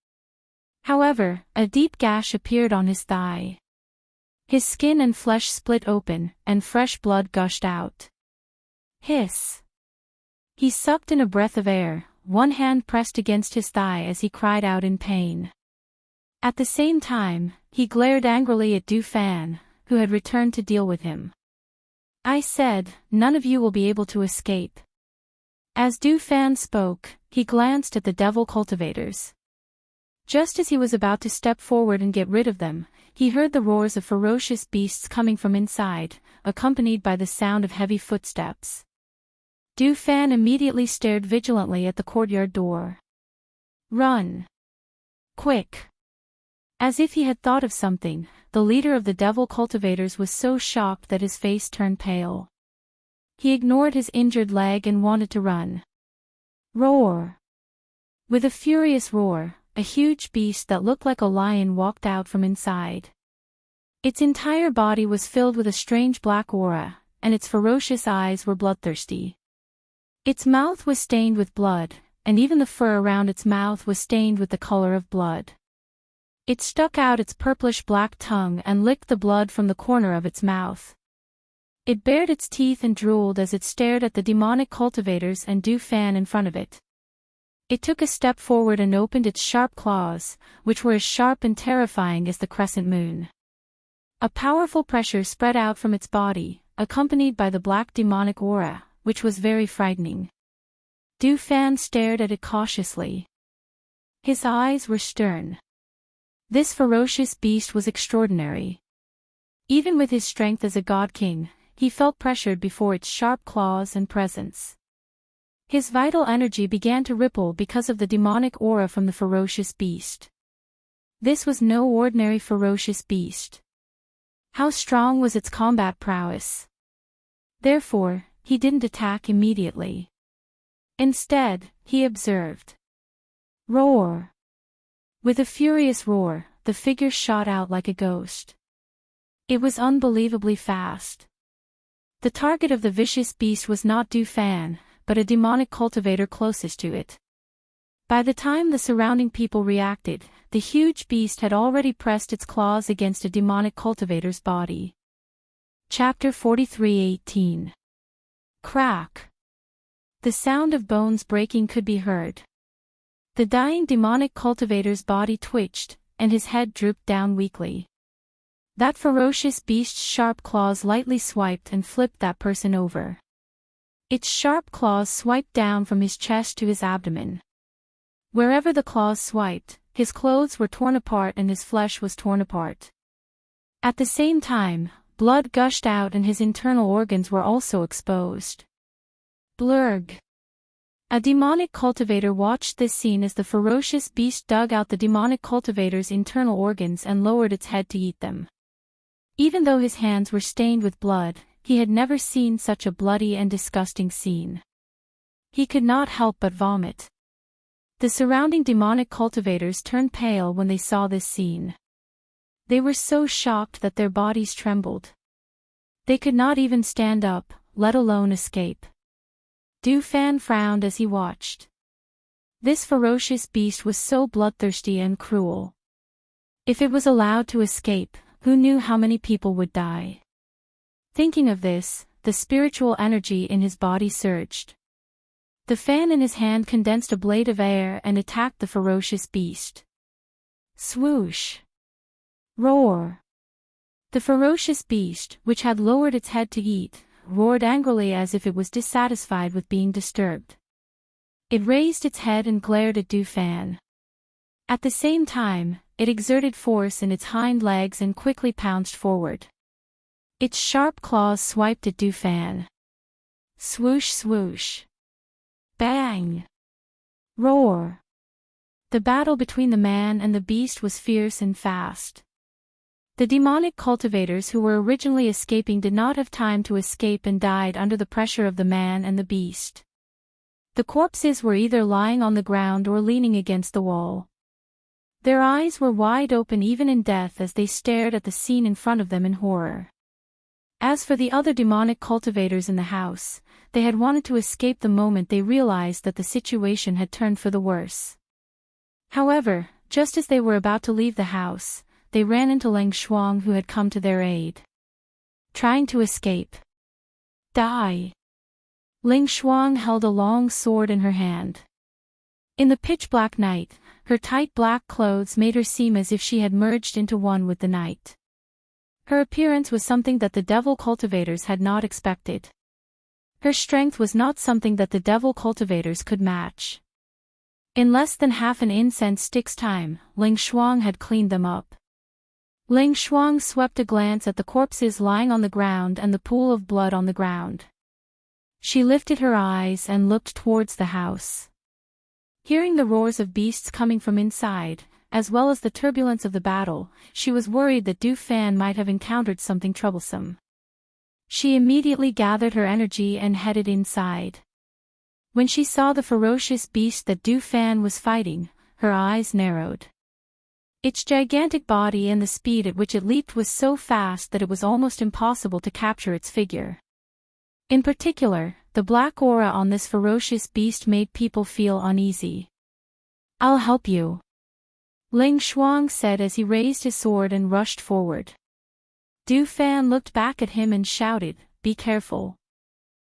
However, a deep gash appeared on his thigh. His skin and flesh split open, and fresh blood gushed out. Hiss! He sucked in a breath of air, one hand pressed against his thigh as he cried out in pain. At the same time, he glared angrily at Du Fan, who had returned to deal with him. "I said, none of you will be able to escape." As Du Fan spoke, he glanced at the devil cultivators. Just as he was about to step forward and get rid of them, he heard the roars of ferocious beasts coming from inside, accompanied by the sound of heavy footsteps. Du Fan immediately stared vigilantly at the courtyard door. "Run! Quick!" As if he had thought of something, the leader of the devil cultivators was so shocked that his face turned pale. He ignored his injured leg and wanted to run. Roar! With a furious roar, a huge beast that looked like a lion walked out from inside. Its entire body was filled with a strange black aura, and its ferocious eyes were bloodthirsty. Its mouth was stained with blood, and even the fur around its mouth was stained with the color of blood. It stuck out its purplish-black tongue and licked the blood from the corner of its mouth. It bared its teeth and drooled as it stared at the demonic cultivators and Du Fan in front of it. It took a step forward and opened its sharp claws, which were as sharp and terrifying as the crescent moon. A powerful pressure spread out from its body, accompanied by the black demonic aura, which was very frightening. Du Fan stared at it cautiously. His eyes were stern. This ferocious beast was extraordinary. Even with his strength as a god king, he felt pressured before its sharp claws and presence. His vital energy began to ripple because of the demonic aura from the ferocious beast. This was no ordinary ferocious beast. How strong was its combat prowess? Therefore, he didn't attack immediately. Instead, he observed. Roar! With a furious roar, the figure shot out like a ghost. It was unbelievably fast. The target of the vicious beast was not Du Fan, but a demonic cultivator closest to it. By the time the surrounding people reacted, the huge beast had already pressed its claws against a demonic cultivator's body. Chapter 43:18. Crack! The sound of bones breaking could be heard. The dying demonic cultivator's body twitched, and his head drooped down weakly. That ferocious beast's sharp claws lightly swiped and flipped that person over. Its sharp claws swiped down from his chest to his abdomen. Wherever the claws swiped, his clothes were torn apart and his flesh was torn apart. At the same time, blood gushed out and his internal organs were also exposed. Blurg. A demonic cultivator watched this scene as the ferocious beast dug out the demonic cultivator's internal organs and lowered its head to eat them. Even though his hands were stained with blood, he had never seen such a bloody and disgusting scene. He could not help but vomit. The surrounding demonic cultivators turned pale when they saw this scene. They were so shocked that their bodies trembled. They could not even stand up, let alone escape. Du Fan frowned as he watched. This ferocious beast was so bloodthirsty and cruel. If it was allowed to escape, who knew how many people would die? Thinking of this, the spiritual energy in his body surged. The fan in his hand condensed a blade of air and attacked the ferocious beast. Swoosh! Roar! The ferocious beast, which had lowered its head to eat, roared angrily as if it was dissatisfied with being disturbed. It raised its head and glared at Du Fan. At the same time, it exerted force in its hind legs and quickly pounced forward. Its sharp claws swiped at Du Fan. Swoosh swoosh. Bang! Roar! The battle between the man and the beast was fierce and fast. The demonic cultivators who were originally escaping did not have time to escape and died under the pressure of the man and the beast. The corpses were either lying on the ground or leaning against the wall. Their eyes were wide open even in death as they stared at the scene in front of them in horror. As for the other demonic cultivators in the house, they had wanted to escape the moment they realized that the situation had turned for the worse. However, just as they were about to leave the house, they ran into Ling Shuang who had come to their aid. Trying to escape. Die! Ling Shuang held a long sword in her hand. In the pitch-black night, her tight black clothes made her seem as if she had merged into one with the night. Her appearance was something that the devil cultivators had not expected. Her strength was not something that the devil cultivators could match. In less than half an incense stick's time, Ling Shuang had cleaned them up. Ling Shuang swept a glance at the corpses lying on the ground and the pool of blood on the ground. She lifted her eyes and looked towards the house. Hearing the roars of beasts coming from inside, as well as the turbulence of the battle, she was worried that Du Fan might have encountered something troublesome. She immediately gathered her energy and headed inside. When she saw the ferocious beast that Du Fan was fighting, her eyes narrowed. Its gigantic body and the speed at which it leaped was so fast that it was almost impossible to capture its figure. In particular, the black aura on this ferocious beast made people feel uneasy. "I'll help you," Ling Shuang said as he raised his sword and rushed forward. Du Fan looked back at him and shouted, "Be careful.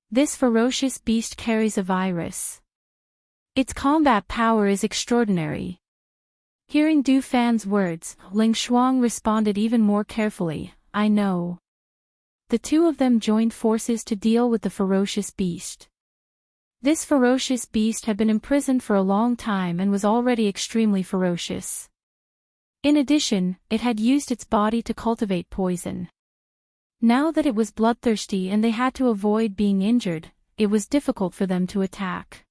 This ferocious beast carries a virus. Its combat power is extraordinary." Hearing Du Fan's words, Ling Shuang responded even more carefully, "I know." The two of them joined forces to deal with the ferocious beast. This ferocious beast had been imprisoned for a long time and was already extremely ferocious. In addition, it had used its body to cultivate poison. Now that it was bloodthirsty and they had to avoid being injured, it was difficult for them to attack.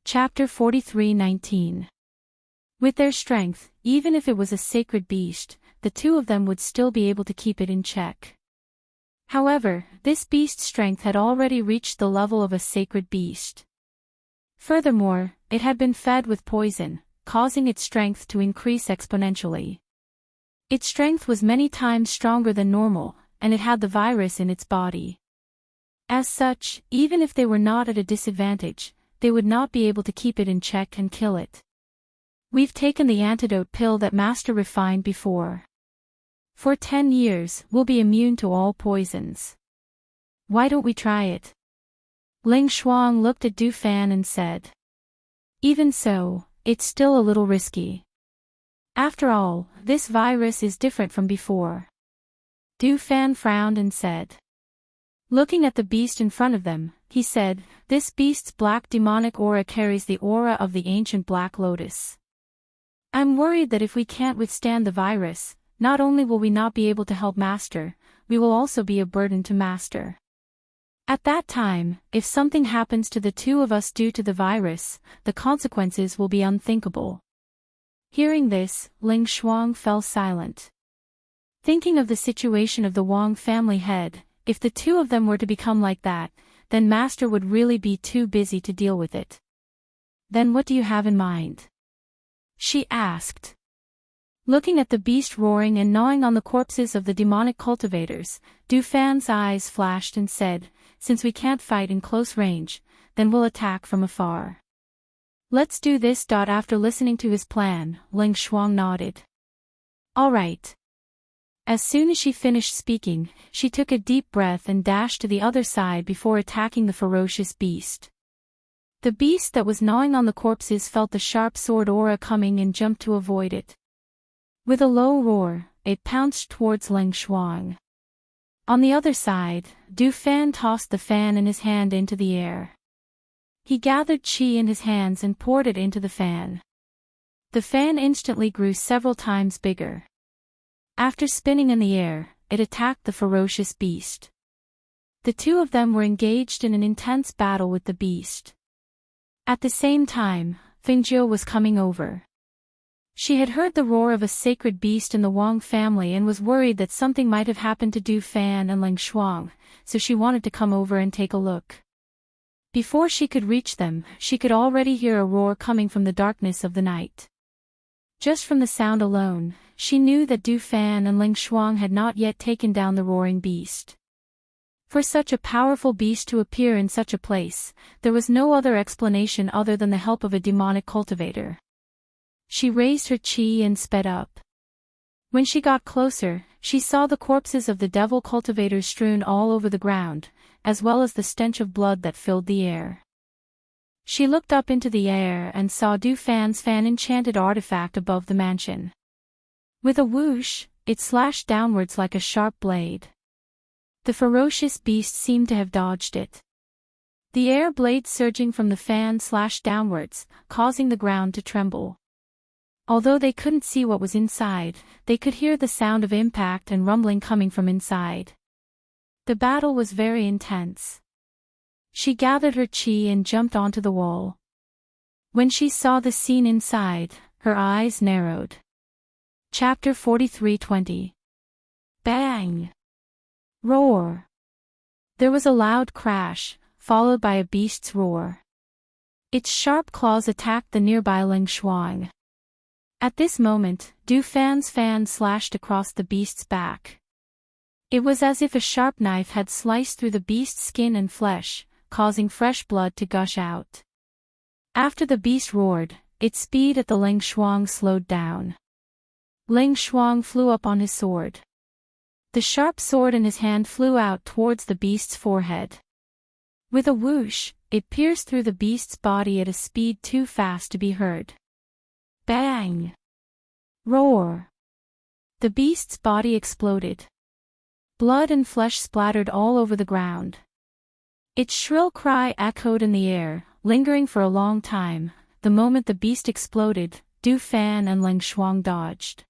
Chapter 43:19. With their strength, even if it was a sacred beast, the two of them would still be able to keep it in check. However, this beast's strength had already reached the level of a sacred beast. Furthermore, it had been fed with poison, causing its strength to increase exponentially. Its strength was many times stronger than normal, and it had the virus in its body. As such, even if they were not at a disadvantage, they would not be able to keep it in check and kill it. "We've taken the antidote pill that Master refined before. For 10 years, we'll be immune to all poisons. Why don't we try it?" Ling Shuang looked at Du Fan and said. "Even so, it's still a little risky. After all, this virus is different from before. Du Fan frowned and said. Looking at the beast in front of them, he said, "This beast's black demonic aura carries the aura of the ancient Black Lotus. I'm worried that if we can't withstand the virus, not only will we not be able to help Master, we will also be a burden to Master. At that time, if something happens to the two of us due to the virus, the consequences will be unthinkable." Hearing this, Ling Shuang fell silent. Thinking of the situation of the Wang family head, if the two of them were to become like that, then Master would really be too busy to deal with it. "Then what do you have in mind?" she asked. Looking at the beast roaring and gnawing on the corpses of the demonic cultivators, Du Fan's eyes flashed and said, "Since we can't fight in close range, then we'll attack from afar." "Let's do this." After listening to his plan, Ling Shuang nodded. "All right." As soon as she finished speaking, she took a deep breath and dashed to the other side before attacking the ferocious beast. The beast that was gnawing on the corpses felt the sharp sword aura coming and jumped to avoid it. With a low roar, it pounced towards Ling Shuang. On the other side, Du Fan tossed the fan in his hand into the air. He gathered qi in his hands and poured it into the fan. The fan instantly grew several times bigger. After spinning in the air, it attacked the ferocious beast. The two of them were engaged in an intense battle with the beast. At the same time, Fengjiu was coming over. She had heard the roar of a sacred beast in the Wang family and was worried that something might have happened to Du Fan and Ling Shuang, so she wanted to come over and take a look. Before she could reach them, she could already hear a roar coming from the darkness of the night. Just from the sound alone, she knew that Du Fan and Ling Shuang had not yet taken down the roaring beast. For such a powerful beast to appear in such a place, there was no other explanation other than the help of a demonic cultivator. She raised her qi and sped up. When she got closer, she saw the corpses of the devil cultivators strewn all over the ground, as well as the stench of blood that filled the air. She looked up into the air and saw Du Fan's fan enchanted artifact above the mansion. With a whoosh, it slashed downwards like a sharp blade. The ferocious beast seemed to have dodged it. The air blade surging from the fan slashed downwards, causing the ground to tremble. Although they couldn't see what was inside, they could hear the sound of impact and rumbling coming from inside. The battle was very intense. She gathered her qi and jumped onto the wall. When she saw the scene inside, her eyes narrowed. Chapter 43:20. Bang! Roar! There was a loud crash, followed by a beast's roar. Its sharp claws attacked the nearby Ling Shuang. At this moment, Du Fan's fan slashed across the beast's back. It was as if a sharp knife had sliced through the beast's skin and flesh, causing fresh blood to gush out. After the beast roared, its speed at the Ling Shuang slowed down. Ling Shuang flew up on his sword. The sharp sword in his hand flew out towards the beast's forehead. With a whoosh, it pierced through the beast's body at a speed too fast to be heard. Bang! Roar! The beast's body exploded. Blood and flesh splattered all over the ground. Its shrill cry echoed in the air, lingering for a long time. The moment the beast exploded, Du Fan and Ling Shuang dodged.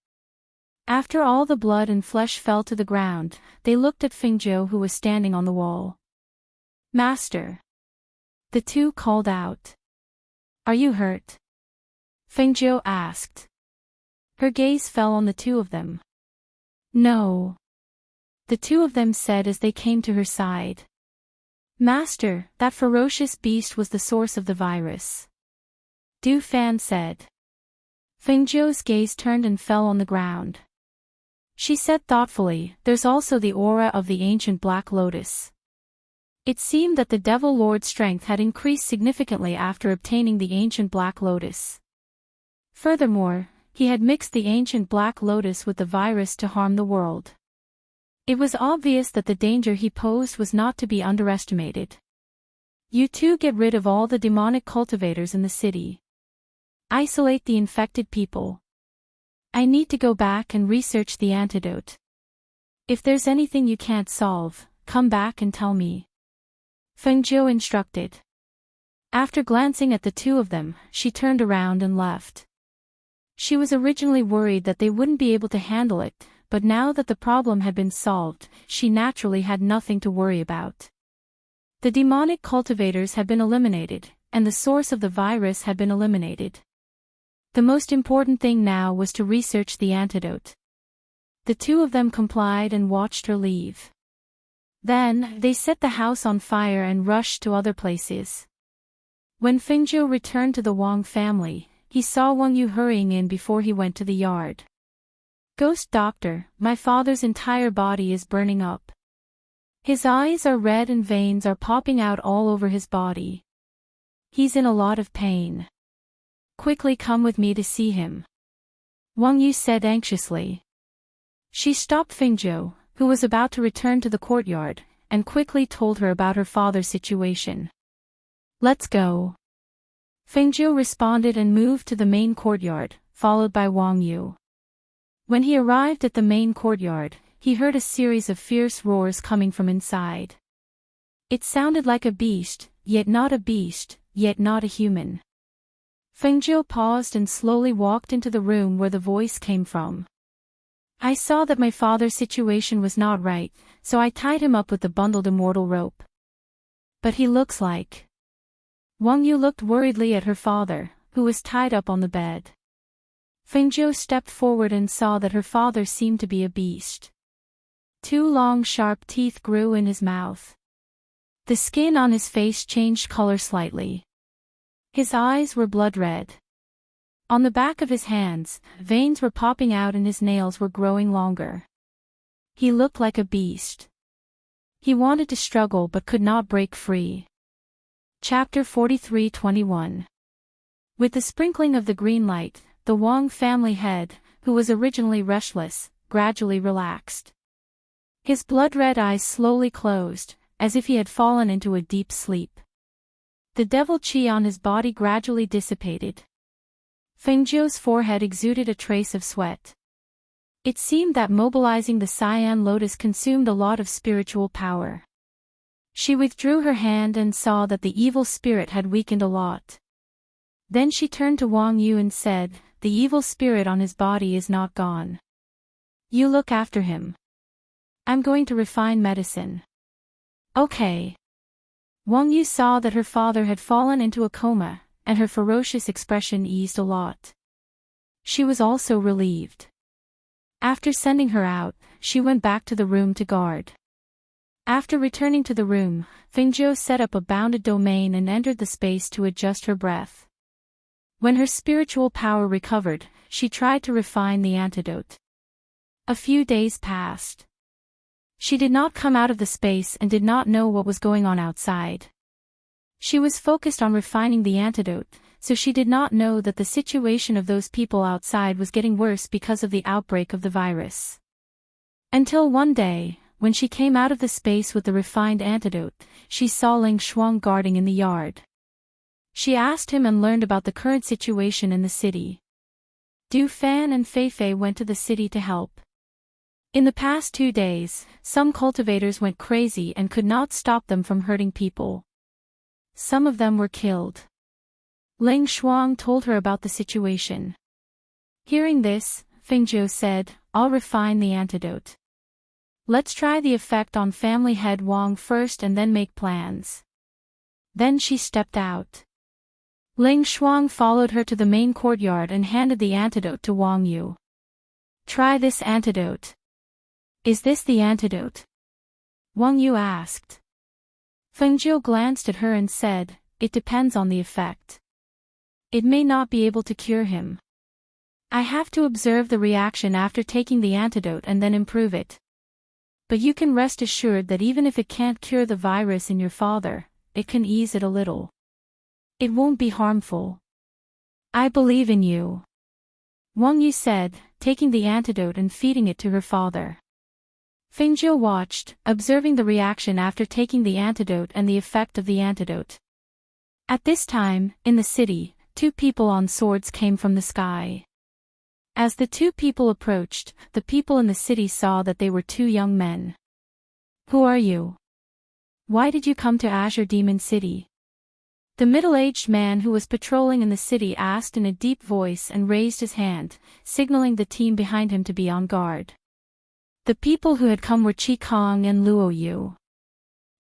After all the blood and flesh fell to the ground, they looked at Fengjiu who was standing on the wall. "Master!" The two called out. "Are you hurt?" Fengjiu asked. Her gaze fell on the two of them. "No," the two of them said as they came to her side. "Master, that ferocious beast was the source of the virus," Du Fan said. Fengjiu's gaze turned and fell on the ground. She said thoughtfully, "There's also the aura of the ancient Black Lotus." It seemed that the Devil Lord's strength had increased significantly after obtaining the ancient Black Lotus. Furthermore, he had mixed the ancient Black Lotus with the virus to harm the world. It was obvious that the danger he posed was not to be underestimated. "You two get rid of all the demonic cultivators in the city. Isolate the infected people. I need to go back and research the antidote." If there's anything you can't solve, come back and tell me. Feng Zhou instructed. After glancing at the two of them, she turned around and left. She was originally worried that they wouldn't be able to handle it, but now that the problem had been solved, she naturally had nothing to worry about. The demonic cultivators had been eliminated, and the source of the virus had been eliminated. The most important thing now was to research the antidote. The two of them complied and watched her leave. Then, they set the house on fire and rushed to other places. When Feng Zhou returned to the Wang family, he saw Wang Yu hurrying in before he went to the yard. "Ghost doctor, my father's entire body is burning up. His eyes are red and veins are popping out all over his body. He's in a lot of pain. Quickly come with me to see him," Wang Yu said anxiously. She stopped Feng Zhou, who was about to return to the courtyard, and quickly told her about her father's situation. "Let's go." Feng Zhou responded and moved to the main courtyard, followed by Wang Yu. When he arrived at the main courtyard, he heard a series of fierce roars coming from inside. It sounded like a beast, yet not a beast, yet not a human. Feng Zhou paused and slowly walked into the room where the voice came from. "I saw that my father's situation was not right, so I tied him up with the bundled immortal rope. But he looks like..." Wang Yu looked worriedly at her father, who was tied up on the bed. Feng Zhou stepped forward and saw that her father seemed to be a beast. 2 long sharp teeth grew in his mouth. The skin on his face changed color slightly. His eyes were blood red. On the back of his hands, veins were popping out and his nails were growing longer. He looked like a beast. He wanted to struggle but could not break free. Chapter 43:21. With the sprinkling of the green light, the Wang family head, who was originally restless, gradually relaxed. His blood-red eyes slowly closed, as if he had fallen into a deep sleep. The devil qi on his body gradually dissipated. Feng Zhou's forehead exuded a trace of sweat. It seemed that mobilizing the cyan lotus consumed a lot of spiritual power. She withdrew her hand and saw that the evil spirit had weakened a lot. Then she turned to Wang Yu and said, "The evil spirit on his body is not gone. You look after him. I'm going to refine medicine." "Okay." Wang Yu saw that her father had fallen into a coma, and her ferocious expression eased a lot. She was also relieved. After sending her out, she went back to the room to guard. After returning to the room, Feng Zhou set up a bounded domain and entered the space to adjust her breath. When her spiritual power recovered, she tried to refine the antidote. A few days passed. She did not come out of the space and did not know what was going on outside. She was focused on refining the antidote, so she did not know that the situation of those people outside was getting worse because of the outbreak of the virus. Until one day, when she came out of the space with the refined antidote, she saw Ling Shuang guarding in the yard. She asked him and learned about the current situation in the city. Du Fan and Fei Fei went to the city to help. In the past 2 days, some cultivators went crazy and could not stop them from hurting people. Some of them were killed. Ling Shuang told her about the situation. Hearing this, Feng Zhou said, "I'll refine the antidote. Let's try the effect on family head Wang first and then make plans." Then she stepped out. Ling Shuang followed her to the main courtyard and handed the antidote to Wang Yu. "Try this antidote." "Is this the antidote?" Wang Yu asked. Feng Zhou glanced at her and said, "It depends on the effect. It may not be able to cure him. I have to observe the reaction after taking the antidote and then improve it. But you can rest assured that even if it can't cure the virus in your father, it can ease it a little. It won't be harmful. I believe in you," Wang Yu said, taking the antidote and feeding it to her father. Feng Zhou watched, observing the reaction after taking the antidote and the effect of the antidote. At this time, in the city, 2 people on swords came from the sky. As the two people approached, the people in the city saw that they were two young men. Who are you? Why did you come to Azure Demon City? The middle-aged man who was patrolling in the city asked in a deep voice and raised his hand, signaling the team behind him to be on guard. The people who had come were Chi Kong and Luo Yu.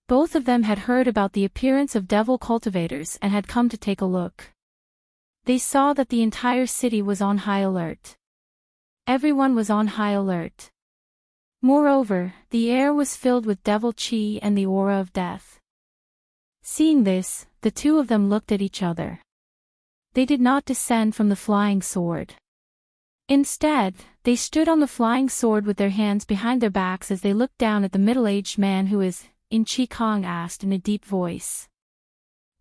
Both of them had heard about the appearance of devil cultivators and had come to take a look. They saw that the entire city was on high alert. Everyone was on high alert. Moreover, the air was filled with devil chi and the aura of death. Seeing this, the two of them looked at each other. They did not descend from the flying sword. Instead, they stood on the flying sword with their hands behind their backs as they looked down at the middle-aged man who is, in Chi Kong asked in a deep voice.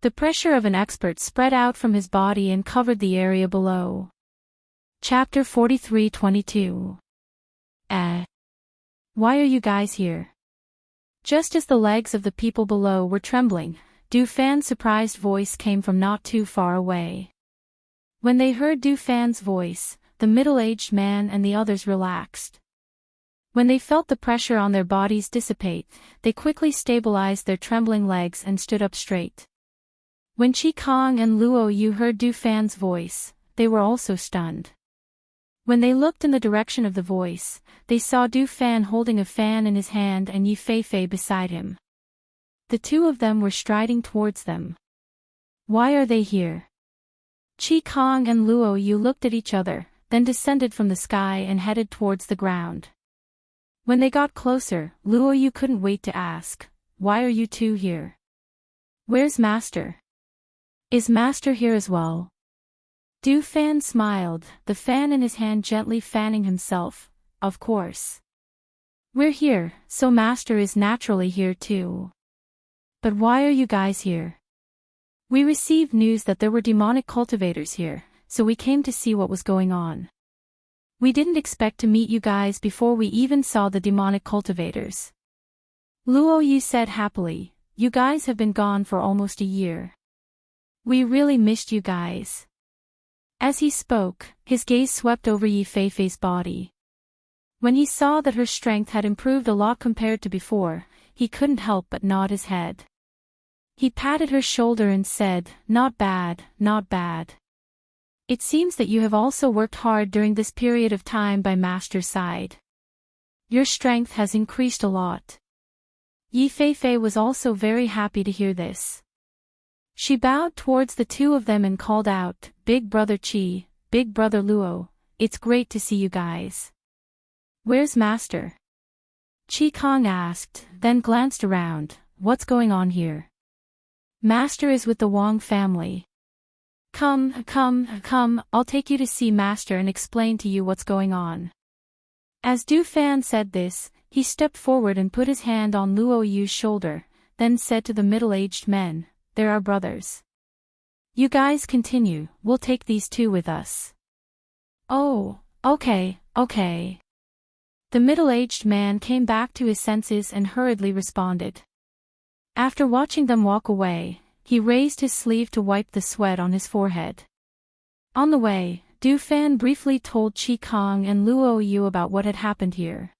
The pressure of an expert spread out from his body and covered the area below. Chapter 43:22. Why are you guys here? Just as the legs of the people below were trembling, Du Fan's surprised voice came from not too far away. When they heard Du Fan's voice, the middle-aged man and the others relaxed. When they felt the pressure on their bodies dissipate, they quickly stabilized their trembling legs and stood up straight. When Chi Kong and Luo Yu heard Du Fan's voice, they were also stunned. When they looked in the direction of the voice, they saw Du Fan holding a fan in his hand and Yi Feifei beside him. The two of them were striding towards them. Why are they here? Chi Kong and Luo Yu looked at each other, then descended from the sky and headed towards the ground. When they got closer, Luo Yu couldn't wait to ask, "Why are you two here? Where's Master? Is Master here as well?" Du Fan smiled, the fan in his hand gently fanning himself. "Of course. We're here, so Master is naturally here too. But why are you guys here?" "We received news that there were demonic cultivators here, so we came to see what was going on. We didn't expect to meet you guys before we even saw the demonic cultivators." Luo Yu said happily, "You guys have been gone for almost a year. We really missed you guys." As he spoke, his gaze swept over Yi Feifei's body. When he saw that her strength had improved a lot compared to before, he couldn't help but nod his head. He patted her shoulder and said, "Not bad, not bad. It seems that you have also worked hard during this period of time by Master's side. Your strength has increased a lot." Yi Feifei was also very happy to hear this. She bowed towards the two of them and called out, "Big Brother Chi, Big Brother Luo, it's great to see you guys. Where's Master?" Chi Kong asked, then glanced around. "What's going on here?" "Master is with the Wang family." Come, I'll take you to see Master and explain to you what's going on." As Du Fan said this, he stepped forward and put his hand on Luo Yu's shoulder, then said to the middle-aged men, "They're our brothers. You guys continue, we'll take these two with us." "Oh, okay. The middle-aged man came back to his senses and hurriedly responded. After watching them walk away, he raised his sleeve to wipe the sweat on his forehead. On the way, Du Fan briefly told Chi Kong and Luo Yu about what had happened here.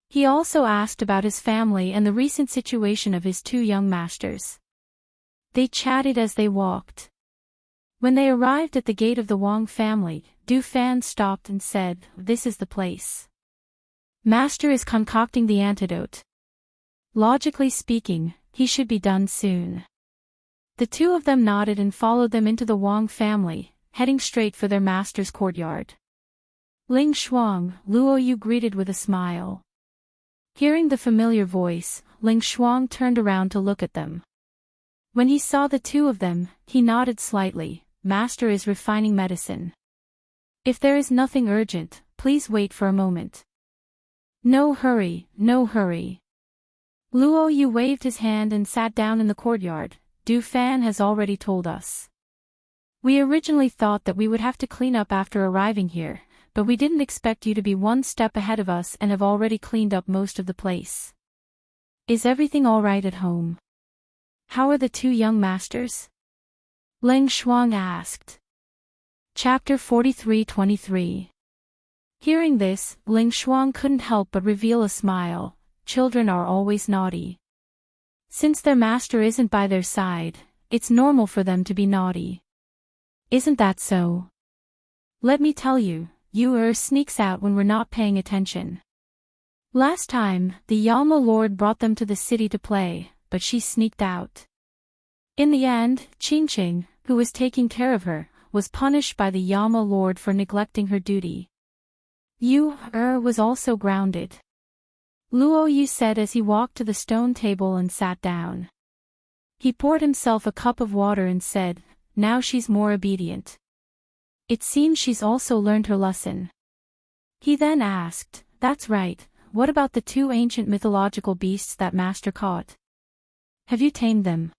He also asked about his family and the recent situation of his two young masters. They chatted as they walked. When they arrived at the gate of the Wang family, Du Fan stopped and said, "This is the place. Master is concocting the antidote. Logically speaking, he should be done soon." The two of them nodded and followed them into the Wang family, heading straight for their master's courtyard. "Ling Shuang," Luo Yu greeted with a smile. Hearing the familiar voice, Ling Shuang turned around to look at them. When he saw the two of them, he nodded slightly. "Master is refining medicine. If there is nothing urgent, please wait for a moment." No hurry. Luo Yu waved his hand and sat down in the courtyard. "Du Fan has already told us. We originally thought that we would have to clean up after arriving here, but we didn't expect you to be one step ahead of us and have already cleaned up most of the place. Is everything all right at home? How are the two young masters?" Ling Shuang asked. Chapter 43:23. Hearing this, Ling Shuang couldn't help but reveal a smile. Children are always naughty. Since their master isn't by their side, it's normal for them to be naughty. Isn't that so? Let me tell you, Yu sneaks out when we're not paying attention. Last time, the Yama Lord brought them to the city to play, but she sneaked out. In the end, Qingqing, who was taking care of her, was punished by the Yama Lord for neglecting her duty. Yu was also grounded. Luo Yu said as he walked to the stone table and sat down. He poured himself a cup of water and said, "Now she's more obedient. It seems she's also learned her lesson." He then asked, "That's right, what about the two ancient mythological beasts that Master caught? Have you tamed them?"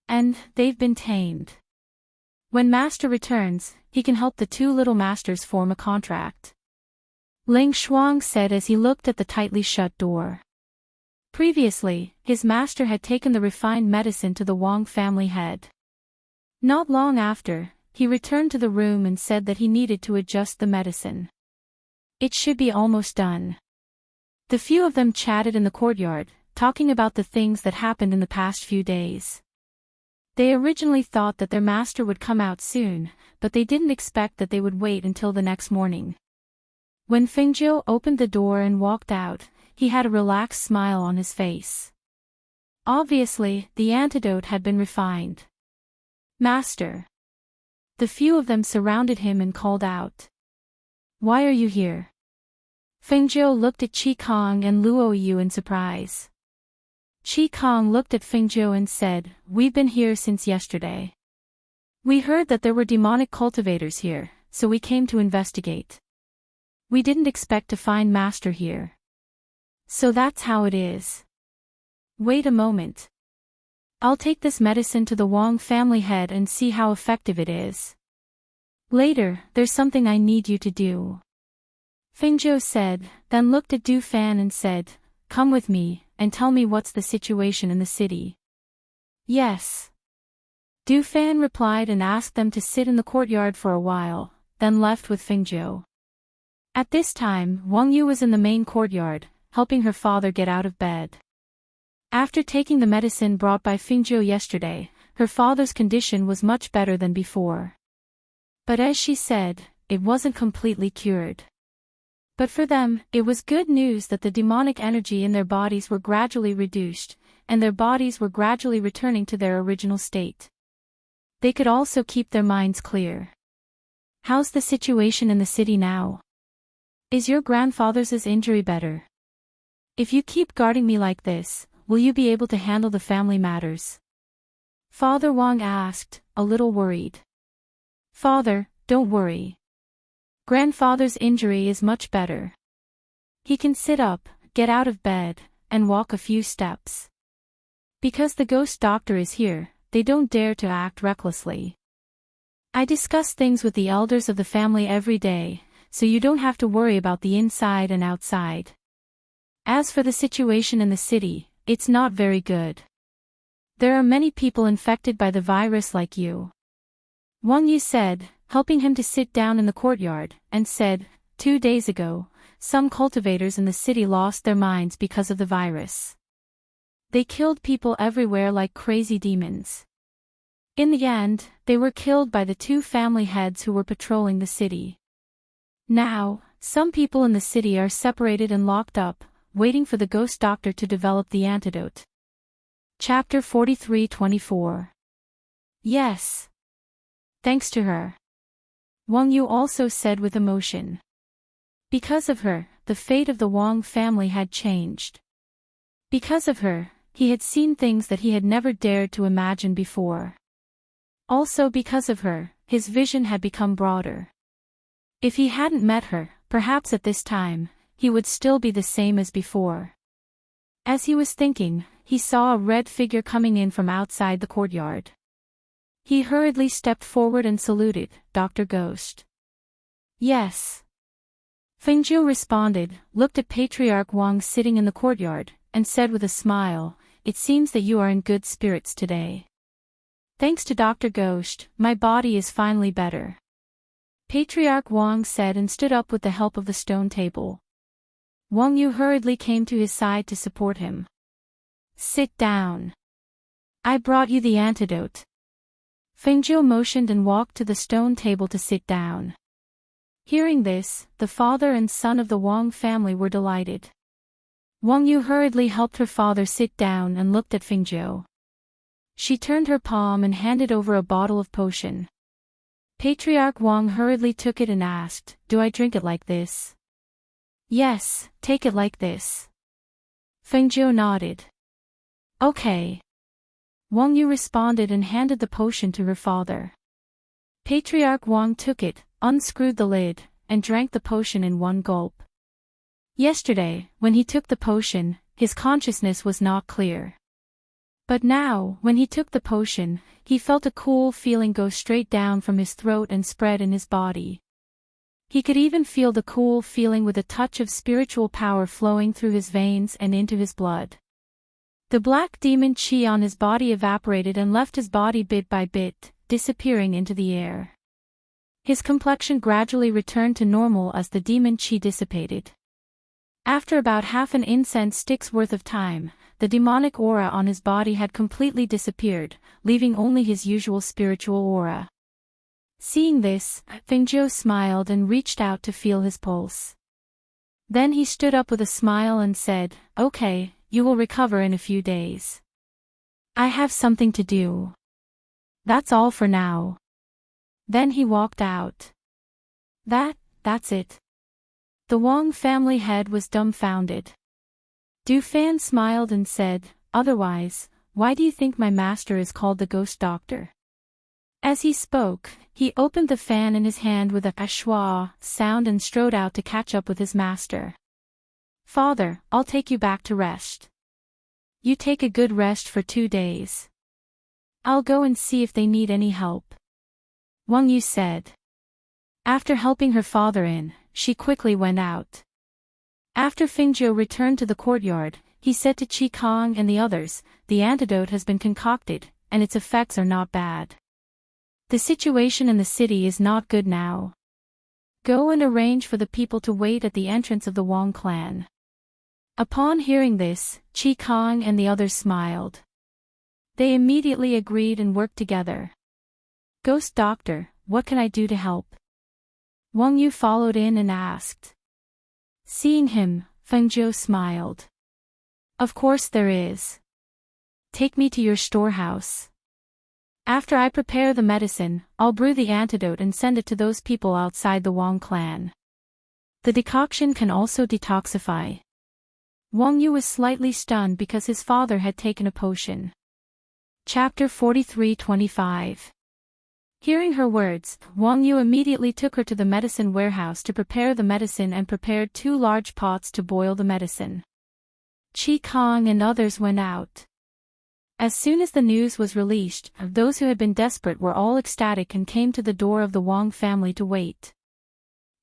"And they've been tamed. When Master returns, he can help the two little masters form a contract," Ling Shuang said as he looked at the tightly shut door. Previously, his master had taken the refined medicine to the Wang family head. Not long after, he returned to the room and said that he needed to adjust the medicine. It should be almost done. The few of them chatted in the courtyard, talking about the things that happened in the past few days. They originally thought that their master would come out soon, but they didn't expect that they would wait until the next morning. When Fengjiu opened the door and walked out, he had a relaxed smile on his face. Obviously, the antidote had been refined. "Master." The few of them surrounded him and called out. "Why are you here?" Fengjiu looked at Qi Kong and Luo Yu in surprise. Qi Kong looked at Fengjiu and said, "We've been here since yesterday. We heard that there were demonic cultivators here, so we came to investigate. We didn't expect to find Master here. So that's how it is. Wait a moment. I'll take this medicine to the Wang family head and see how effective it is. Later, there's something I need you to do," Fengjiu said, then looked at Du Fan and said, "Come with me, and tell me what's the situation in the city." "Yes." Du Fan replied and asked them to sit in the courtyard for a while, then left with Fengjiu. At this time, Wang Yu was in the main courtyard, helping her father get out of bed. After taking the medicine brought by Fengjiu yesterday, her father's condition was much better than before. But as she said, it wasn't completely cured. But for them, it was good news that the demonic energy in their bodies were gradually reduced, and their bodies were gradually returning to their original state. They could also keep their minds clear. "How's the situation in the city now? Is your grandfather's injury better? If you keep guarding me like this, will you be able to handle the family matters?" Father Wang asked, a little worried. "Father, don't worry. Grandfather's injury is much better. He can sit up, get out of bed, and walk a few steps. Because the ghost doctor is here, they don't dare to act recklessly. I discuss things with the elders of the family every day, so you don't have to worry about the inside and outside. As for the situation in the city, it's not very good. There are many people infected by the virus like you," Wang Yu said, helping him to sit down in the courtyard, and said, 2 days ago, some cultivators in the city lost their minds because of the virus. They killed people everywhere like crazy demons. In the end, they were killed by the 2 family heads who were patrolling the city. Now, some people in the city are separated and locked up, waiting for the ghost doctor to develop the antidote. Chapter 43-24. Yes. Thanks to her. Wang Yu also said with emotion. Because of her, the fate of the Wang family had changed. Because of her, he had seen things that he had never dared to imagine before. Also because of her, his vision had become broader. If he hadn't met her, perhaps at this time, he would still be the same as before. As he was thinking, he saw a red figure coming in from outside the courtyard. He hurriedly stepped forward and saluted, "Dr. Ghost." "Yes." Fengjiu responded, looked at Patriarch Wang sitting in the courtyard, and said with a smile, "It seems that you are in good spirits today. Thanks to Dr. Ghost, my body is finally better." Patriarch Wang said and stood up with the help of the stone table. Wang Yu hurriedly came to his side to support him. Sit down. I brought you the antidote. Fengjiu motioned and walked to the stone table to sit down. Hearing this, the father and son of the Wang family were delighted. Wang Yu hurriedly helped her father sit down and looked at Fengjiu. She turned her palm and handed over a bottle of potion. Patriarch Wang hurriedly took it and asked, "Do I drink it like this?" "Yes, take it like this." Fengjiu nodded. "Okay." Wang Yu responded and handed the potion to her father. Patriarch Wang took it, unscrewed the lid, and drank the potion in one gulp. Yesterday, when he took the potion, his consciousness was not clear. But now, when he took the potion, he felt a cool feeling go straight down from his throat and spread in his body. He could even feel the cool feeling with a touch of spiritual power flowing through his veins and into his blood. The black demon chi on his body evaporated and left his body bit by bit, disappearing into the air. His complexion gradually returned to normal as the demon chi dissipated. After about half an incense stick's worth of time, the demonic aura on his body had completely disappeared, leaving only his usual spiritual aura. Seeing this, Fengjiu smiled and reached out to feel his pulse. Then he stood up with a smile and said, "Okay, you will recover in a few days. I have something to do. That's all for now." Then he walked out. That's it. The Wang family head was dumbfounded. Du Fan smiled and said, "Otherwise, why do you think my master is called the Ghost Doctor?" As he spoke, he opened the fan in his hand with a schwa sound and strode out to catch up with his master. "Father, I'll take you back to rest. You take a good rest for 2 days. I'll go and see if they need any help," Wang Yu said. After helping her father in, she quickly went out. After Fengjiu returned to the courtyard, he said to Qi Kong and the others, "The antidote has been concocted, and its effects are not bad. The situation in the city is not good now. Go and arrange for the people to wait at the entrance of the Wang clan." Upon hearing this, Qi Kong and the others smiled. They immediately agreed and worked together. "Ghost Doctor, what can I do to help?" Wang Yu followed in and asked. Seeing him, Fengjiu smiled. "Of course there is. Take me to your storehouse. After I prepare the medicine, I'll brew the antidote and send it to those people outside the Wang clan. The decoction can also detoxify." Wang Yu was slightly stunned because his father had taken a potion. Chapter 43-25. Hearing her words, Wang Yu immediately took her to the medicine warehouse to prepare the medicine and prepared 2 large pots to boil the medicine. Qi Kong and others went out. As soon as the news was released, those who had been desperate were all ecstatic and came to the door of the Wang family to wait.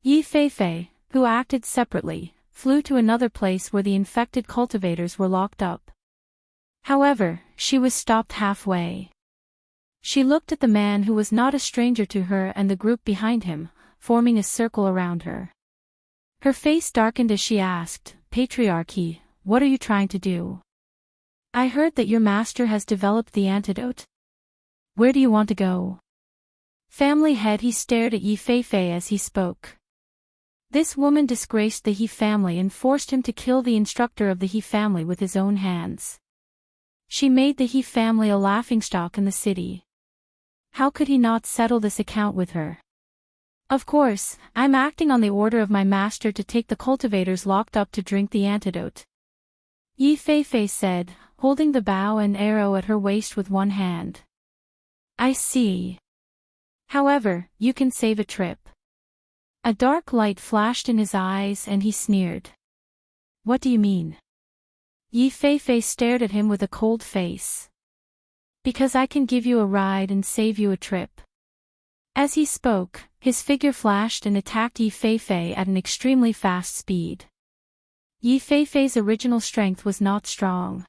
Yi Feifei, who acted separately, flew to another place where the infected cultivators were locked up. However, she was stopped halfway. She looked at the man who was not a stranger to her and the group behind him, forming a circle around her. Her face darkened as she asked, "Patriarchy, what are you trying to do? I heard that your master has developed the antidote. Where do you want to go?" Family head he stared at Yi Feifei as he spoke. This woman disgraced the He family and forced him to kill the instructor of the He family with his own hands. She made the He family a laughingstock in the city. How could he not settle this account with her? "Of course, I'm acting on the order of my master to take the cultivators locked up to drink the antidote," Yi Feifei said, holding the bow and arrow at her waist with one hand. "I see. However, you can save a trip." A dark light flashed in his eyes and he sneered. "What do you mean?" Yi Feifei stared at him with a cold face. "Because I can give you a ride and save you a trip." As he spoke, his figure flashed and attacked Yi Feifei at an extremely fast speed. Yi Feifei's original strength was not strong.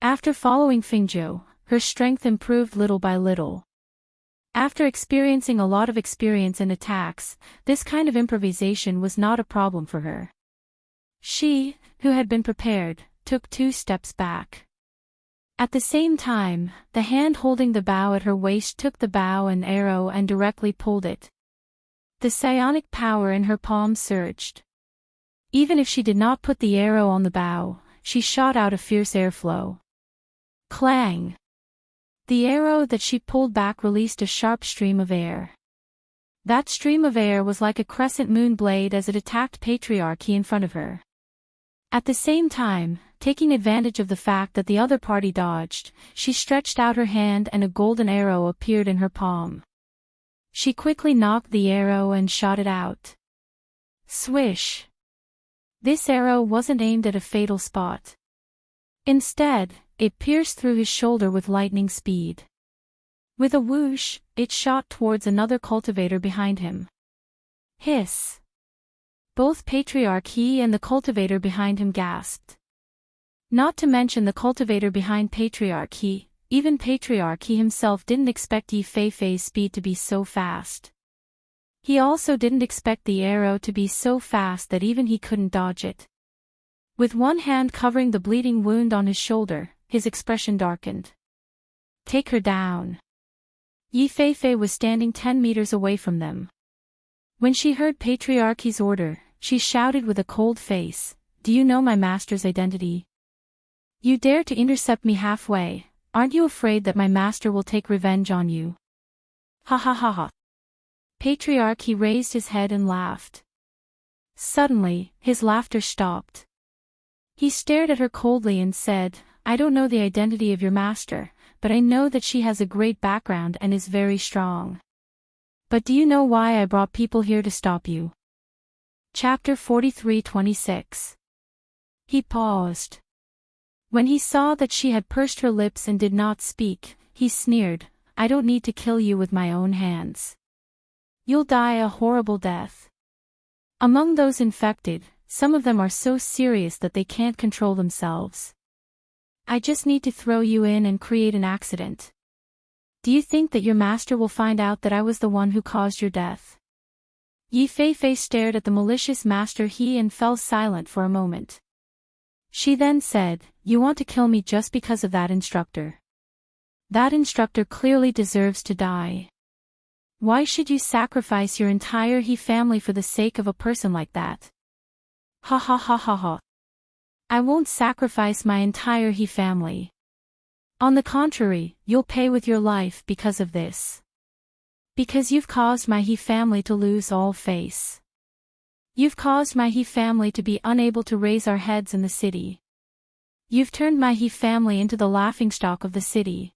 After following Fengjiu, her strength improved little by little. After experiencing a lot of experience in attacks, this kind of improvisation was not a problem for her. She, who had been prepared, took 2 steps back. At the same time, the hand holding the bow at her waist took the bow and arrow and directly pulled it. The psionic power in her palm surged. Even if she did not put the arrow on the bow, she shot out a fierce airflow. Clang! The arrow that she pulled back released a sharp stream of air. That stream of air was like a crescent moon blade as it attacked Patriarchy in front of her. At the same time, taking advantage of the fact that the other party dodged, she stretched out her hand and a golden arrow appeared in her palm. She quickly knocked the arrow and shot it out. Swish! This arrow wasn't aimed at a fatal spot. Instead, it pierced through his shoulder with lightning speed. With a whoosh, it shot towards another cultivator behind him. Hiss! Both Patriarchy and the cultivator behind him gasped. Not to mention the cultivator behind Patriarchy, even Patriarchy himself didn't expect Yi Fei-Fei's speed to be so fast. He also didn't expect the arrow to be so fast that even he couldn't dodge it. With one hand covering the bleeding wound on his shoulder, his expression darkened. Take her down. Yi Fei-Fei was standing 10 meters away from them. When she heard Patriarchy's order, she shouted with a cold face, "Do you know my master's identity? You dare to intercept me halfway, aren't you afraid that my master will take revenge on you?" Ha ha ha ha. Patriarchy raised his head and laughed. Suddenly, his laughter stopped. He stared at her coldly and said, "I don't know the identity of your master, but I know that she has a great background and is very strong. But do you know why I brought people here to stop you?" Chapter 43:26. He paused. When he saw that she had pursed her lips and did not speak, he sneered, "I don't need to kill you with my own hands. You'll die a horrible death. Among those infected, some of them are so serious that they can't control themselves. I just need to throw you in and create an accident. Do you think that your master will find out that I was the one who caused your death?" Yi Fei-Fei stared at the malicious Master He and fell silent for a moment. She then said, "You want to kill me just because of that instructor. That instructor clearly deserves to die. Why should you sacrifice your entire He family for the sake of a person like that?" Ha ha ha ha ha. I won't sacrifice my entire He family. On the contrary, you'll pay with your life because of this. Because you've caused my He family to lose all face. You've caused my He family to be unable to raise our heads in the city. You've turned my He family into the laughingstock of the city.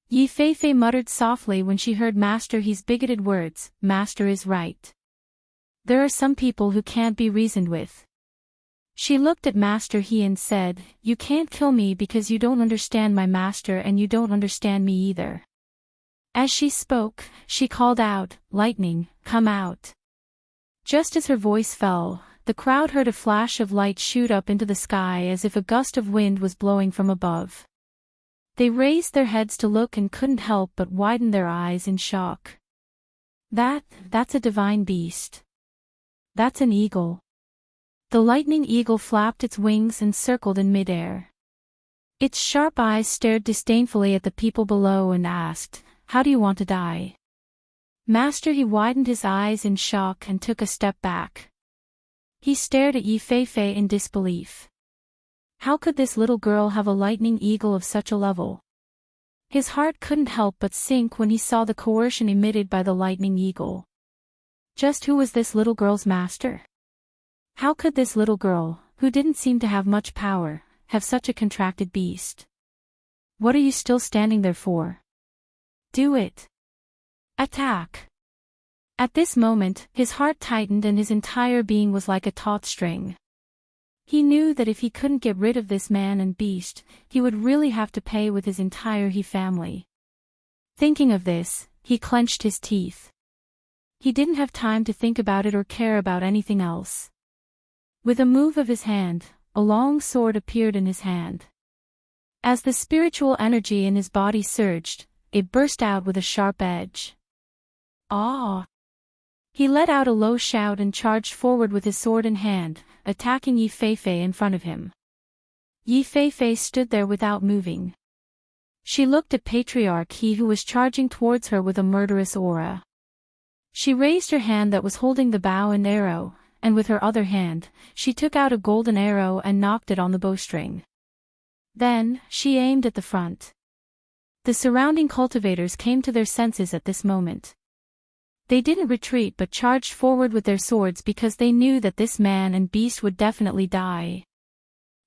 Yi Fei-Fei muttered softly when she heard Master He's bigoted words. Master is right. There are some people who can't be reasoned with. She looked at Master He and said, "You can't kill me because you don't understand my master and you don't understand me either." As she spoke, she called out, "Lightning, come out." Just as her voice fell, the crowd heard a flash of light shoot up into the sky as if a gust of wind was blowing from above. They raised their heads to look and couldn't help but widen their eyes in shock. That's a divine beast. That's an eagle. The lightning eagle flapped its wings and circled in midair. Its sharp eyes stared disdainfully at the people below and asked, "How do you want to die?" Master He widened his eyes in shock and took a step back. He stared at Yi Fei-Fei in disbelief. How could this little girl have a lightning eagle of such a level? His heart couldn't help but sink when he saw the coercion emitted by the lightning eagle. Just who was this little girl's master? How could this little girl, who didn't seem to have much power, have such a contracted beast? What are you still standing there for? Do it. Attack. At this moment, his heart tightened and his entire being was like a taut string. He knew that if he couldn't get rid of this man and beast, he would really have to pay with his entire He family. Thinking of this, he clenched his teeth. He didn't have time to think about it or care about anything else. With a move of his hand, a long sword appeared in his hand. As the spiritual energy in his body surged, it burst out with a sharp edge. Ah! He let out a low shout and charged forward with his sword in hand, attacking Yi Feifei in front of him. Yi Feifei stood there without moving. She looked at Patriarch He, who was charging towards her with a murderous aura. She raised her hand that was holding the bow and arrow, and with her other hand, she took out a golden arrow and knocked it on the bowstring. Then, she aimed at the front. The surrounding cultivators came to their senses at this moment. They didn't retreat but charged forward with their swords because they knew that this man and beast would definitely die.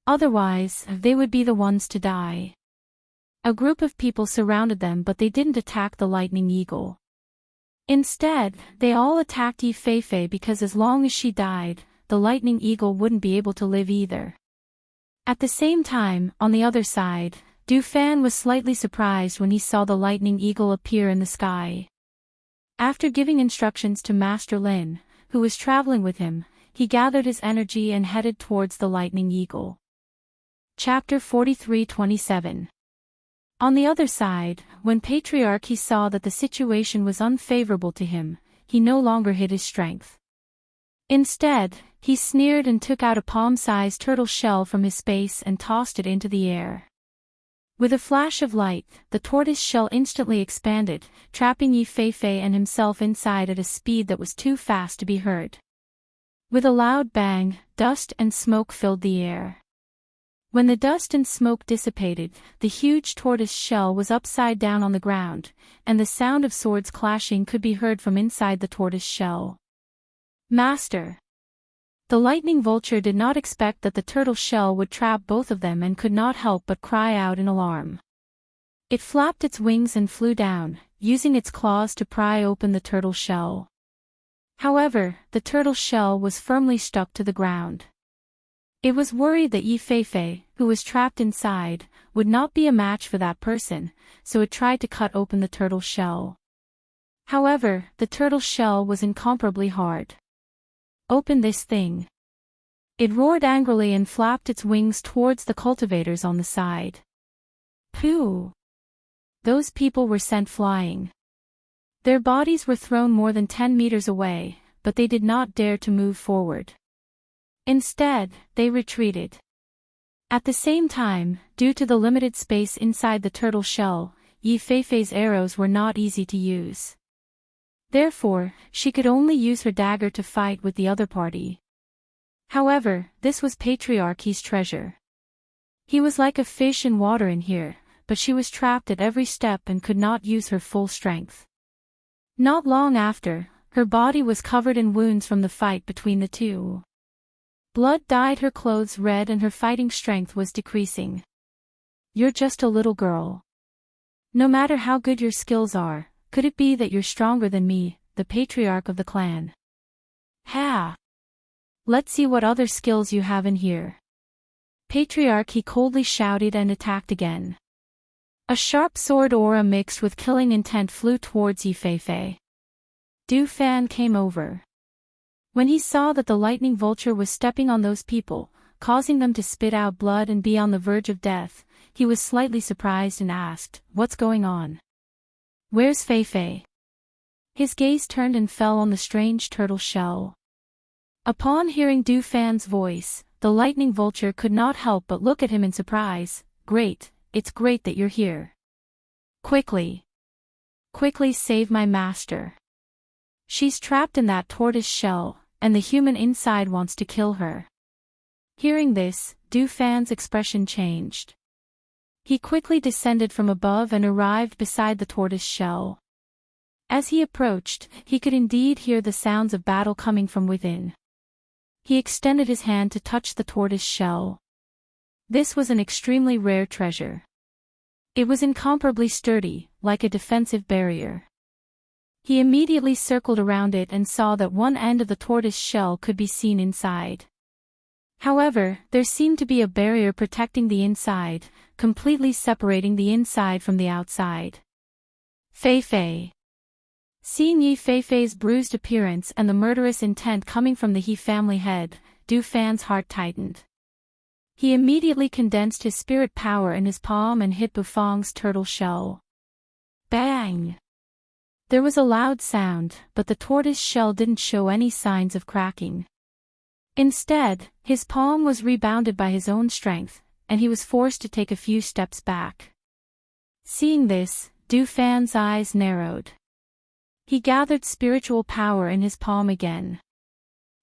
Otherwise, they would be the ones to die. A group of people surrounded them, but they didn't attack the lightning eagle. Instead, they all attacked Yi Feifei because as long as she died, the lightning eagle wouldn't be able to live either. At the same time, on the other side, Du Fan was slightly surprised when he saw the lightning eagle appear in the sky. After giving instructions to Master Lin, who was traveling with him, he gathered his energy and headed towards the lightning eagle. Chapter 43:27. On the other side, when Patriarch He saw that the situation was unfavorable to him, he no longer hid his strength. Instead, he sneered and took out a palm-sized turtle shell from his space and tossed it into the air. With a flash of light, the tortoise shell instantly expanded, trapping Yi Feifei and himself inside at a speed that was too fast to be heard. With a loud bang, dust and smoke filled the air. When the dust and smoke dissipated, the huge tortoise shell was upside down on the ground, and the sound of swords clashing could be heard from inside the tortoise shell. Master! The lightning vulture did not expect that the turtle shell would trap both of them and could not help but cry out in alarm. It flapped its wings and flew down, using its claws to pry open the turtle shell. However, the turtle shell was firmly stuck to the ground. It was worried that Yi Feifei, who was trapped inside, would not be a match for that person, so it tried to cut open the turtle shell. However, the turtle shell was incomparably hard. Open this thing! It roared angrily and flapped its wings towards the cultivators on the side. Pooh! Those people were sent flying. Their bodies were thrown more than 10 meters away, but they did not dare to move forward. Instead, they retreated. At the same time, due to the limited space inside the turtle shell, Yi Feifei's arrows were not easy to use. Therefore, she could only use her dagger to fight with the other party. However, this was Patriarch He's treasure. He was like a fish in water in here, but she was trapped at every step and could not use her full strength. Not long after, her body was covered in wounds from the fight between the two. Blood dyed her clothes red and her fighting strength was decreasing. You're just a little girl. No matter how good your skills are, could it be that you're stronger than me, the patriarch of the clan? Ha! Let's see what other skills you have in here. Patriarch He coldly shouted and attacked again. A sharp sword aura mixed with killing intent flew towards Yi Feifei. Du Fan came over. When he saw that the lightning vulture was stepping on those people, causing them to spit out blood and be on the verge of death, he was slightly surprised and asked, "What's going on? Where's Feifei?" His gaze turned and fell on the strange turtle shell. Upon hearing Du Fan's voice, the lightning vulture could not help but look at him in surprise. "Great, it's great that you're here. Quickly! Quickly save my master. She's trapped in that tortoise shell, and the human inside wants to kill her." Hearing this, Du Fan's expression changed. He quickly descended from above and arrived beside the tortoise shell. As he approached, he could indeed hear the sounds of battle coming from within. He extended his hand to touch the tortoise shell. This was an extremely rare treasure. It was incomparably sturdy, like a defensive barrier. He immediately circled around it and saw that one end of the tortoise shell could be seen inside. However, there seemed to be a barrier protecting the inside, completely separating the inside from the outside. Feifei. Seeing Yi Feifei's bruised appearance and the murderous intent coming from the He family head, Du Fan's heart tightened. He immediately condensed his spirit power in his palm and hit Bufang's turtle shell. Bang! There was a loud sound, but the tortoise shell didn't show any signs of cracking. Instead, his palm was rebounded by his own strength, and he was forced to take a few steps back. Seeing this, Du Fan's eyes narrowed. He gathered spiritual power in his palm again.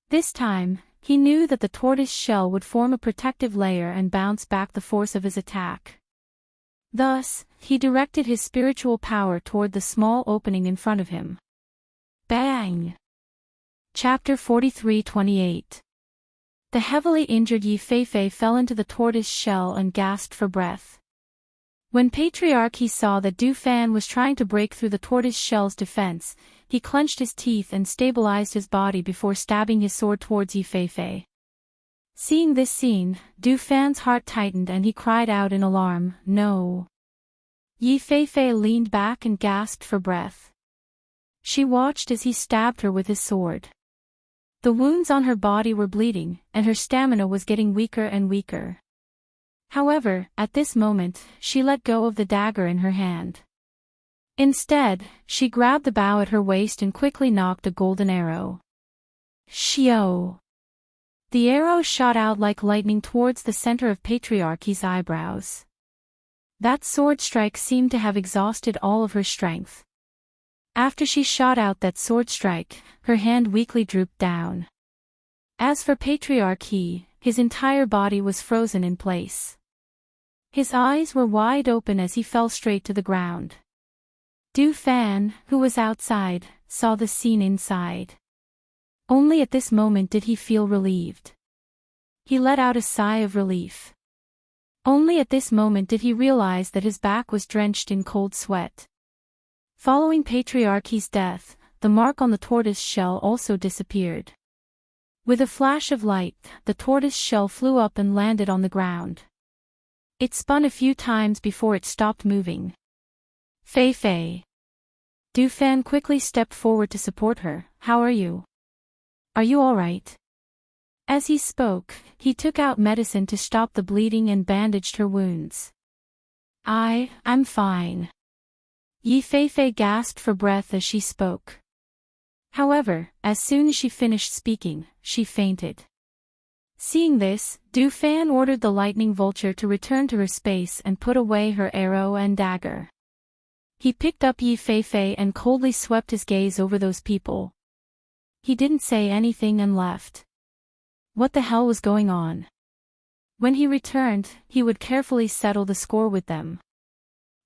This time, he knew that the tortoise shell would form a protective layer and bounce back the force of his attack. Thus, he directed his spiritual power toward the small opening in front of him. Bang! Chapter 43:28. The heavily injured Yi Feifei fell into the tortoise shell and gasped for breath. When Patriarch He saw that Du Fan was trying to break through the tortoise shell's defense, he clenched his teeth and stabilized his body before stabbing his sword towards Yi Feifei. Seeing this scene, Du Fan's heart tightened and he cried out in alarm, "No!" Yi Feifei leaned back and gasped for breath. She watched as he stabbed her with his sword. The wounds on her body were bleeding, and her stamina was getting weaker and weaker. However, at this moment, she let go of the dagger in her hand. Instead, she grabbed the bow at her waist and quickly nocked a golden arrow. Shio! The arrow shot out like lightning towards the center of Patriarchy's eyebrows. That sword strike seemed to have exhausted all of her strength. After she shot out that sword strike, her hand weakly drooped down. As for Patriarch He, his entire body was frozen in place. His eyes were wide open as he fell straight to the ground. Du Fan, who was outside, saw the scene inside. Only at this moment did he feel relieved. He let out a sigh of relief. Only at this moment did he realize that his back was drenched in cold sweat. Following Patriarchy's death, the mark on the tortoise shell also disappeared. With a flash of light, the tortoise shell flew up and landed on the ground. It spun a few times before it stopped moving. Feifei. Du Fan quickly stepped forward to support her. "How are you? Are you all right?" As he spoke, he took out medicine to stop the bleeding and bandaged her wounds. I'm fine." Yi Feifei gasped for breath as she spoke. However, as soon as she finished speaking, she fainted. Seeing this, Du Fan ordered the lightning vulture to return to her space and put away her arrow and dagger. He picked up Yi Feifei and coldly swept his gaze over those people. He didn't say anything and left. What the hell was going on? When he returned, he would carefully settle the score with them.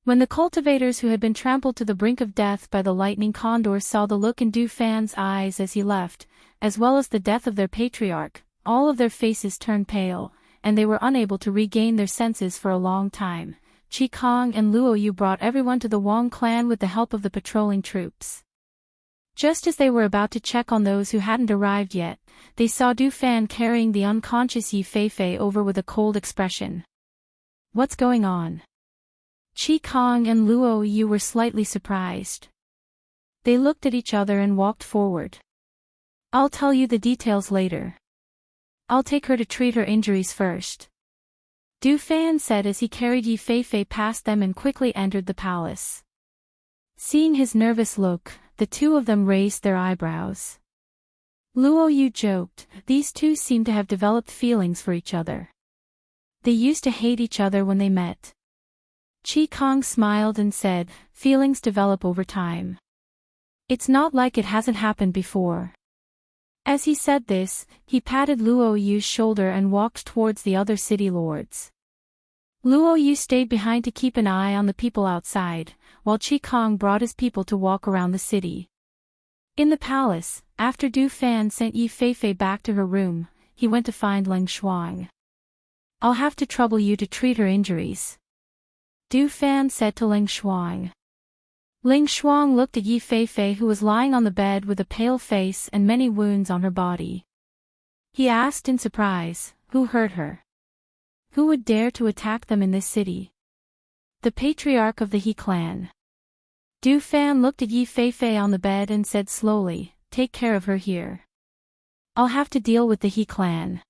When the cultivators who had been trampled to the brink of death by the lightning condor saw the look in Du Fan's eyes as he left, as well as the death of their patriarch, all of their faces turned pale, and they were unable to regain their senses for a long time. Qi Kong and Luo Yu brought everyone to the Wang clan with the help of the patrolling troops. Just as they were about to check on those who hadn't arrived yet, they saw Du Fan carrying the unconscious Yi Feifei over with a cold expression. "What's going on?" Qi Kong and Luo Yu were slightly surprised. They looked at each other and walked forward. "I'll tell you the details later. I'll take her to treat her injuries first," Du Fan said as he carried Yi Feifei past them and quickly entered the palace. Seeing his nervous look, the two of them raised their eyebrows. Luo Yu joked, these two seemed to have developed feelings for each other. They used to hate each other when they met. Qi Kong smiled and said, "Feelings develop over time. It's not like it hasn't happened before." As he said this, he patted Luo Yu's shoulder and walked towards the other city lords. Luo Yu stayed behind to keep an eye on the people outside, while Qi Kong brought his people to walk around the city. In the palace, after Du Fan sent Yi Feifei back to her room, he went to find Leng Shuang. "I'll have to trouble you to treat her injuries," Du Fan said to Leng Shuang. Leng Shuang looked at Yi Feifei, who was lying on the bed with a pale face and many wounds on her body. He asked in surprise, "Who hurt her? Who would dare to attack them in this city?" "The patriarch of the He clan." Du Fan looked at Yi Feifei on the bed and said slowly, "Take care of her here. I'll have to deal with the He clan."